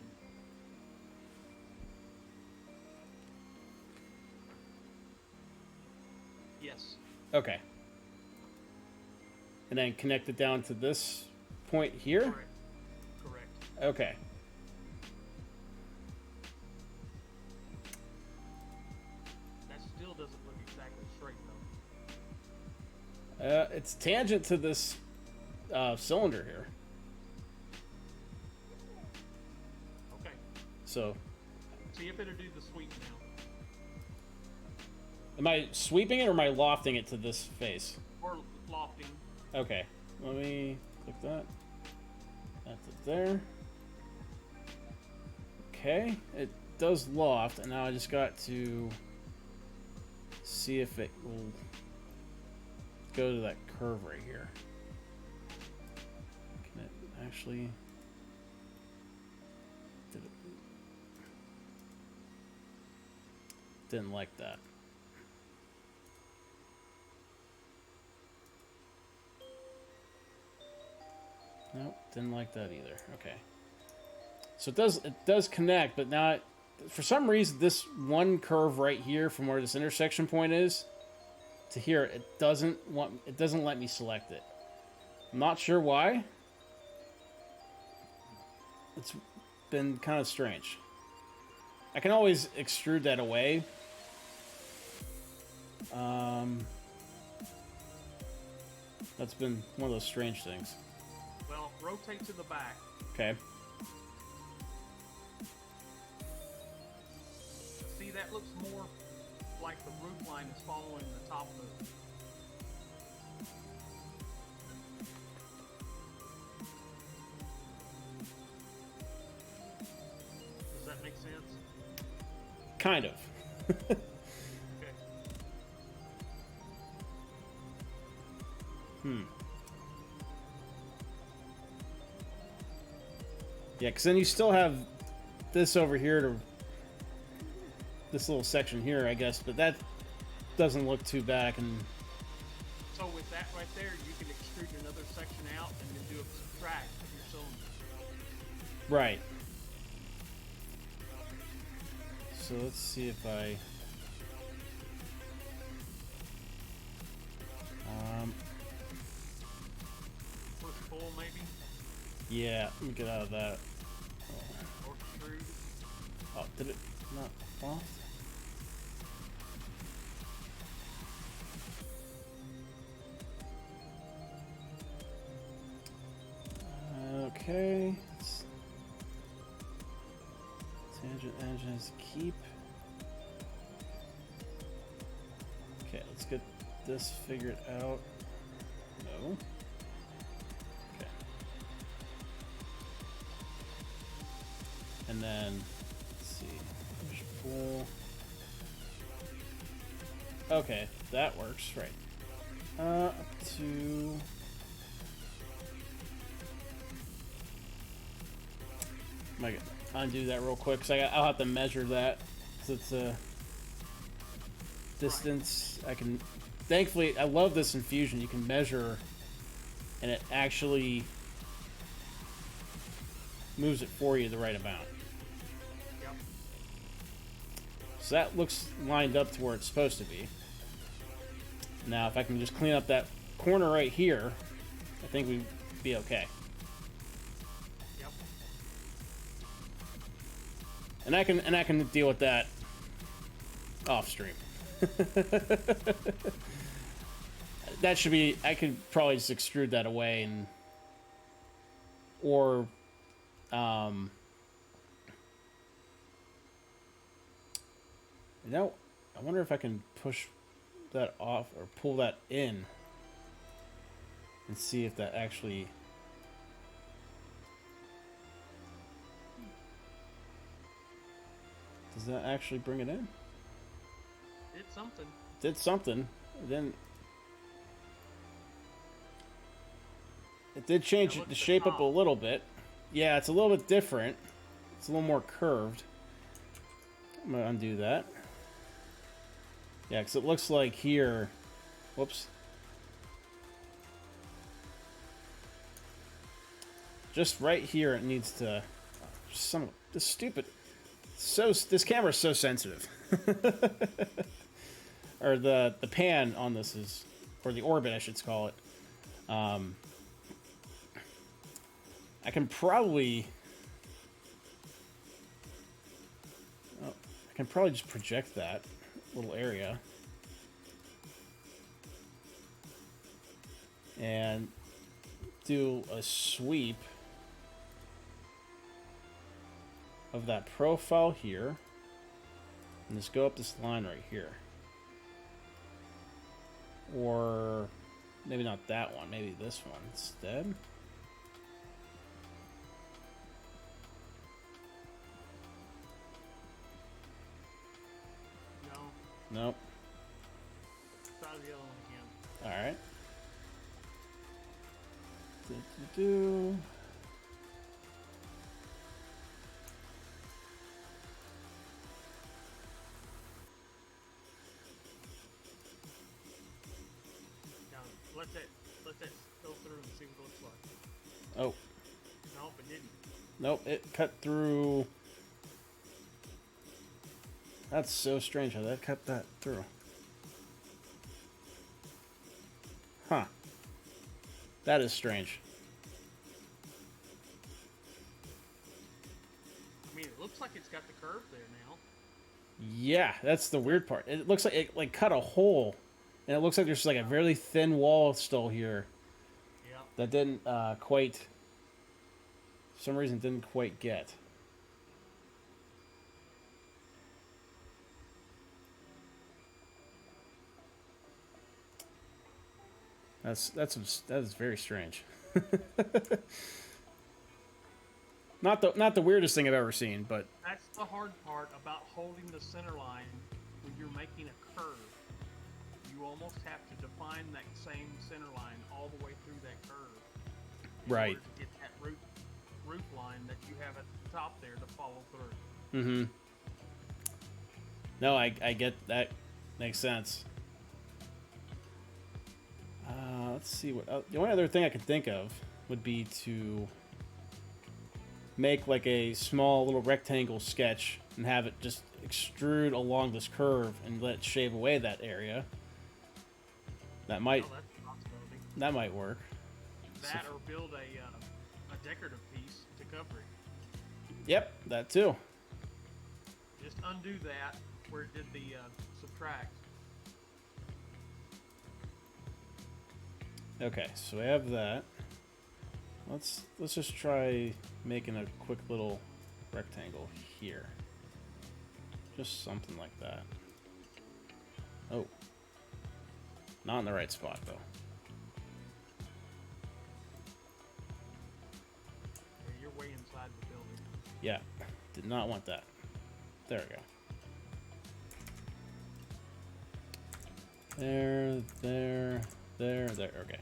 Yes. Okay. And then connect it down to this point here? Correct. Correct. Okay. That still doesn't look exactly straight though. It's tangent to this cylinder here. Okay. So, See if it'll do the sweep now. am I sweeping it or am I lofting it to this face? Or lofting. Okay. Let me click that. That's it there. Okay. It does loft, and now I just got to see if it will go to that curve right here. Can it actually... Didn't like that. Nope, didn't like that either. Okay. So it does connect, but now for some reason this one curve right here from where this intersection point is to here, it doesn't let me select it. I'm not sure why. It's been kind of strange. I can always extrude that away. That's been one of those strange things. Well, rotate to the back. Okay. See, that looks more like the roof line is following the top move. make sense? Kind of. Okay. Yeah, because then you still have this over here to this little section here, I guess, but that doesn't look too bad. I can. So with that right there, you can extrude another section out and then do a subtract of your cylinder. Right. So let's see if I. Push pull maybe, Yeah, let me get out of that. or extrude. Oh, did it not fall off? Okay. Tangent engines keep. Okay, let's get this figured out. No. Okay. And then, let's see. Push pull. Okay, that works, right. Up to. I might undo that real quick because I'll have to measure that. So it's a distance. I can. Thankfully, I love this infusion. You can measure, and it actually moves it for you the right amount. Yep. So that looks lined up to where it's supposed to be. Now, if I can just clean up that corner right here, I think we'd be okay. Yep. And I can deal with that off stream. That should be. I could probably just extrude that away and, or, you know, I wonder if I can push that off or pull that in and see if that actually. Does that actually bring it in? Did something. Did something. Then it did change Now look the at the shape up top. a little bit. Yeah, it's a little bit different. It's a little more curved. I'm gonna undo that. Yeah, because it looks like here. Whoops. Just right here, it needs to. This stupid. This camera is so sensitive. Or the pan on this is, or the orbit, I should call it. I can probably. Oh, I can probably just project that little area. And do a sweep of that profile here. And just go up this line right here. Or maybe not that one, maybe this one instead. No. Nope. Try the other one again. Alright. Do. Now let that go through and see what it looks like. Oh, Nope, it didn't. nope, it cut through. That's so strange how that cut that through. Huh. That is strange. I mean, it looks like it's got the curve there now. Yeah, that's the weird part. It looks like it like cut a hole, and it looks like there's like a very thin wall still here Yep. that didn't quite. For some reason, didn't quite get. That is very strange. Not the weirdest thing I've ever seen, but That's the hard part about holding the center line when you're making a curve. You almost have to define that same center line all the way through that curve. In Right. order to get that roof line that you have at the top there to follow through. mm-hmm. No, I get that. Makes sense. Let's see what the only other thing I could think of would be to make like a small little rectangle sketch and have it just extrude along this curve and let it shave away that area. That might Oh, that's a possibility. that might work. That or build a decorative piece to cover it. Yep, that too. Just undo that where it did the subtract. Okay, so we have that. Let's just try making a quick little rectangle here. Just something like that. Oh. Not in the right spot though. Yeah, you're way inside the building. Yeah. Did not want that. There we go. There. Okay.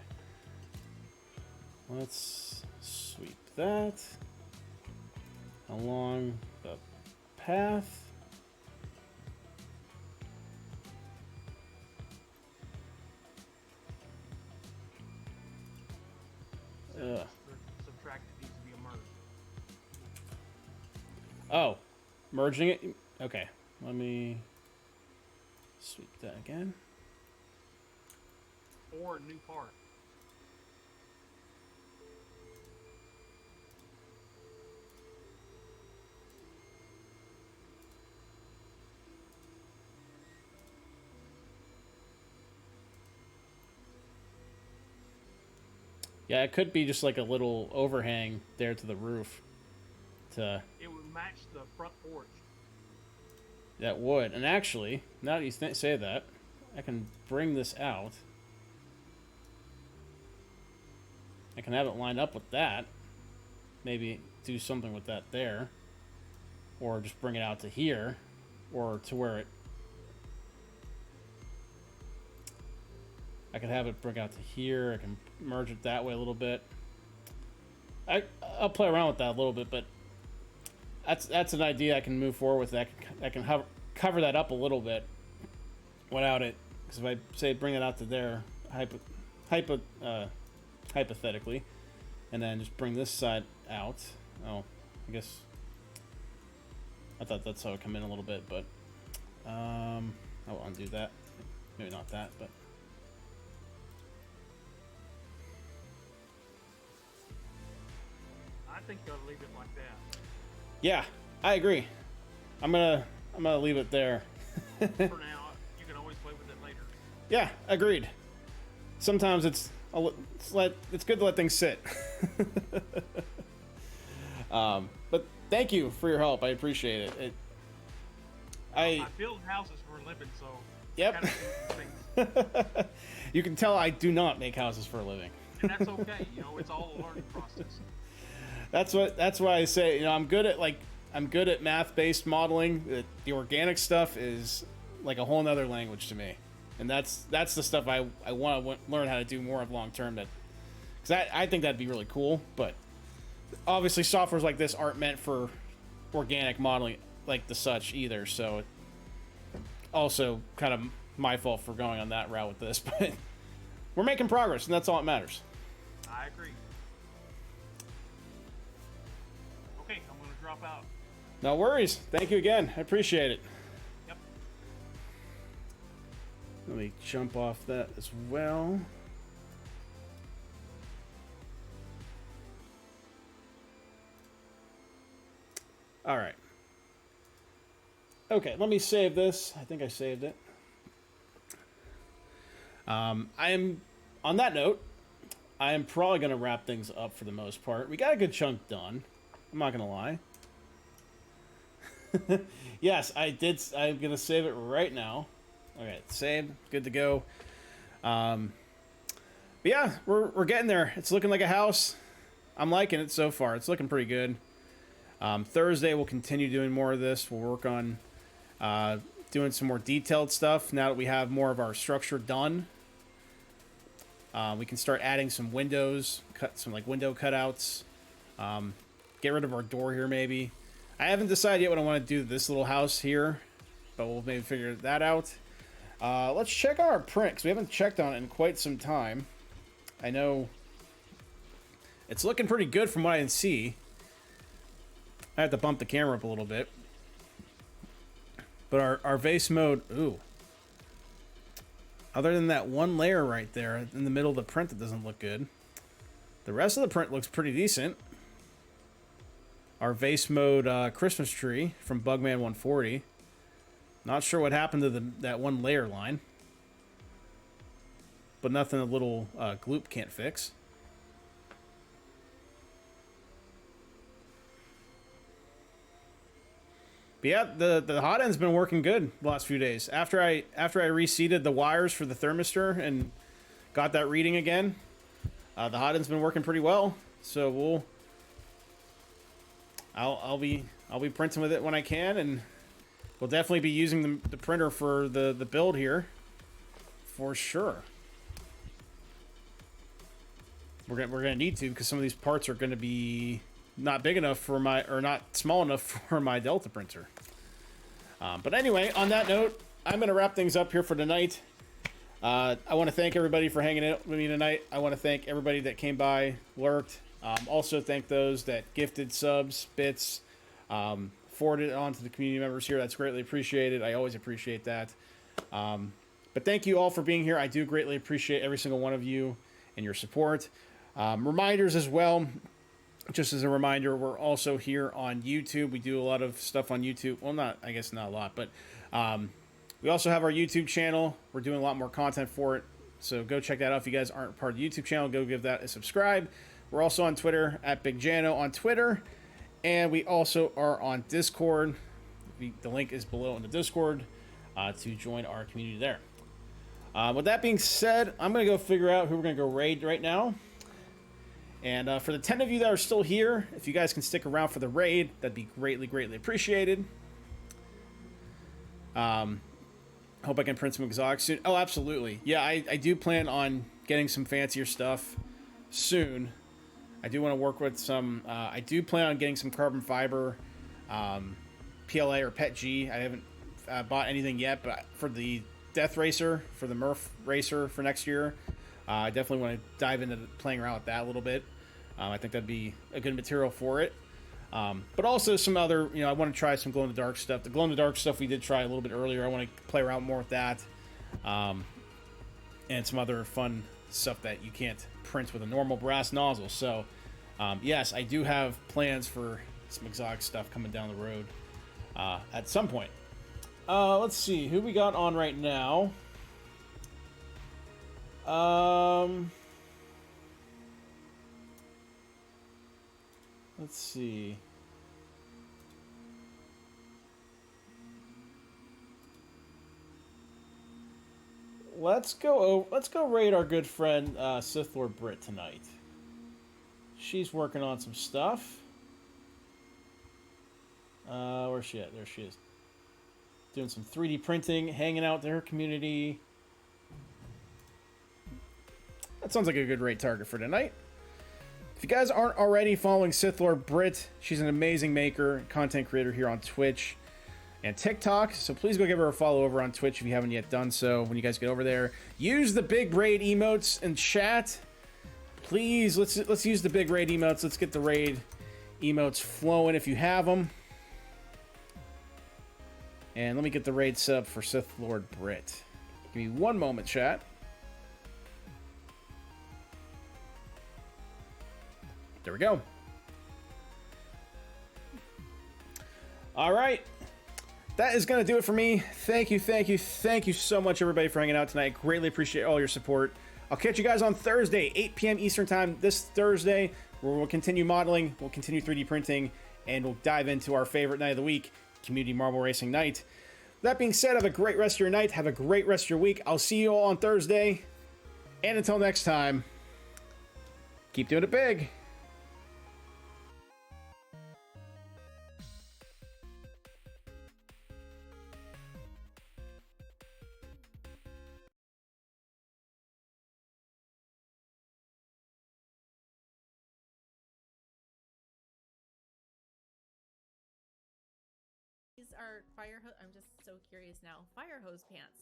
Let's sweep that along the path. The subtract needs to be a merge. Oh, merging it? Okay, let me sweep that again. Or a new part. Yeah, it could be just like a little overhang there to the roof. It would match the front porch. That would. And actually, now that you say that, I can bring this out. I can have it line up with that. Maybe do something with that there. Or just bring it out to here. Or to where it... I can have it bring out to here. I can merge it that way a little bit. I'll play around with that a little bit, but that's an idea I can move forward with. I can cover that up a little bit without it. Because if I say bring it out to there, hypothetically, and then just bring this side out. Oh, I guess I thought that's how it come in a little bit, but I'll undo that. Maybe not that, but. I think you'll leave it like that. Yeah, I agree. I'm gonna leave it there. For now, you can always play with it later. Yeah, agreed. Sometimes it's good to let things sit. But thank you for your help. I appreciate it. I build houses for a living, so yep. Things. You can tell I do not make houses for a living. And that's okay. You know, it's all a learning process. That's why I say, I'm good at math-based modeling. The organic stuff is like a whole nother language to me, and that's the stuff I want to learn how to do more of long term. Because I think that'd be really cool. But obviously, softwares like this aren't meant for organic modeling like the such either. So also kind of my fault for going on that route with this, but we're making progress, and that's all that matters. I agree. Okay, I'm going to drop out. No worries. Thank you again. I appreciate it. Yep. Let me jump off that as well. All right. Okay, let me save this. I think I saved it. I am, on that note, I am probably going to wrap things up for the most part. We got a good chunk done. I'm not going to lie. Yes, I did. I'm going to save it right now. Okay, saved. Good to go. But yeah, we're getting there. It's looking like a house. I'm liking it so far. It's looking pretty good. Thursday, we'll continue doing more of this. We'll work on doing some more detailed stuff now that we have more of our structure done. We can start adding some windows, cut some like window cutouts. Get rid of our door here maybe. I haven't decided yet what I want to do to this little house here, but we'll maybe figure that out. Let's check on our print, because we haven't checked on it in quite some time. I know it's looking pretty good from what I can see. I have to bump the camera up a little bit. But our vase mode, ooh. Other than that one layer right there in the middle of the print that doesn't look good, the rest of the print looks pretty decent. Our vase mode Christmas tree from Bugman 140. Not sure what happened to that one layer line. But nothing a little gloop can't fix. But yeah, the hot end's been working good the last few days. After I reseated the wires for the thermistor and got that reading again, the hot end's been working pretty well. So I'll be printing with it when I can, and we'll definitely be using the printer for the build here for sure. We're gonna need to, because some of these parts are gonna be not big enough for my, or not small enough for my Delta printer. But anyway, on that note, I'm going to wrap things up here for tonight. I want to thank everybody for hanging out with me tonight. I want to thank everybody that came by, lurked. Also thank those that gifted subs, bits, forwarded it on to the community members here. That's greatly appreciated. I always appreciate that. But thank you all for being here. I do greatly appreciate every single one of you and your support. Reminders as well. Just as a reminder, we're also here on YouTube. We do a lot of stuff on YouTube. Well, I guess not a lot, but we also have our YouTube channel. We're doing a lot more content for it. So go check that out. If you guys aren't part of the YouTube channel, go give that a subscribe. We're also on Twitter, at BigJano on Twitter. And we also are on Discord. The link is below in the Discord to join our community there. With that being said, I'm going to go figure out who we're going to go raid right now. And for the 10 of you that are still here, if you guys can stick around for the raid, that'd be greatly, greatly appreciated. Hope I can print some exotics soon. Oh, absolutely. Yeah, I do plan on getting some fancier stuff soon. I do want to work with some... I do plan on getting some carbon fiber, PLA or PET-G. I haven't bought anything yet, but for the Death Racer, for the Murph Racer for next year, I definitely want to dive into playing around with that a little bit. I think that'd be a good material for it. But also some other, I want to try some glow-in-the-dark stuff. The glow-in-the-dark stuff we did try a little bit earlier. I want to play around more with that. And some other fun stuff that you can't print with a normal brass nozzle. So, yes, I do have plans for some exotic stuff coming down the road at some point. Let's see, who we got on right now? Let's see. Let's go raid our good friend Sith Lord Brit tonight. She's working on some stuff. Where's she at? There she is. Doing some 3D printing, hanging out in her community. That sounds like a good raid target for tonight. If you guys aren't already following Sith Lord Brit, she's an amazing maker, content creator here on Twitch and TikTok. So please go give her a follow over on Twitch if you haven't yet done so. When you guys get over there, use the big raid emotes in chat. Please, let's use the big raid emotes. Let's get the raid emotes flowing if you have them. And let me get the raid sub for Sith Lord Brit. Give me one moment, chat. There we go. All right. That is going to do it for me. Thank you so much, everybody, for hanging out tonight. Greatly appreciate all your support. I'll catch you guys on Thursday, 8 p.m. Eastern Time this Thursday, where we'll continue modeling, we'll continue 3D printing, and we'll dive into our favorite night of the week, Community Marble Racing Night. That being said, have a great rest of your night. Have a great rest of your week. I'll see you all on Thursday. And until next time, keep doing it big. are fire hose. I'm just so curious now. Fire hose pants.